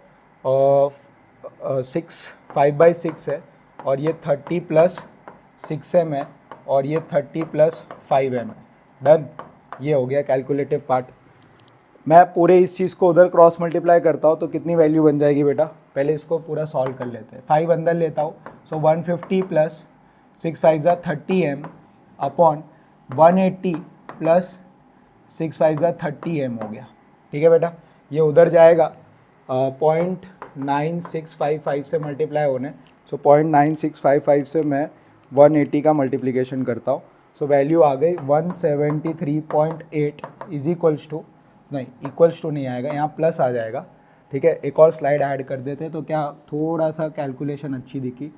5/6 है, और ये 30 प्लस 6 एम है, और ये 30 प्लस 5 एम है। डन। ये हो गया कैलकुलेटिव पार्ट। मैं पूरे इस चीज़ को उधर क्रॉस मल्टीप्लाई करता हूँ तो कितनी वैल्यू बन जाएगी बेटा? पहले इसको पूरा सॉल्व कर लेते हैं। 5 अंदर लेता हूँ, so 150 plus 6 5 30 M upon 180 plus 6 5 30 M हो गया। ठीक है बेटा, ये उधर जाएगा 0.9655 से मल्टीप्लाई होने, सो 0.9655 से मैं 180 का मल्टीप्लिकेशन करता हूँ, सो वैल्यू आ गई 173.8 इज इक्वल्स टू, नहीं इक्वल्स टू नहीं आएगा, यहाँ प्लस आ जाएगा। ठीक है, एक और स्लाइड ऐड कर देते तो क्या थोड़ा सा कैलकुलेशन अच्छी दिखी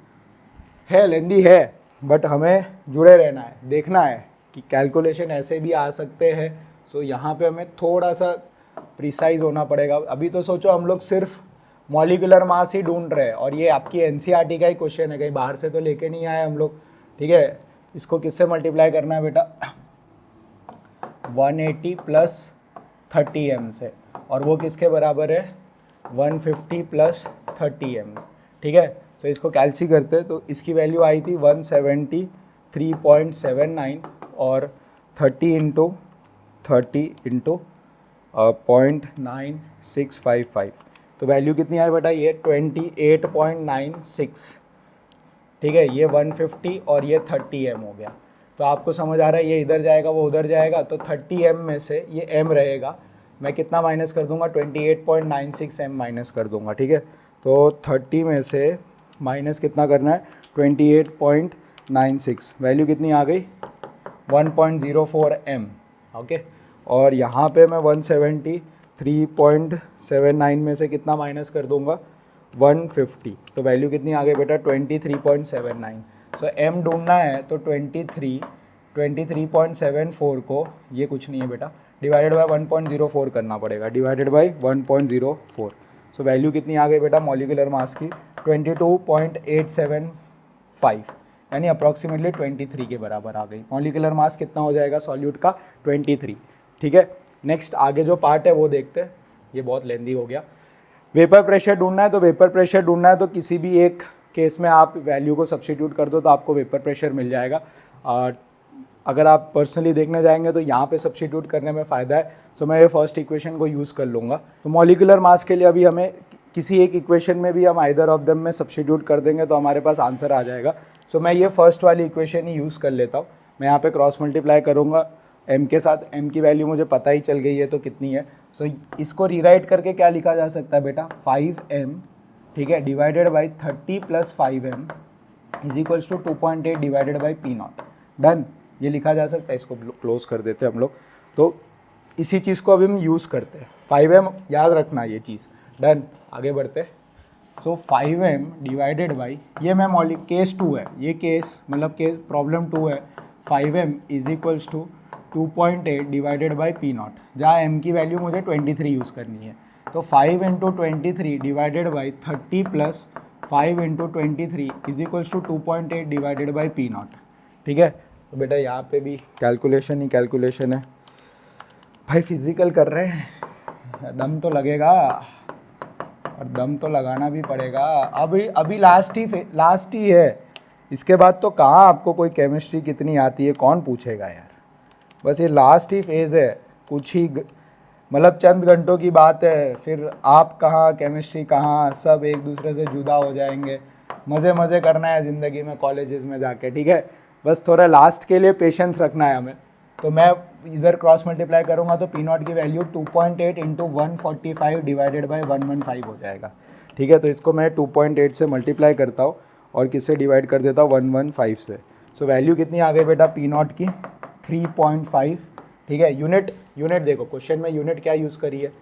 है, लेंदी है, बट हमें जुड़े रहना है, देखना है कि कैलकुलेशन ऐसे भी आ सकते हैं। सो यहाँ पे हमें थोड़ा सा प्रिसाइज होना पड़ेगा। अभी तो सोचो हम लोग सिर्फ मॉलिकुलर मास ही ढूंढ रहे हैं, और ये आपकी एनसीईआरटी का ही क्वेश्चन है, कहीं बाहर से तो लेके नहीं आए हम लोग। ठीक है, इसको किससे मल्टीप्लाई करना है बेटा? 180 प्लस 30 एम से, और वो किसके बराबर है? 150 प्लस 30 एम। ठीक है। तो इसको कैलसी करते हैं, तो इसकी वैल्यू आई थी 173.79 और 30 इंटू 0.9655, तो वैल्यू कितनी आई बेटा, ये 28.96, ठीक है। ये 150 और ये 30 एम हो गया। तो आपको समझ आ रहा है, ये इधर जाएगा वो उधर जाएगा, तो 30 एम में से ये एम रहेगा, मैं कितना माइनस कर दूंगा, 28.96 एम माइनस कर दूंगा, ठीक है। तो 30 में से माइनस कितना करना है, 28.96, वैल्यू कितनी आ गई, 1.04 एम, ओके। और यहाँ पे मैं 173.79 में से कितना माइनस कर दूंगा, 150, तो वैल्यू कितनी आ गई बेटा, 23.79। सो एम ढूंढना है तो 23.74 को, ये कुछ नहीं है बेटा, डिवाइडेड बाय 1.04 करना पड़ेगा, डिवाइडेड बाय 1.04। सो वैल्यू कितनी आ गई बेटा मॉलिक्यूलर मास की, 22.875, यानी अप्रॉक्सीमेटली 23 के बराबर आ गई। मॉलिक्यूलर मास कितना हो जाएगा सॉल्यूट का, 23, ठीक है। नेक्स्ट आगे जो पार्ट है वो देखते हैं, ये बहुत लेंदी हो गया। वेपर प्रेशर ढूंढना है, तो वेपर प्रेशर ढूंढना है तो किसी भी एक केस में आप वैल्यू को सब्स्टिट्यूट कर दो तो आपको वेपर प्रेशर मिल जाएगा। अगर आप पर्सनली देखने जाएंगे तो यहाँ पे सब्स्टिट्यूट करने में फ़ायदा है, तो मैं ये फर्स्ट इक्वेशन को यूज़ कर लूँगा। तो मॉलिक्यूलर मास के लिए अभी हमें किसी एक इक्वेशन में भी हम आइदर ऑफ देम में सब्स्टिट्यूट कर देंगे तो हमारे पास आंसर आ जाएगा। सो मैं ये फर्स्ट वाली इक्वेशन ही यूज़ कर लेता हूँ। मैं यहाँ पे क्रॉस मल्टीप्लाई करूँगा m के साथ, m की वैल्यू मुझे पता ही चल गई है तो कितनी है। सो इसको रीराइट करके क्या लिखा जा सकता है बेटा, 5m, ठीक है, divided by 30 + 5m is equals to 2.8 divided by P0। Done, ये लिखा जा सकता है। इसको क्लोज कर देते हैं हम लोग। तो इसी चीज़ को अभी हम यूज़ करते हैं, 5m याद रखना ये चीज़। डन, आगे बढ़ते। सो 5m डिवाइडेड बाई, ये मैं केस 2 है, ये केस मतलब केस प्रॉब्लम 2 है, 5m is equals to 2.8 divided by P0, जहाँ m की वैल्यू मुझे 23 यूज़ करनी है। तो 5 into 23 divided by 30 + 5 into 23 is equals to 2.8 divided by P0, ठीक है। तो बेटा यहाँ पे भी कैलकुलेशन ही कैलकुलेशन है भाई, फिजिकल कर रहे हैं, दम तो लगेगा और दम तो लगाना भी पड़ेगा। अभी लास्ट ही है, इसके बाद तो कहाँ आपको कोई केमिस्ट्री कितनी आती है कौन पूछेगा यार, बस ये लास्ट ही फेज़ है, कुछ ही मतलब चंद घंटों की बात है, फिर आप कहाँ केमिस्ट्री कहाँ, सब एक दूसरे से जुदा हो जाएंगे। मज़े करना है ज़िंदगी में कॉलेजेस में जाके, ठीक है। बस थोड़ा लास्ट के लिए पेशेंस रखना है हमें। तो मैं इधर क्रॉस मल्टीप्लाई करूँगा तो P0 की वैल्यू 2.8 इंटू 145 डिवाइडेड बाई 115 हो जाएगा, ठीक है। तो इसको मैं 2.8 से मल्टीप्लाई करता हूँ और किससे डिवाइड कर देता हूँ, 115 से। सो वैल्यू कितनी आ गई बेटा P0 की, 3.5, ठीक है। यूनिट देखो क्वेश्चन में यूनिट क्या यूज़ करी है,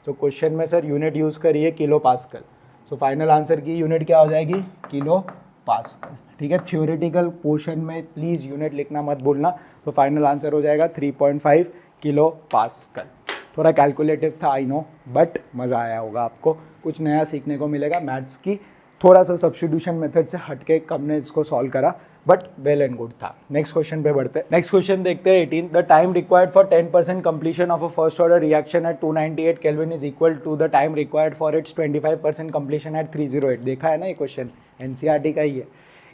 तो क्वेश्चन में सर यूनिट यूज़ करी है kilo pascal. So final answer की यूनिट क्या हो जाएगी, किलो पास्कल, ठीक है। थ्योरेटिकल पोर्शन में प्लीज़ यूनिट लिखना मत भूलना। तो फाइनल आंसर हो जाएगा 3.5 किलो पास्कल। थोड़ा कैलकुलेटिव था आई नो, बट मज़ा आया होगा आपको, कुछ नया सीखने को मिलेगा मैथ्स की। थोड़ा सा सब्स्टिट्यूशन मेथड से हटके हमने इसको सॉल्व करा, बट वेल एंड गुड था। नेक्स्ट क्वेश्चन पे बढ़ते हैं। नेक्स्ट क्वेश्चन देखते हैं 18। The time required for 10% completion of a first order reaction at 298 kelvin is equal to the time required for its 25% completion at 308। देखा है ना ये क्वेश्चन, एनसीईआरटी का ही है।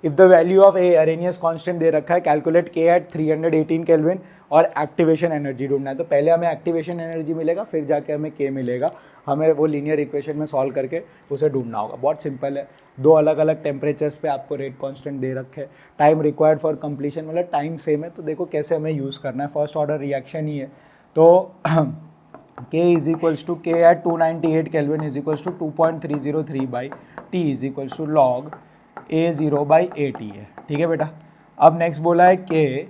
If the value of A Arrhenius constant दे रखा है, कैलकुलेट के एट 318 केल्विन और एक्टिवेशन एनर्जी ढूंढना है। तो पहले हमें एक्टिवेशन एनर्जी मिलेगा, फिर जाके हमें के मिलेगा। हमें वो लीनियर इक्वेशन में सॉल्व करके उसे ढूंढना होगा। बहुत सिंपल है, दो अलग अलग टेम्परेचर्स पे आपको रेट कांस्टेंट दे रखे, टाइम रिक्वायर्ड फॉर कंप्लीशन मतलब टाइम सेम है। तो देखो कैसे हमें यूज़ करना है, फर्स्ट ऑर्डर रिएक्शन ही है। तो K is equals to K at 298 kelvin is equals to 2.303 by T is equals to log A0/AT है, ठीक है बेटा। अब नेक्स्ट बोला है के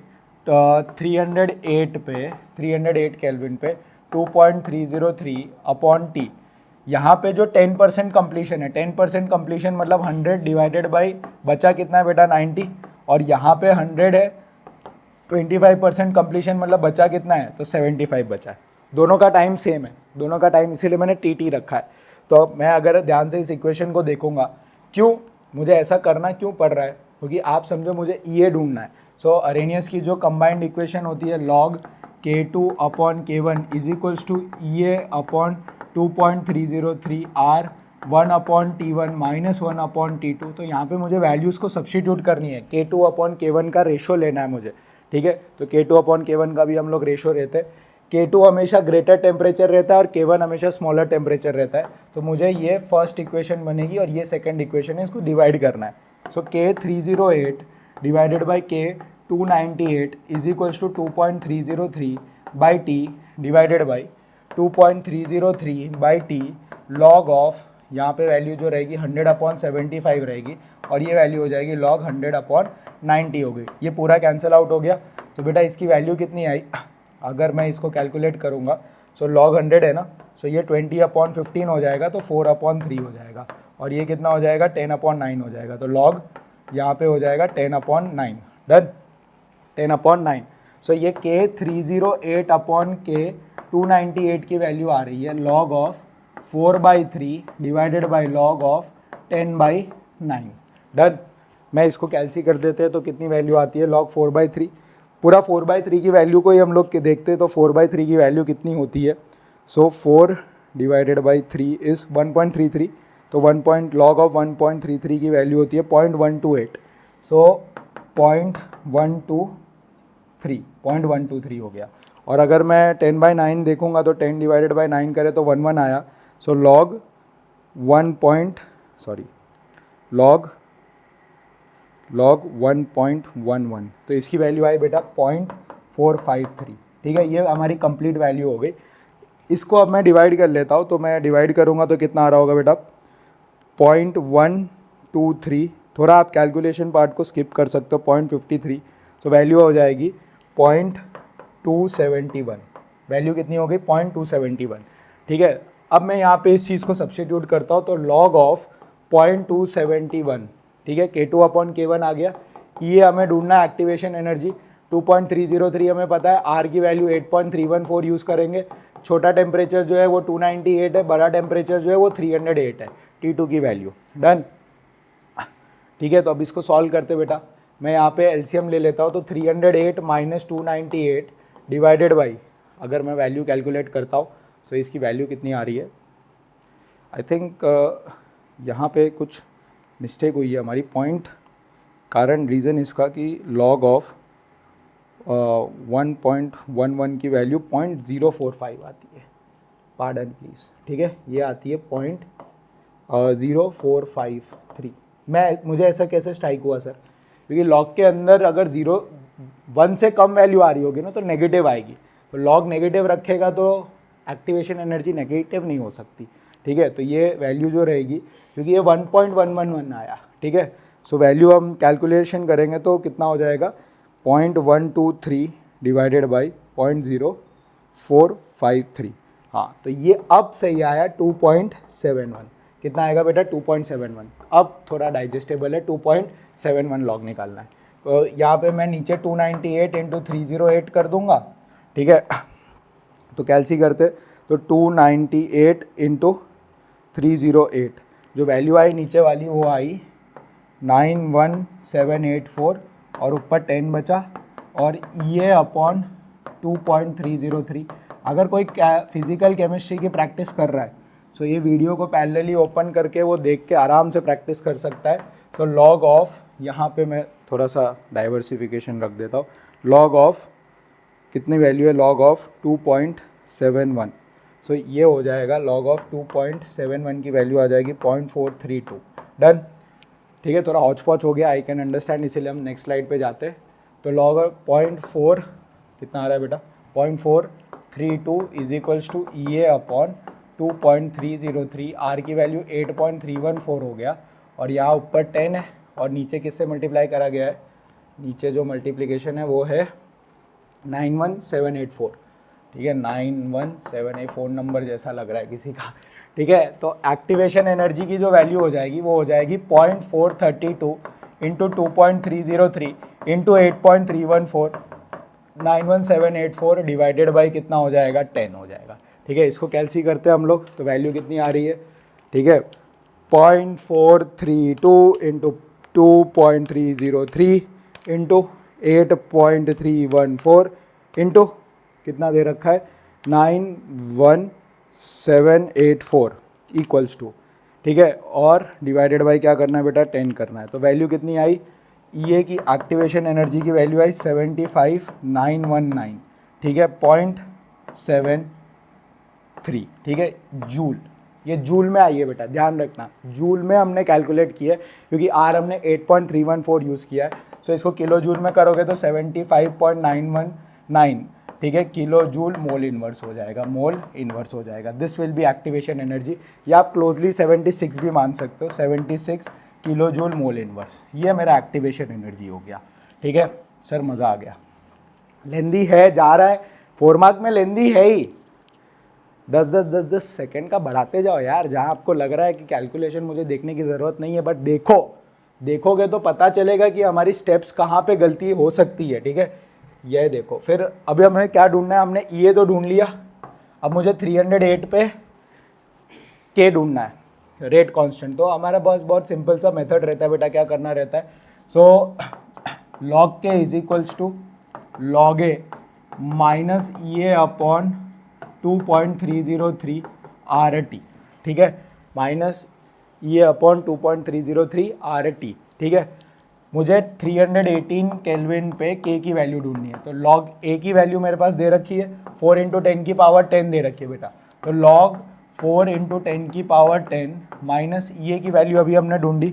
308 केल्विन पे 2.303 अपॉन टी। यहाँ पे जो 10% कंप्लीशन है, 10% कंप्लीशन मतलब 100 डिवाइडेड बाई बचा कितना है बेटा 90, और यहाँ पे 100 है, 25% कंप्लीशन मतलब बचा कितना है, तो 75 बचा है। दोनों का टाइम सेम है, दोनों का टाइम, इसीलिए मैंने टी रखा है। तो मैं अगर ध्यान से इस इक्वेशन को देखूंगा, क्यों मुझे ऐसा करना क्यों पड़ रहा है, क्योंकि आप समझो मुझे ई ए ढूंढना है। सो अरेनियस की जो कंबाइंड इक्वेशन होती है log K2 upon K1 is equals to E A upon 2.303 R 1/T1 -1/T2। तो यहाँ पे मुझे वैल्यूज़ को सब्स्टिट्यूट करनी है, K2/K1 का रेशो लेना है मुझे, ठीक है। तो K2/K1 का भी हम लोग रेशो रहते हैं। K2 हमेशा ग्रेटर टेम्परेचर रहता है और K1 हमेशा स्मॉलर टेम्परेचर रहता है। तो मुझे ये फर्स्ट इक्वेशन बनेगी और ये सेकंड इक्वेशन है, इसको डिवाइड करना है। So K308 divided by K298 is equals to 2.303 by T divided by 2.303 by T log of, यहाँ पे वैल्यू जो रहेगी 100/75 रहेगी और ये वैल्यू हो जाएगी लॉग 100/90 हो गई। ये पूरा कैंसिल आउट हो गया। तो बेटा इसकी वैल्यू कितनी आई, अगर मैं इसको कैलकुलेट करूँगा, सो लॉग 100 है ना, सो ये 20/15 हो जाएगा, तो 4/3 हो जाएगा और ये कितना हो जाएगा 10/9 हो जाएगा। तो लॉग यहाँ पे हो जाएगा 10/9। डन, 10/9। सो ये K308/K298 की वैल्यू आ रही है log of 4/3 divided by log of 10/9। Done, मैं इसको कैलसी कर देते हैं तो कितनी वैल्यू आती है लॉग 4/3। पूरा 4/3 की वैल्यू को ही हम लोग देखते हैं, तो 4/3 की वैल्यू कितनी होती है। सो 4 डिवाइडेड बाई 3 इज़ 1.33। तो लॉग ऑफ 1.33 की वैल्यू होती है 0.128। सो 0.123 हो गया। और अगर मैं 10/9 देखूंगा तो 10 डिवाइडेड बाई 9 करें तो 1 आया। सो लॉग 1.11, तो इसकी वैल्यू आई बेटा 0.453। ठीक है, ये हमारी कंप्लीट वैल्यू हो गई। इसको अब मैं डिवाइड कर लेता हूँ, तो मैं डिवाइड करूँगा तो कितना आ रहा होगा बेटा 0.123। थोड़ा आप कैलकुलेशन पार्ट को स्किप कर सकते हो, 0.53। तो वैल्यू हो जाएगी 0.271। वैल्यू कितनी हो गई 0.271। ठीक है, अब मैं यहाँ पे इस चीज़ को सब्स्टिट्यूट करता हूँ, तो लॉग ऑफ 0.271, ठीक है, K2/K1 आ गया। ये हमें ढूंढना है एक्टिवेशन एनर्जी 2.303 हमें पता है। R की वैल्यू 8.314 यूज़ करेंगे। छोटा टेम्परेचर जो है वो 298 है, बड़ा टेम्परेचर जो है वो 308 है, T2 की वैल्यू। डन, ठीक है। तो अब इसको सॉल्व करते बेटा, मैं यहाँ पे एलसीएम ले लेता हूँ। तो 308 माइनस 298 डिवाइडेड बाई, अगर मैं वैल्यू कैलकुलेट करता हूँ तो इसकी वैल्यू कितनी आ रही है। आई थिंक यहाँ पे कुछ मिस्टेक हुई है हमारी, पॉइंट, कारण रीज़न इसका कि लॉग ऑफ 1.11 की वैल्यू 0.045 आती है। पार्डन प्लीज़, ठीक है, ये आती है 0.0453। मुझे ऐसा कैसे स्ट्राइक हुआ सर, क्योंकि लॉग के अंदर अगर 1 से कम वैल्यू आ रही होगी ना तो नेगेटिव आएगी। तो लॉग नेगेटिव रखेगा तो एक्टिवेशन एनर्जी नेगेटिव नहीं हो सकती। ठीक है, तो ये वैल्यू जो रहेगी, क्योंकि ये 1.111 आया, ठीक है। सो वैल्यू हम कैलकुलेशन करेंगे तो कितना हो जाएगा 0.123 डिवाइडेड बाई 0.0453। हाँ, तो ये अब सही आया 2.71। कितना आएगा बेटा 2.71। अब थोड़ा डाइजेस्टेबल है, 2.71 लॉग निकालना है। तो यहाँ पे मैं नीचे 298 इंटू 308 कर दूंगा, ठीक है। तो कैलसी करते, तो 298 इंटू 308, जो वैल्यू आई नीचे वाली वो आई 91784 और ऊपर 10 बचा, और ये अपॉन 2.303। अगर कोई फिजिकल केमिस्ट्री की प्रैक्टिस कर रहा है सो ये वीडियो को पैरेलली ओपन करके वो देख के आराम से प्रैक्टिस कर सकता है। सो लॉग ऑफ, यहाँ पे मैं थोड़ा सा डाइवर्सिफिकेशन रख देता हूँ। लॉग ऑफ कितनी वैल्यू है, लॉग ऑफ 2.71। सो ये हो जाएगा लॉग ऑफ 2.71 की वैल्यू आ जाएगी 0.432। डन, ठीक है, थोड़ा हौच पौच हो गया, आई कैन अंडरस्टैंड, इसीलिए हम नेक्स्ट स्लाइड पे जाते हैं। तो लॉग ऑफ 0.4 कितना आ रहा है बेटा 0.432 is equals to EA upon 2.303। R की वैल्यू 8.314 हो गया, और यहाँ ऊपर 10 है और नीचे किससे मल्टीप्लाई करा गया है, नीचे जो मल्टीप्लिकेशन है वो है 91784। ठीक है, 91784 नंबर जैसा लग रहा है किसी का, ठीक है। तो एक्टिवेशन एनर्जी की जो वैल्यू हो जाएगी वो हो जाएगी 0.432 इंटू 2.303 इंटू 8.314, 91784 डिवाइडेड बाई कितना हो जाएगा 10 हो जाएगा। ठीक है, इसको कैलसी करते हैं हम लोग, तो वैल्यू कितनी आ रही है, ठीक है, 0.432 इंटू 2.303 इंटू 8.314 इंटू कितना दे रखा है 91784 इक्वल्स टू, ठीक है, और डिवाइडेड बाई क्या करना है बेटा 10 करना है। तो वैल्यू कितनी आई, ई की एक्टिवेशन एनर्जी की वैल्यू आई 75,919, ठीक है, 0.73, ठीक है, जूल। ये जूल में आई है बेटा, ध्यान रखना, जूल में हमने कैलकुलेट किया है क्योंकि आर हमने 8.314 यूज़ किया है। सो इसको किलो जूल में करोगे तो 75.919, ठीक है, किलो जूल मोल इन्वर्स हो जाएगा, मोल इन्वर्स हो जाएगा। This will B activation energy, या आप क्लोजली 76 भी मान सकते हो, 76 किलो जूल मोल इन्वर्स। ये मेरा एक्टिवेशन एनर्जी हो गया, ठीक है सर, मज़ा आ गया। लेंदी है, जा रहा है 4 मार्क में, लेंदी है ही, 10 सेकंड का बढ़ाते जाओ यार। जहाँ आपको लग रहा है कि कैलकुलेशन मुझे देखने की ज़रूरत नहीं है, बट देखोगे तो पता चलेगा कि हमारी स्टेप्स कहाँ पे गलती हो सकती है, ठीक है। ये देखो, फिर अभी हमें क्या ढूंढना है, हमने ये तो ढूंढ लिया, अब मुझे 308 पे के ढूंढना है, रेट कांस्टेंट। तो हमारा बस बहुत सिंपल सा मेथड रहता है बेटा, क्या करना रहता है, so log K is equals to log A minus E A upon 2.303 R T, ठीक है, minus E A upon 2.303 R T, ठीक है। मुझे 318 केल्विन पे के की वैल्यू ढूंढनी है। तो लॉग ए की वैल्यू मेरे पास दे रखी है 4 इंटू 10 की पावर 10 दे रखी है बेटा। तो लॉग 4 इंटू 10 की पावर 10 माइनस ई ए की वैल्यू अभी हमने ढूंढी,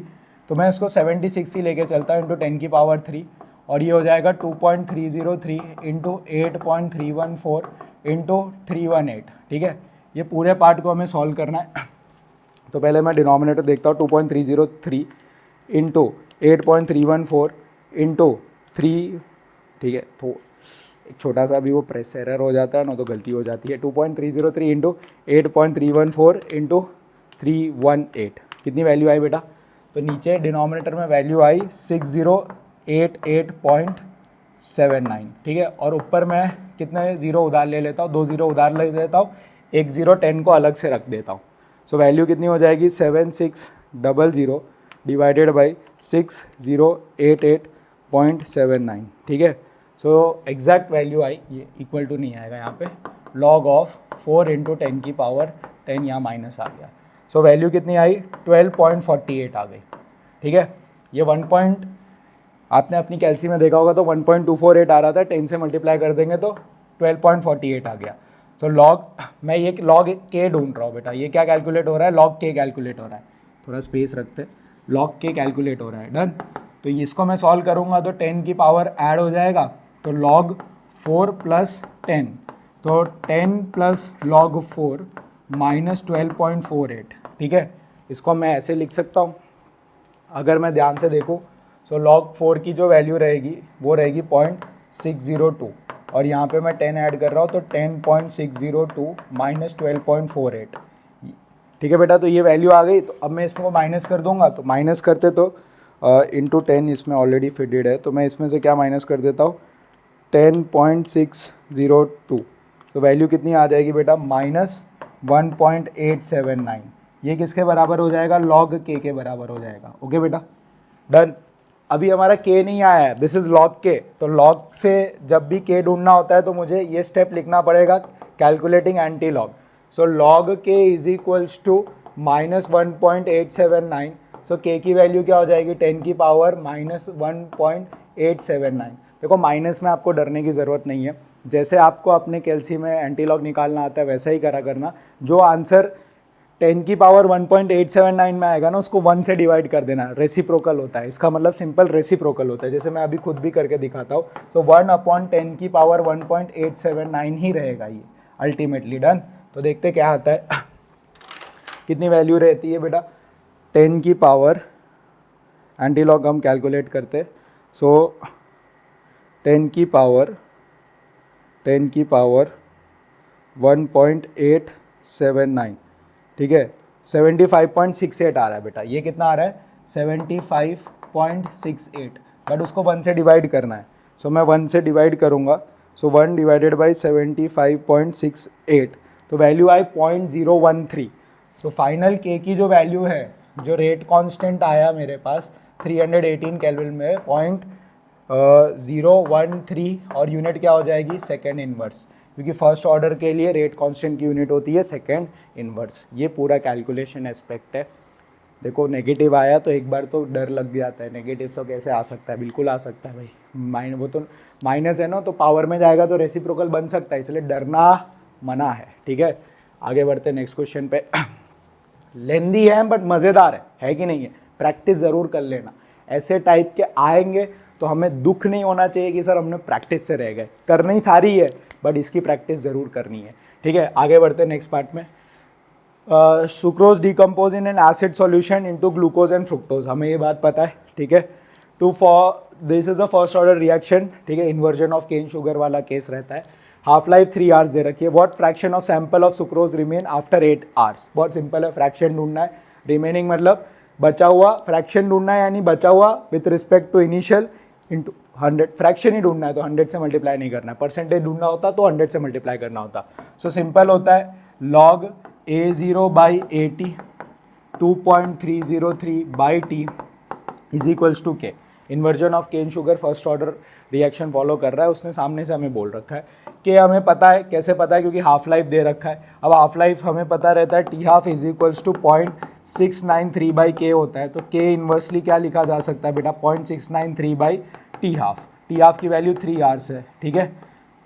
तो मैं इसको 76 ही लेके चलता हूँ इंटू 10 की पावर 3, और ये हो जाएगा 2.303 इंटू 8.314 इंटू 318, ठीक है। ये पूरे पार्ट को हमें सॉल्व करना है। तो पहले मैं डिनोमिनेटर देखता हूँ, 2.303 इंटू 8.314 इंटू 3, ठीक है, तो एक छोटा सा भी वो प्रेस एरर हो जाता है ना, तो गलती हो जाती है। 2.303 इंटू 8.314 इंटू 318, कितनी वैल्यू आई बेटा, तो नीचे डिनोमिनेटर में वैल्यू आई 6088.79, ठीक है, और ऊपर मैं कितने ज़ीरो उधार ले लेता हूँ, 2 ज़ीरो उधार ले लेता हूँ, 1 ज़ीरो 10 को अलग से रख देता हूँ। सो वैल्यू कितनी हो जाएगी 7600 डिवाइडेड बाई 6088.79, ठीक है। सो एग्जैक्ट वैल्यू आई, ये इक्वल टू नहीं आएगा यहाँ पे, लॉग ऑफ 4 इंटू 10 की पावर 10 यहाँ माइनस आ गया। सो वैल्यू कितनी आई 12.48 आ गई, ठीक है। ये 1 आपने अपनी कैलसी में देखा होगा तो 1.248 आ रहा था, 10 से मल्टीप्लाई कर देंगे तो 12.48 आ गया। सो लॉग, मैं ये लॉग के ढूंढ रहा हूँ बेटा, ये क्या कैलकुलेट हो रहा है, लॉग के कैलकुलेट हो रहा है, थोड़ा स्पेस रखते हैं, लॉग के कैलकुलेट हो रहा है, डन। तो इसको मैं सॉल्व करूँगा तो 10 की पावर ऐड हो जाएगा, तो लॉग 4 प्लस 10, तो 10 प्लस लॉग 4 माइनस 12.48, ठीक है। इसको मैं ऐसे लिख सकता हूँ, अगर मैं ध्यान से देखूँ, सो लॉग 4 की जो वैल्यू रहेगी वो रहेगी 0.602, और यहाँ पे मैं 10 ऐड कर रहा हूँ तो 10.602 माइनस 12.48, ठीक है बेटा। तो ये वैल्यू आ गई, तो अब मैं इसको माइनस कर दूंगा, तो माइनस करते तो इंटू 10 इसमें ऑलरेडी फिटेड है, तो मैं इसमें से क्या माइनस कर देता हूँ 10.602, तो वैल्यू कितनी आ जाएगी बेटा माइनस 1.879। ये किसके बराबर हो जाएगा, लॉग के बराबर हो जाएगा। ओके बेटा, डन। अभी हमारा के नहीं आया है, दिस इज़ लॉग के। तो लॉग से जब भी के ढूंढना होता है तो मुझे ये स्टेप लिखना पड़ेगा, calculating anti log. So log K is equals to minus 1.879। सो के की वैल्यू क्या हो जाएगी 10 की पावर माइनस 1.879। देखो माइनस में आपको डरने की ज़रूरत नहीं है, जैसे आपको अपने कैलसी में एंटी लॉग निकालना आता है वैसा ही करा करना। जो आंसर 10 की पावर 1.879 में आएगा ना, उसको 1 से डिवाइड कर देना, रेसिप्रोकल होता है, इसका मतलब सिंपल रेसिप्रोकल होता है, जैसे मैं अभी खुद भी करके दिखाता हूँ। तो 1/10 की पावर 1.879 ही रहेगा ये अल्टीमेटली, डन। तो देखते क्या आता है, कितनी वैल्यू रहती है बेटा 10 की पावर, एंटी लॉग हम कैलकुलेट करते। सो 10 की पावर 1.879, ठीक है, 75.68 आ रहा है बेटा। ये कितना आ रहा है 75.68, बट उसको 1 से डिवाइड करना है। सो मैं 1 से डिवाइड करूँगा, सो 1 डिवाइडेड बाई 75.68, तो वैल्यू आई 0.013। सो फाइनल के की जो वैल्यू है, जो रेट कांस्टेंट आया मेरे पास 318 केल्विन में 0.013, और यूनिट क्या हो जाएगी सेकेंड इनवर्स, क्योंकि फर्स्ट ऑर्डर के लिए रेट कांस्टेंट की यूनिट होती है सेकेंड इनवर्स। ये पूरा कैलकुलेशन एस्पेक्ट है। देखो नेगेटिव आया तो एक बार तो डर लग जाता है, नेगेटिव तो कैसे आ सकता है, बिल्कुल आ सकता है भाई, वो तो माइनस है ना, तो पावर में जाएगा तो रेसिप्रोकल बन सकता है, इसलिए डरना मना है, ठीक है। आगे बढ़ते नेक्स्ट क्वेश्चन पे। लेंदी है बट मज़ेदार है कि नहीं है, प्रैक्टिस ज़रूर कर लेना, ऐसे टाइप के आएंगे तो हमें दुख नहीं होना चाहिए कि सर हमने प्रैक्टिस से रह गए, करनी सारी है बट इसकी प्रैक्टिस ज़रूर करनी है, ठीक है। आगे बढ़ते नेक्स्ट पार्ट में। Sucrose decompose in an acid solution into glucose and fructose, हमें ये बात पता है, ठीक है। To for this is the first order reaction, ठीक है, इन्वर्जन ऑफ केन शुगर वाला केस रहता है। हाफ लाइफ 3 आवर्स दे रखी है। What fraction of sample of sucrose remain after 8 hours, बहुत सिंपल है, फ्रैक्शन ढूंढना है, रिमेनिंग मतलब बचा हुआ, फ्रैक्शन ढूंढना है यानी बचा हुआ with respect to initial into 100, fraction ही ढूंढना है तो 100 से मल्टीप्लाई नहीं करना है, परसेंटेज ढूंढना होता तो 100 से मल्टीप्लाई करना होता। सो सिंपल होता है log A0/80 2.303/t is equals to K. Inversion of cane sugar first order reaction follow कर रहा है, उसने सामने से हमें बोल रखा है कि हमें पता है, कैसे पता है, क्योंकि हाफ लाइफ दे रखा है। अब हाफ लाइफ हमें पता रहता है T half is equals to 0.693/k होता है, तो के इन्वर्सली क्या लिखा जा सकता है बेटा, 0.693/टी हाफ, टी हाफ की वैल्यू 3 आवर्स है, ठीक है,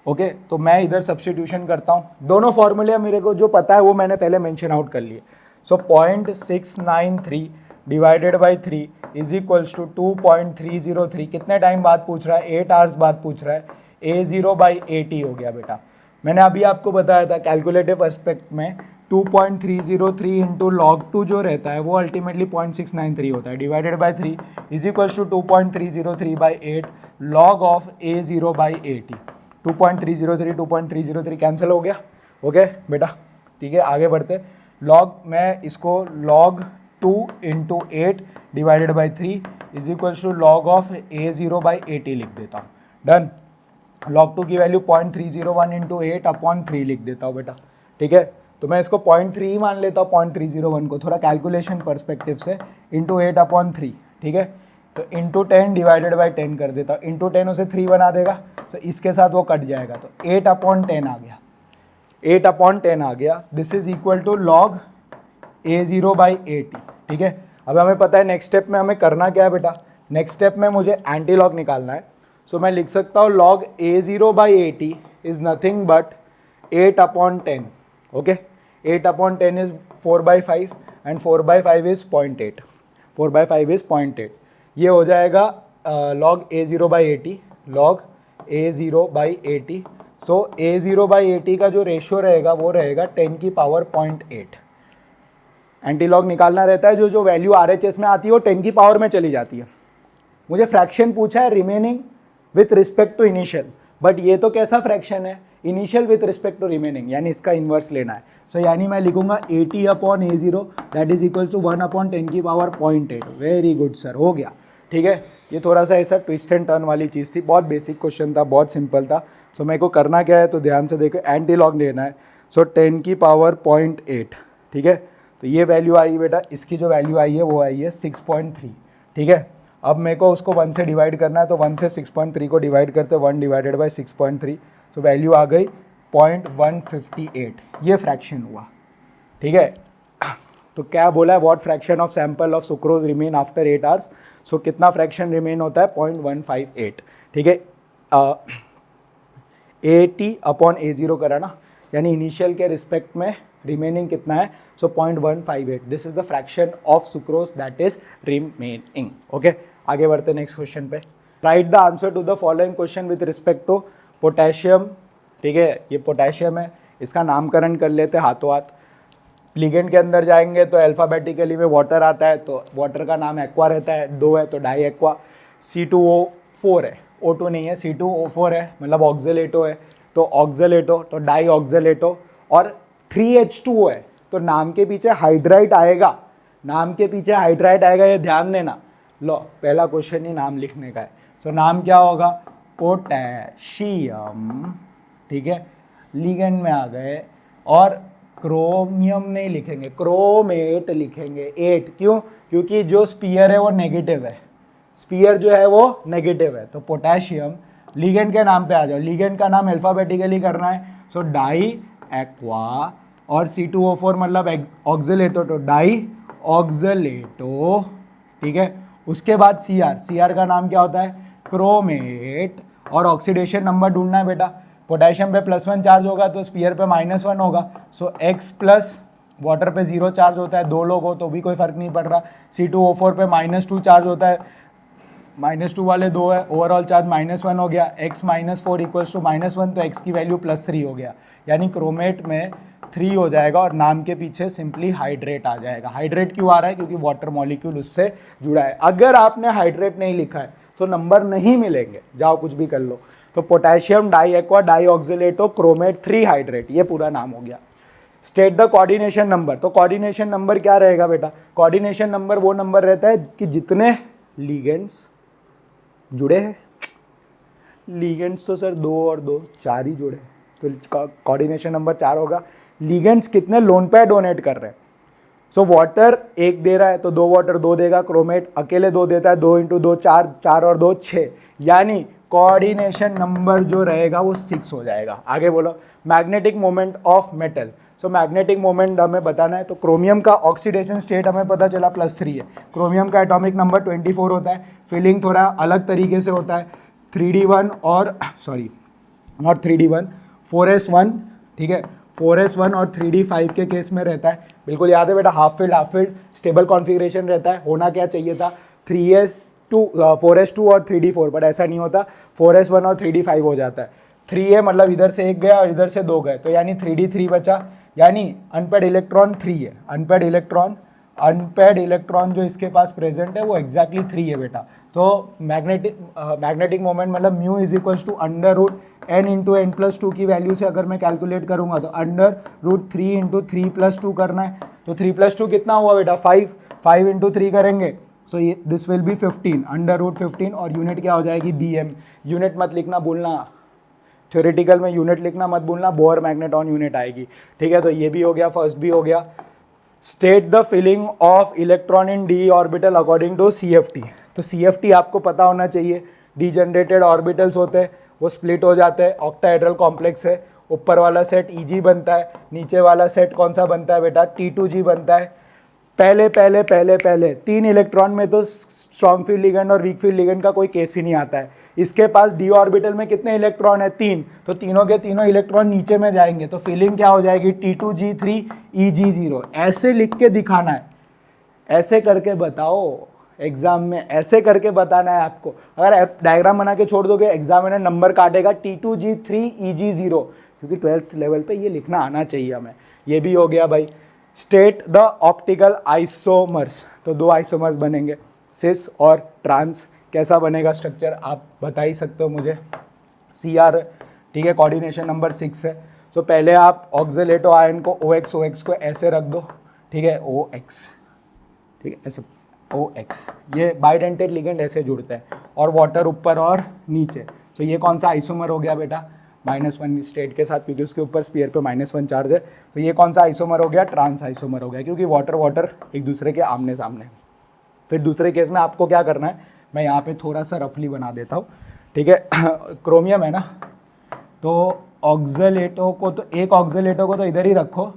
ओके। तो मैं इधर सब्स्टिट्यूशन करता हूँ, दोनों फॉर्मूले मेरे को जो पता है वो मैंने पहले मेंशन आउट कर लिए। So 0.693 divided by 3 is equals to 2.303, कितने टाइम बाद पूछ रहा है, 8 आवर्स बाद पूछ रहा है, A0/80 हो गया बेटा। मैंने अभी आपको बताया था कैलकुलेटिव पर्सपेक्ट में 2.303 इंटू लॉग 2 जो रहता है वो अल्टीमेटली 0.693 होता है, divided by 3 is equals to 2.303/8 log of A0/80। 2.303 cancel हो गया, ओके बेटा, ठीक है। आगे बढ़ते, लॉग मैं इसको log 2 into 8 divided by 3 is equals to log of A0/80 लिख देता हूँ, डन। log 2 की वैल्यू 0.301 इंटू 8/3 लिख देता हूँ बेटा, ठीक है। तो मैं इसको 0.3 ही मान लेता हूँ, 0.301 को थोड़ा कैलकुलेशन पर्सपेक्टिव से, इंटू 8/3, ठीक है। तो इंटू 10 डिवाइडेड बाई 10 कर देता हूँ, इंटू 10 उसे 3 बना देगा, तो इसके साथ वो कट जाएगा, तो 8/10 आ गया, 8/10 आ गया। This is equal to log A0/80, ठीक है। अब हमें पता है नेक्स्ट स्टेप में हमें करना क्या है बेटा, नेक्स्ट स्टेप में मुझे एंटी लॉग निकालना है। सो मैं लिख सकता हूँ log A0/80 is nothing but 8/10, okay. 8/10 is 4/5 and 4/5 is 0.8, 4/5 is 0.8, ये हो जाएगा log A0/80, log A0/80। सो A0/80 का जो रेशियो रहेगा वो रहेगा 10 की पावर 0.8। एंटी लॉग निकालना रहता है, जो वैल्यू RHS में आती है वो 10 की पावर में चली जाती है। मुझे फ्रैक्शन पूछा है remaining with respect to initial, but ये तो कैसा फ्रैक्शन है, initial with respect to remaining, यानी इसका इन्वर्स लेना है। सो यानी मैं लिखूंगा 80/A0 that is equal to 1/10 की पावर 0.8। वेरी गुड सर, हो गया, ठीक है। ये थोड़ा सा ऐसा ट्विस्ट एंड टर्न वाली चीज़ थी, बहुत बेसिक क्वेश्चन था, बहुत सिंपल था। सो मेरे को करना क्या है, तो ध्यान से देखो, एंटी लॉग लेना है। सो 10 की पावर 0.8, ठीक है। तो ये वैल्यू आई बेटा, इसकी जो वैल्यू आई है वो आई है 6.3, ठीक है। अब मेरे को उसको 1 से डिवाइड करना है, तो 1 से 6.3 को डिवाइड करते 1 डिवाइडेड बाई 6.3, सो वैल्यू आ गई 0.158, ये फ्रैक्शन हुआ, ठीक है। तो क्या बोला है, what fraction of sample of sucrose remain after 8 hours. So कितना फ्रैक्शन रिमेन होता है, 0.158, ठीक है। 80/A0 करा ना, यानी इनिशियल के रिस्पेक्ट में रिमेनिंग कितना है, so 0.158, this is the fraction of sucrose that is remaining, okay. आगे बढ़ते नेक्स्ट क्वेश्चन पे। Write the answer to the following question with respect to potassium, ठीक है, ये पोटेशियम है, इसका नामकरण कर लेते हैं हाथों हाथ। लिगेंड के अंदर जाएंगे तो अल्फ़ाबेटिकली में वाटर आता है, तो वाटर का नाम एक्वा रहता है, 2 है तो डाई एक्वा। C2O4 है, O2 नहीं है, C2O4 है, मतलब ऑक्जेलेटो है, तो ऑक्जेलेटो, तो डाई ऑक्जेलेटो। और 3H2O है, तो नाम के पीछे हाइड्राइड आएगा, नाम के पीछे हाइड्राइड आएगा, ये ध्यान देना। लो, पहला क्वेश्चन ही नाम लिखने का है। तो नाम क्या होगा, पोटेशियम, ठीक है। लिगेंड में आ गए, और क्रोमियम नहीं लिखेंगे, क्रोमेट लिखेंगे, 8, क्यों, क्योंकि जो स्पीयर है वो नेगेटिव है, स्पीयर जो है वो नेगेटिव है। तो पोटेशियम, लिगेंड के नाम पे आ जाओ, लिगेंड का नाम अल्फ़ाबेटिकली करना है। सो डाई एक्वा, और C2O4 मतलब ऑक्जेलेटो, तो डाई ऑक्सलेटो, ठीक है। उसके बाद Cr का नाम क्या होता है, क्रोमेट, और ऑक्सीडेशन नंबर ढूंढना है बेटा। पोटेशियम पे +1 चार्ज होगा तो स्पीयर पे -1 होगा, सो X प्लस वाटर पे 0 चार्ज होता है, 2 लोग हो तो भी कोई फर्क नहीं पड़ रहा। C2O4 पे -2 चार्ज होता है, -2 वाले 2 है, ओवरऑल चार्ज -1 हो गया, x -4 इक्वल्स टू -1, तो x की वैल्यू +3 हो गया, यानी क्रोमेट में 3 हो जाएगा और नाम के पीछे सिंपली हाइड्रेट आ जाएगा। हाइड्रेट क्यों आ रहा है, क्योंकि वाटर मॉलिक्यूल उससे जुड़ा है। अगर आपने हाइड्रेट नहीं लिखा है तो नंबर नहीं मिलेंगे, जाओ कुछ भी कर लो। तो potassium di aqua di oxalato chromate 3 hydrate, ये पूरा नाम हो गया। स्टेट द कोऑर्डिनेशन नंबर, तो कोऑर्डिनेशन नंबर क्या रहेगा बेटा, कोऑर्डिनेशन नंबर वो नंबर रहता है कि जितने लिगेंड्स जुड़े हैं। लिगेंड्स तो सर 2 और 2 4 ही जुड़े, तो कोऑर्डिनेशन नंबर 4 होगा। लिगेंड्स कितने लोन पे डोनेट कर रहे हैं, सो वाटर 1 दे रहा है तो 2 वाटर 2 देगा, क्रोमेट अकेले 2 देता है, 2 × 2 4, 4 और 2 6, यानी कोऑर्डिनेशन नंबर जो रहेगा वो 6 हो जाएगा। आगे बोलो, magnetic moment of metal, so magnetic moment हमें बताना है, तो क्रोमियम का ऑक्सीडेशन स्टेट हमें पता चला +3 है, क्रोमियम का एटॉमिक नंबर 24 होता है, फिलिंग थोड़ा अलग तरीके से होता है, 3D1 और सॉरी नॉट 3D1 4s1, ठीक है, 4s1 और 3D5 के केस में रहता है, बिल्कुल याद है बेटा, हाफ फील्ड स्टेबल कॉन्फ़िगरेशन रहता है। होना क्या चाहिए था 4s2 और 3D4, बट ऐसा नहीं होता, 4s1 और 3D5 हो जाता है। 3a मतलब इधर से 1 गया और इधर से 2 गए, तो यानी 3D3 बचा, यानी अनपेड इलेक्ट्रॉन 3 है। अनपेड इलेक्ट्रॉन जो इसके पास प्रेजेंट है वो एग्जैक्टली 3 है बेटा। तो मैग्नेटिक मोमेंट मतलब mu is equals to √n × n+2 की वैल्यू से अगर मैं कैलकुलेट करूंगा तो √3 × 3+2 करना है, तो 3+2 कितना हुआ बेटा 5 × 3 करेंगे, सो ये दिस विल बी 15 √15, और यूनिट क्या हो जाएगी BM। यूनिट मत लिखना भूलना, थ्योरेटिकल में यूनिट लिखना मत भूलना, बोर मैग्नेटॉन यूनिट आएगी, ठीक है। तो ये भी हो गया, फर्स्ट भी हो गया। State the filling of electron in d orbital according to CFT, तो CFT आपको पता होना चाहिए, डीजनरेटेड ऑर्बिटल्स होते हैं वो स्प्लिट हो जाते हैं, ऑक्टाहेड्रल कॉम्प्लेक्स है, ऊपर वाला सेट Eg बनता है, नीचे वाला सेट कौन सा बनता है बेटा T2G बनता है। पहले 3 इलेक्ट्रॉन में तो स्ट्रॉन्ग फील्ड लिगेंड और वीक फील्ड लिगेंड का कोई केस ही नहीं आता है। इसके पास d ऑर्बिटल में कितने इलेक्ट्रॉन है 3, तो तीनों के तीनों इलेक्ट्रॉन नीचे में जाएंगे, तो फीलिंग क्या हो जाएगी T2G3 Eg0, ऐसे लिख के दिखाना है, ऐसे करके बताओ एग्जाम में, ऐसे करके बताना है आपको। अगर डायग्राम बना के छोड़ दोगे एग्जामिनर नंबर काटेगा T2G3 Eg0, क्योंकि 12th लेवल पे ये लिखना आना चाहिए हमें। ये भी हो गया भाई। स्टेट द ऑप्टिकल आइसोमर्स, तो 2 आइसोमर्स बनेंगे, सिस और ट्रांस। कैसा बनेगा स्ट्रक्चर आप बता ही सकते हो मुझे, Cr, ठीक है, कोऑर्डिनेशन नंबर 6 है। तो पहले आप ऑक्सलेटो आयन को OX को ऐसे रख दो, ठीक है, OX, ठीक है, ऐसे OX, ये बाइडेंटेड लिगेंड ऐसे जुड़ते हैं, और वाटर ऊपर और नीचे। तो ये कौन सा आइसोमर हो गया बेटा -1 स्टेट के साथ, क्योंकि उसके ऊपर स्पीयर पे -1 चार्ज है, तो ये कौन सा आइसोमर हो गया, ट्रांस आइसोमर हो गया, क्योंकि वाटर एक दूसरे के आमने सामने। फिर दूसरे केस में आपको क्या करना है, मैं यहाँ पे थोड़ा सा रफली बना देता हूँ, ठीक है। क्रोमियम है ना, तो ऑक्सलेटो को तो एक ऑक्सलेटो को तो इधर ही रखो,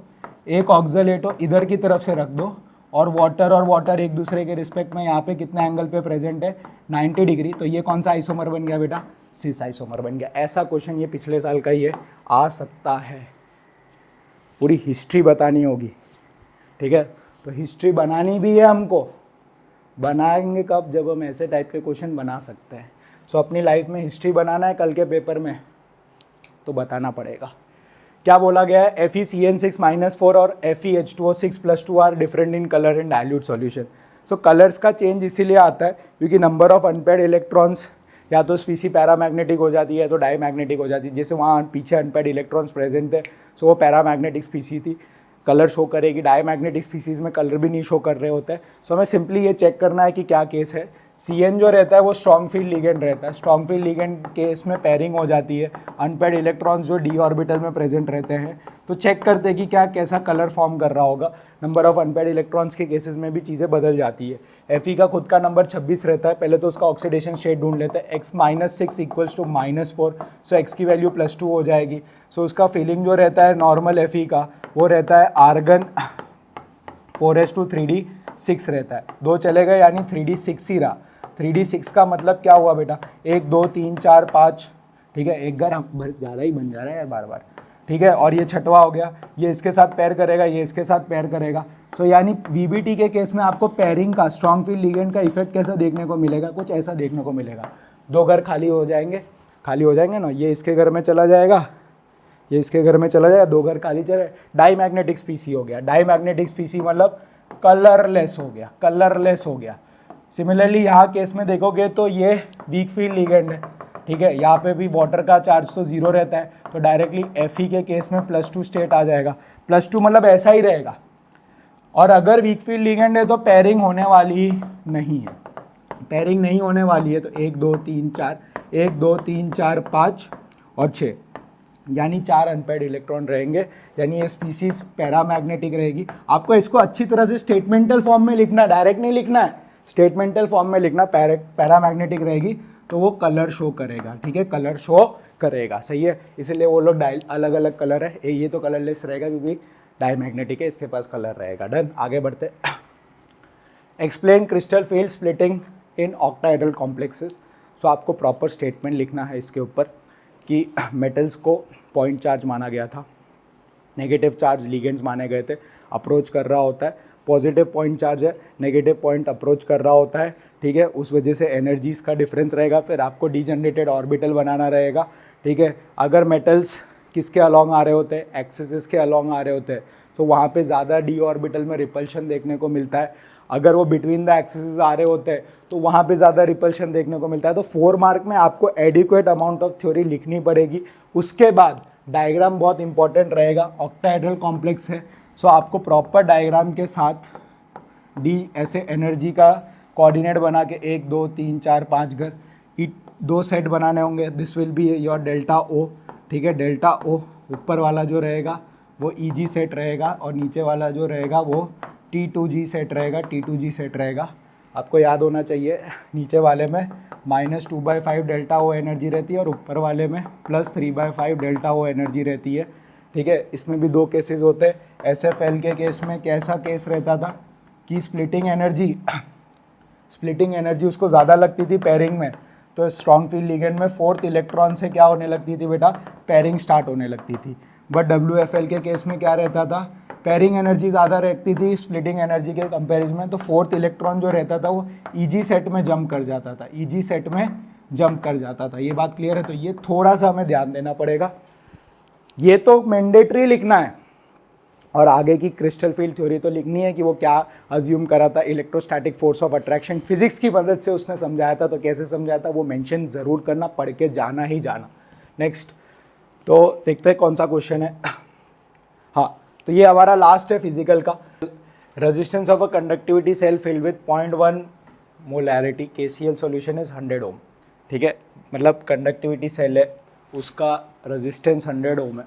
एक ऑक्सलेटो इधर की तरफ से रख दो, और वाटर एक दूसरे के रिस्पेक्ट में यहाँ पे कितने एंगल पे प्रेजेंट है 90 डिग्री, तो ये कौन सा आइसोमर बन गया बेटा, सिस आइसोमर बन गया। ऐसा क्वेश्चन ये पिछले साल का ही है, आ सकता है, पूरी हिस्ट्री बतानी होगी, ठीक है। तो हिस्ट्री बनानी भी है हमको, बनाएंगे कब, जब हम ऐसे टाइप के क्वेश्चन बना सकते हैं। सो अपनी लाइफ में हिस्ट्री बनाना है कल के पेपर में, तो बताना पड़ेगा। क्या बोला गया है, FeCN6-4 और FeH2O6+2 are different in colour in dilute solution. So colours का चेंज इसीलिए आता है क्योंकि नंबर ऑफ अनपेड इलेक्ट्रॉन्स या तो स्पीसी पैरामैग्नेटिक हो जाती है तो डाईमैग्नेटिक हो जाती है। जैसे वहाँ पीछे अनपेड इलेक्ट्रॉन्स प्रेजेंट थे, सो वो पैरामैग्नेटिक स्पीसी थी, कलर शो करेगी। डाईमैग्नेटिक स्पीसीज़ में कलर भी नहीं शो कर रहे होते हैं। सो हमें सिंपली ये चेक करना है कि क्या केस है। CN जो रहता है वो स्ट्रॉन्ग फील्ड लिगेंड रहता है। स्ट्रॉन्ग फील्ड लिगेंड केस में पेयरिंग हो जाती है, अनपेड इलेक्ट्रॉन्स जो d ऑर्बिटल में प्रेजेंट रहते हैं। तो चेक करते हैं कि क्या कैसा कलर फॉर्म कर रहा होगा। नंबर ऑफ अनपेड इलेक्ट्रॉन्स के केसेस में भी चीज़ें बदल जाती है। Fe का खुद का नंबर 26 रहता है। पहले तो उसका ऑक्सीडेशन स्टेट ढूंढ लेते हैं। x -6 equals to -4, so x की वैल्यू +2 हो जाएगी। सो उसका फीलिंग जो रहता है नॉर्मल Fe का वो रहता है आर्गन 4s2 3d 6 रहता है, 2 चले गए यानी 3D 6 ही रहा। 3D 6 का मतलब क्या हुआ बेटा, 1 2 3 4 5, ठीक है, एक घर ज़्यादा ही बन जा रहा है यार बार बार, ठीक है। और ये छठवा हो गया, ये इसके साथ पेयर करेगा, ये इसके साथ पेयर करेगा। सो यानी VBT के केस में आपको पेयरिंग का, स्ट्रॉन्ग फील्ड लिगेंड का इफेक्ट कैसा देखने को मिलेगा, कुछ ऐसा देखने को मिलेगा। 2 घर खाली हो जाएंगे ना, ये इसके घर में चला जाएगा, ये इसके घर में चला जाएगा, 2 घर खाली चले, डाईमैग्नेटिक स्पीसी हो गया। डाईमैग्नेटिक स्पीसी मतलब कलरलेस हो गया। सिमिलरली यहाँ केस में देखोगे तो ये वीक फील्ड लिगेंड है, ठीक है। यहाँ पे भी वाटर का चार्ज तो 0 रहता है, तो डायरेक्टली Fe के केस में +2 स्टेट आ जाएगा। +2 मतलब ऐसा ही रहेगा। और अगर वीक फील्ड लिगेंड है तो पेयरिंग होने वाली नहीं है, पेयरिंग नहीं होने वाली है। तो 1 2 3 4, 1 2 3 4 5 और 6, यानी 4 अनपेयर्ड इलेक्ट्रॉन रहेंगे, यानी ये स्पीसीज पैरामैग्नेटिक रहेगी। आपको इसको अच्छी तरह से स्टेटमेंटल फॉर्म में लिखना है, डायरेक्ट नहीं लिखना है, स्टेटमेंटल फॉर्म में लिखना। पैरामैग्नेटिक रहेगी तो वो कलर शो करेगा, ठीक है, कलर शो करेगा, सही है। इसलिए वो लोग अलग अलग कलर है, ये तो कलरलेस रहेगा क्योंकि डाईमैग्नेटिक है, इसके पास कलर रहेगा। डन, आगे बढ़ते। Explain crystal field splitting in octahedral complexes. So आपको प्रॉपर स्टेटमेंट लिखना है इसके ऊपर कि मेटल्स को पॉइंट चार्ज माना गया था, नेगेटिव चार्ज लिगेंड्स माने गए थे, अप्रोच कर रहा होता है, पॉजिटिव पॉइंट चार्ज है, नेगेटिव पॉइंट अप्रोच कर रहा होता है, ठीक है। उस वजह से एनर्जीज़ का डिफरेंस रहेगा, फिर आपको डीजनरेटेड ऑर्बिटल बनाना रहेगा, ठीक है। अगर मेटल्स किसके अलॉन्ग आ रहे होते हैं, एक्सिस के अलॉन्ग आ रहे होते हैं, तो वहाँ पे ज़्यादा डी ऑर्बिटल में रिपल्शन देखने को मिलता है। अगर वो बिटवीन द एक्सिस आ रहे होते हैं तो वहाँ पे ज़्यादा रिपल्शन देखने को मिलता है। तो 4 मार्क में आपको एडिक्वेट अमाउंट ऑफ थ्योरी लिखनी पड़ेगी। उसके बाद डायग्राम बहुत इंपॉर्टेंट रहेगा, ऑक्टाहेड्रल कॉम्प्लेक्स है, सो आपको प्रॉपर डायग्राम के साथ डी ऐसे एनर्जी का कोऑर्डिनेट बना के 1 2 3 4 5 घर 2 सेट बनाने होंगे। This will be your delta O, ठीक है। डेल्टा ओ ऊपर वाला जो रहेगा वो EG सेट रहेगा और नीचे वाला जो रहेगा वो T2G सेट रहेगा, T2G सेट रहेगा। आपको याद होना चाहिए, नीचे वाले में -2/5 डेल्टा ओ एनर्जी रहती है और ऊपर वाले में +3/5 डेल्टा ओ एनर्जी रहती है, ठीक है। इसमें भी 2 केसेस होते हैं। SFL के केस में कैसा केस रहता था कि स्प्लिटिंग एनर्जी उसको ज़्यादा लगती थी पेयरिंग में, तो स्ट्रॉन्ग फील्ड लिगेंड में 4th इलेक्ट्रॉन से क्या होने लगती थी बेटा, पेयरिंग स्टार्ट होने लगती थी। बट WFL के केस में क्या रहता था, पेयरिंग एनर्जी ज़्यादा रहती थी स्प्लिटिंग एनर्जी के कंपैरिजन में, तो 4th इलेक्ट्रॉन जो रहता था वो EG सेट में जंप कर जाता था, EG सेट में जंप कर जाता था। ये बात क्लियर है? तो ये थोड़ा सा हमें ध्यान देना पड़ेगा, ये तो मैंडेटरी लिखना है। और आगे की क्रिस्टल फील्ड थ्योरी तो लिखनी है कि वो क्या अज्यूम करा था, electrostatic force of attraction physics की मदद से उसने समझाया था, तो कैसे समझाया था वो मेंशन ज़रूर करना, पढ़ के जाना ही जाना। नेक्स्ट, तो देखते हैं कौन सा क्वेश्चन है। हाँ, तो ये हमारा लास्ट है फिजिकल का। Resistance of a conductivity cell filled with 0.1 molarity KCl solution is 100 ohm, ठीक है। मतलब कंडक्टिविटी सेल है, उसका रेजिस्टेंस 100 ओम है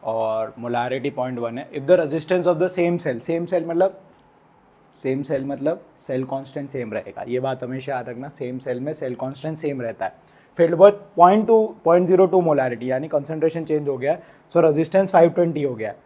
और मोलैरिटी 0.1 है। If the resistance of the same cell मतलब सेल कांस्टेंट सेम रहेगा, ये बात हमेशा याद रखना, सेम सेल में सेल कांस्टेंट सेम रहता है। फील्ड वर्थ 0.02 मोलैरिटी, यानी कंसंट्रेशन चेंज हो गया है, सो रेजिस्टेंस 520 हो गया है।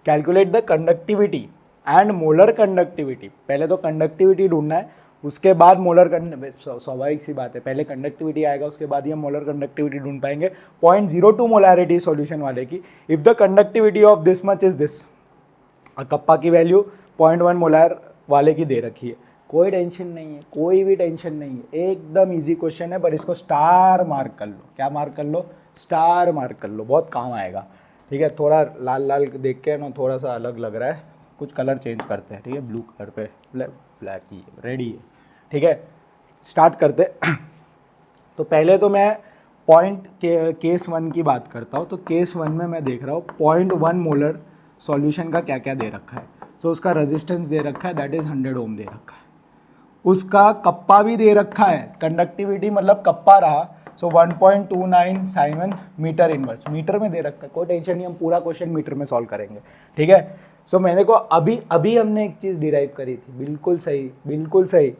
Calculate the conductivity and molar conductivity, पहले तो कंडक्टिविटी ढूंढना है, उसके बाद मोलर स्वाभाविक सी बात है, पहले कंडक्टिविटी आएगा उसके बाद ही हम मोलर कंडक्टिविटी ढूंढ पाएंगे। 0.02 मोलैरिटी सॉल्यूशन वाले की। If the conductivity of this much is this, kappa की वैल्यू 0.1 मोलर वाले की दे रखी है। कोई टेंशन नहीं है, कोई भी टेंशन नहीं है, एकदम इजी क्वेश्चन है, पर इसको स्टार मार्क कर लो। क्या मार्क कर लो? स्टार मार्क कर लो, बहुत काम आएगा, ठीक है। थोड़ा लाल लाल देख के ना थोड़ा सा अलग लग रहा है, कुछ कलर चेंज करते हैं, ठीक है। ब्लू कलर पे ब्लैक ही रेडी है, ठीक है। स्टार्ट करते। तो पहले तो मैं पॉइंट के केस 1 की बात करता हूँ। तो केस 1 में मैं देख रहा हूँ 0.1 मोलर सॉल्यूशन का क्या क्या दे रखा है। सो उसका रेजिस्टेंस दे रखा है, दैट इज़ 100 ओम दे रखा है। उसका कप्पा भी दे रखा है, कंडक्टिविटी मतलब कप्पा रहा, सो 1.29 साइमन मीटर इनवर्स, मीटर में दे रखा है। कोई टेंशन नहीं, हम पूरा क्वेश्चन मीटर में सॉल्व करेंगे, ठीक है। सो मैंने को अभी हमने एक चीज़ डिराइव करी थी, बिल्कुल सही।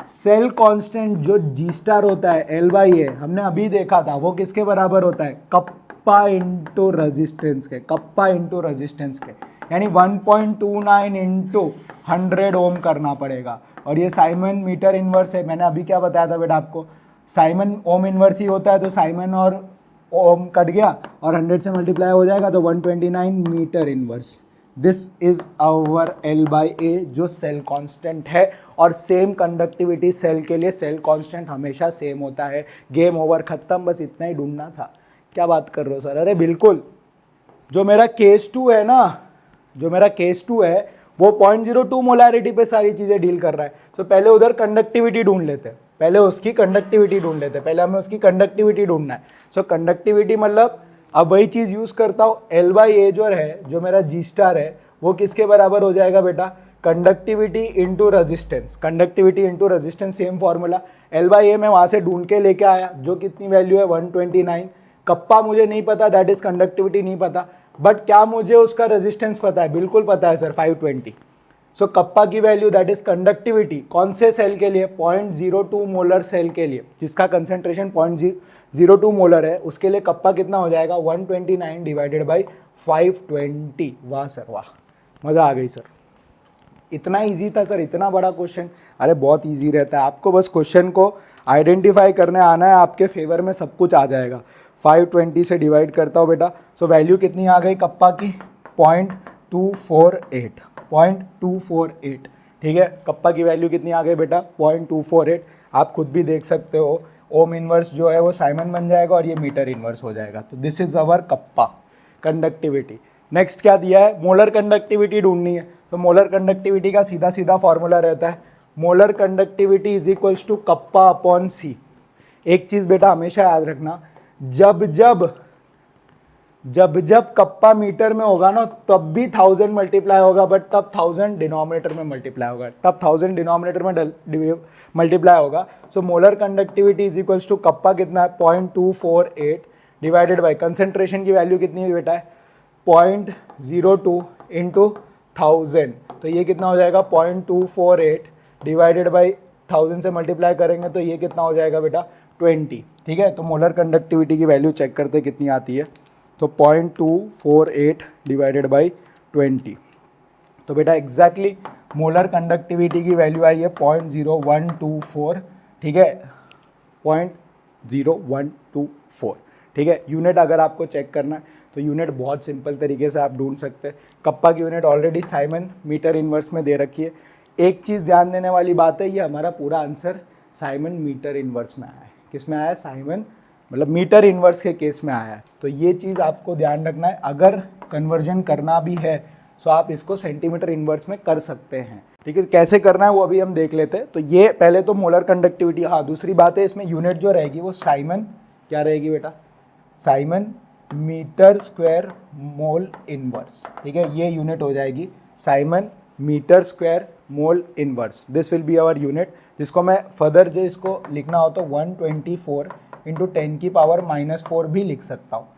सेल कांस्टेंट जो G स्टार होता है L/A, हमने अभी देखा था, वो किसके बराबर होता है? कप्पा इंटू रेजिस्टेंस के, यानी 1.29 इंटू 100 ओम करना पड़ेगा। और ये साइमन मीटर इन्वर्स है, मैंने अभी क्या बताया था बेटा आपको, साइमन ओम इन्वर्स ही होता है, तो साइमन और ओम कट गया और 100 से मल्टीप्लाई हो जाएगा तो 129 metre inverse. This is our L/A जो सेल कांस्टेंट है, और सेम कंडक्टिविटी सेल के लिए सेल कांस्टेंट हमेशा सेम होता है। गेम ओवर, खत्म, बस इतना ही ढूंढना था। क्या बात कर रहे हो सर? अरे बिल्कुल, जो मेरा केस 2 है ना, जो मेरा केस 2 है वो 0.02 मोलैरिटी पे सारी चीज़ें डील कर रहा है। तो पहले उधर कंडक्टिविटी ढूंढ लेते हैं, पहले उसकी कंडक्टिविटी ढूंढ लेते हैं, पहले हमें उसकी कंडक्टिविटी ढूंढना है। सो कंडक्टिविटी मतलब अब वही चीज़ यूज़ करता हूँ, L/A जो है, जो मेरा G स्टार है, वो किसके बराबर हो जाएगा बेटा? Conductivity into resistance. Conductivity into resistance, same formula. L/A मैं वहाँ से ढूंढ के लेके आया, जो कितनी वैल्यू है 129। कप्पा मुझे नहीं पता, दैट इज कंडक्टिविटी नहीं पता, बट क्या मुझे उसका रेजिस्टेंस पता है? बिल्कुल पता है सर, 520। सो कप्पा की वैल्यू, दैट इज कंडक्टिविटी, कौन से सेल के लिए? 0.02 मोलर सेल के लिए, जिसका कंसेंट्रेशन 0.02 मोलर है, उसके लिए कप्पा कितना हो जाएगा? 129 डिवाइडेड बाई 520। वाह सर वाह, मज़ा आ गई सर। इतना इजी था सर, इतना बड़ा क्वेश्चन? अरे बहुत इजी रहता है, आपको बस क्वेश्चन को आइडेंटिफाई करने आना है, आपके फेवर में सब कुछ आ जाएगा। 520 से डिवाइड करता हूँ बेटा, सो वैल्यू कितनी आ गई कप्पा की? 0.248, 0.248। ठीक है, कप्पा की वैल्यू कितनी आ गई बेटा? 0.248। आप खुद भी देख सकते हो, ओम इनवर्स जो है वो साइमन बन जाएगा और ये मीटर इनवर्स हो जाएगा। तो this is our kappa conductivity. Next क्या दिया है? मोलर कंडक्टिविटी ढूंढनी है। तो मोलर कंडक्टिविटी का सीधा सीधा फॉर्मूला रहता है, molar conductivity is equals to kappa upon C. एक चीज़ बेटा हमेशा याद रखना, जब जब कप्पा मीटर में होगा ना, तब भी 1000 मल्टीप्लाई होगा, बट तब 1000 डिनोमिनेटर में मल्टीप्लाई होगा, तब 1000 डिनोमिनेटर में मल्टीप्लाई होगा। So molar conductivity is equals to kappa कितना है? 0.248 डिवाइडेड बाई कंसेंट्रेशन की वैल्यू कितनी है बेटा? 0.02 इंटू 1000, तो ये कितना हो जाएगा? 0.248 डिवाइडेड बाई 1000 से मल्टीप्लाई करेंगे तो ये कितना हो जाएगा बेटा? 20। ठीक है, तो मोलर कंडक्टिविटी की वैल्यू चेक करते कितनी आती है। तो 0.248 डिवाइडेड बाई 20, तो बेटा एग्जैक्टली मोलर कंडक्टिविटी की वैल्यू आई है 0.0124। ठीक है, 0.0124। ठीक है, यूनिट अगर आपको चेक करना है तो यूनिट बहुत सिंपल तरीके से आप ढूंढ सकते हैं। कप्पा की unit already siemens metre inverse में दे रखी है। एक चीज़ ध्यान देने वाली बात है, ये हमारा पूरा आंसर साइमन मीटर इन्वर्स में आया है। किस में आया है? साइमन मतलब मीटर इन्वर्स के केस में आया है। तो ये चीज़ आपको ध्यान रखना है, अगर कन्वर्जन करना भी है तो आप इसको सेंटीमीटर इन्वर्स में कर सकते हैं। ठीक है, कैसे करना है वो अभी हम देख लेते हैं। तो ये पहले तो मोलर कंडक्टिविटी। हाँ, दूसरी बात है, इसमें यूनिट जो रहेगी वो साइमन, क्या रहेगी बेटा? Siemens metre square mole inverse. ठीक है, ये यूनिट हो जाएगी siemens metre square mole inverse. This will be our unit, जिसको मैं फर्दर जो इसको लिखना हो तो 124 इंटू 10 की पावर -4 भी लिख सकता हूँ।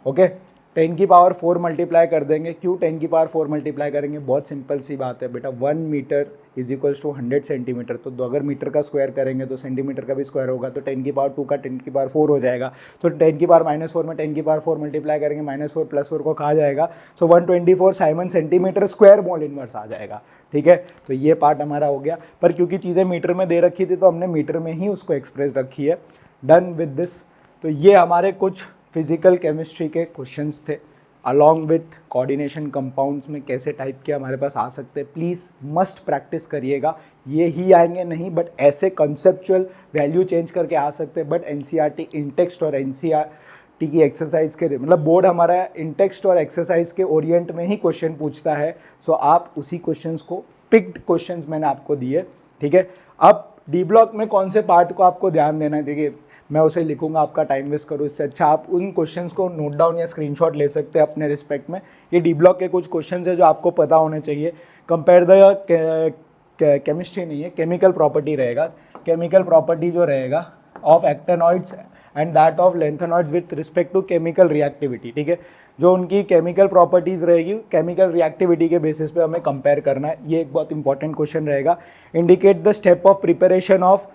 ओके, 10 की पावर 4 मल्टीप्लाई कर देंगे। क्यों 10 की पावर 4 मल्टीप्लाई करेंगे? बहुत सिंपल सी बात है बेटा, 1 metre is equals to 100 centimetre. तो अगर मीटर का स्क्वायर करेंगे तो सेंटीमीटर का भी स्क्वायर होगा, तो 10 की पावर 2 का 10 की पावर 4 हो जाएगा। तो 10 की पावर -4 में 10 की पावर 4 मल्टीप्लाई करेंगे, -4 + 4 को कहा जाएगा। So 124 siemens centimetre square mole inverse आ जाएगा। ठीक है, तो ये पार्ट हमारा हो गया। पर क्योंकि चीज़ें मीटर में दे रखी थी तो हमने मीटर में ही उसको एक्सप्रेस रखी है। Done with this. तो ये हमारे कुछ फिजिकल केमिस्ट्री के क्वेश्चंस थे, अलॉन्ग विथ कोऑर्डिनेशन कंपाउंड्स में कैसे टाइप के हमारे पास आ सकते हैं। प्लीज़ मस्ट प्रैक्टिस करिएगा, ये ही आएंगे नहीं, बट ऐसे कंसेप्चुअल वैल्यू चेंज करके आ सकते हैं। बट एनसीईआरटी इंटेक्स्ट और एनसीईआरटी की एक्सरसाइज के मतलब बोर्ड हमारा इंटेक्स्ट और एक्सरसाइज के ओरिएंट में ही क्वेश्चन पूछता है। सो आप उसी क्वेश्चंस को, पिक्ड क्वेश्चंस मैंने आपको दिए। ठीक है, अब डी ब्लॉक में कौन से पार्ट को आपको ध्यान देना है, देखिए मैं उसे लिखूंगा, आपका टाइम वेस्ट करूँ, इससे अच्छा आप उन क्वेश्चंस को नोट डाउन या स्क्रीनशॉट ले सकते हैं अपने रिस्पेक्ट में। ये डी ब्लॉक के कुछ क्वेश्चंस है जो आपको पता होने चाहिए। कंपेयर द केमिस्ट्री नहीं है, केमिकल प्रॉपर्टी रहेगा। केमिकल प्रॉपर्टी जो रहेगा of actinoids and that of lanthanoids with respect to chemical reactivity. ठीक है, जो उनकी केमिकल प्रॉपर्टीज़ रहेगी केमिकल रिएक्टिविटी के बेसिस पे हमें कंपेयर करना है। ये एक बहुत इंपॉर्टेंट क्वेश्चन रहेगा। Indicate the step of preparation of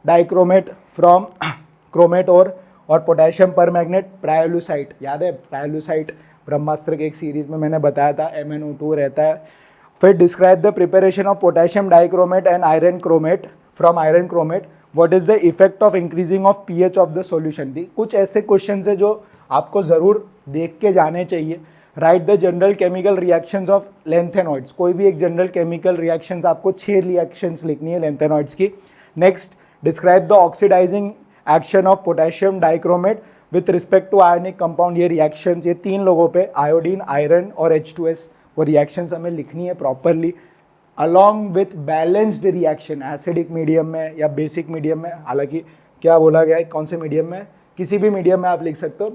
dichromate from chromate और पोटेशियम परमैग्नेट प्रायोलुसाइट। याद है प्रायोलुसाइट ब्रह्मास्त्र के एक सीरीज़ में मैंने बताया था MnO2 रहता है। फिर describe the preparation of potassium dichromate and iron chromate from iron chromate, what is the effect of increasing of pH of the solution. दी कुछ ऐसे क्वेश्चन है जो आपको ज़रूर देख के जाने चाहिए। Right the general chemical reactions of lanthanoids, कोई भी एक जनरल केमिकल रिएक्शंस, आपको 6 रिएक्शंस लिखनी है लेंथेनॉइड्स की। Next describe the oxidising action of potassium dichromate with respect to ionic compound. ये रिएक्शंस, ये 3 लोगों पे आयोडीन, आयरन और H2S, वो रिएक्शंस हमें लिखनी है properly along with balanced reaction acidic medium में या बेसिक मीडियम में। हालांकि क्या बोला गया है कौन से मीडियम में, किसी भी मीडियम में आप लिख सकते हो,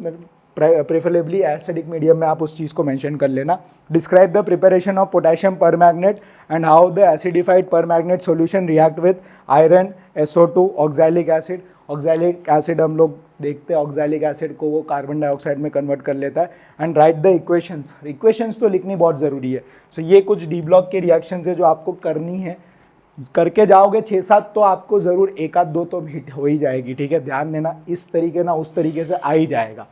प्रेफरेबली एसिडिक मीडियम में आप उस चीज़ को मेंशन कर लेना। Describe the preparation of potassium परमैग्नेट and how the acidified परमैग्नेट solution react with iron, SO2, oxalic acid. Oxalic acid हम लोग देखते हैं, ऑक्सैलिक एसिड को वो कार्बन डाइऑक्साइड में कन्वर्ट कर लेता है। And right the equations, equations तो लिखनी बहुत ज़रूरी है। सो ये कुछ डी ब्लॉक के रिएक्शंस है जो आपको करनी है, करके जाओगे 6-7 तो आपको ज़रूर 1-2 तो हिट हो ही जाएगी, ठीक है। ध्यान देना, इस तरीके ना उस तरीके से आ ही जाएगा।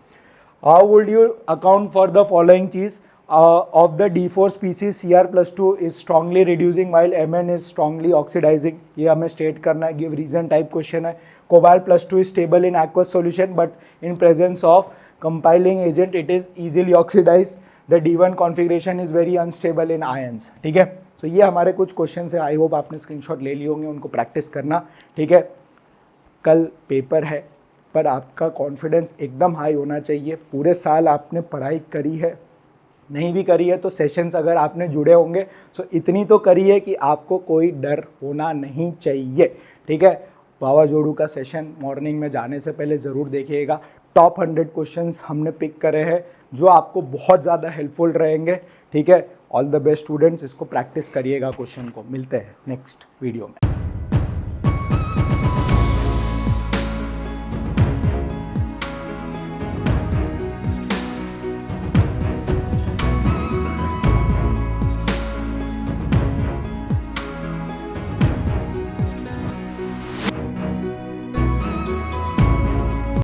How would you account for the following cheese of the D4 species Cr+2 is strongly reducing while Mn is strongly oxidizing। ये हमें स्टेट करना है, गिव रीजन टाइप क्वेश्चन है। Cobalt+2 is stable in aqueous solution but in presence of compiling agent it is easily oxidized। The D1 configuration is very unstable in ions। ठीक है, so ये हमारे कुछ क्वेश्चन है। आई होप आपने स्क्रीनशॉट ले लिए होंगे, उनको प्रैक्टिस करना, ठीक है। कल पेपर है पर आपका कॉन्फिडेंस एकदम हाई होना चाहिए। पूरे साल आपने पढ़ाई करी है, नहीं भी करी है तो सेशंस अगर आपने जुड़े होंगे तो इतनी तो करी है कि आपको कोई डर होना नहीं चाहिए, ठीक है। वावाजोड़ू का सेशन मॉर्निंग में जाने से पहले ज़रूर देखिएगा। टॉप 100 क्वेश्चंस हमने पिक करे हैं जो आपको बहुत ज़्यादा हेल्पफुल रहेंगे, ठीक है। ऑल द बेस्ट स्टूडेंट्स, इसको प्रैक्टिस करिएगा क्वेश्चन को। मिलते हैं नेक्स्ट वीडियो में।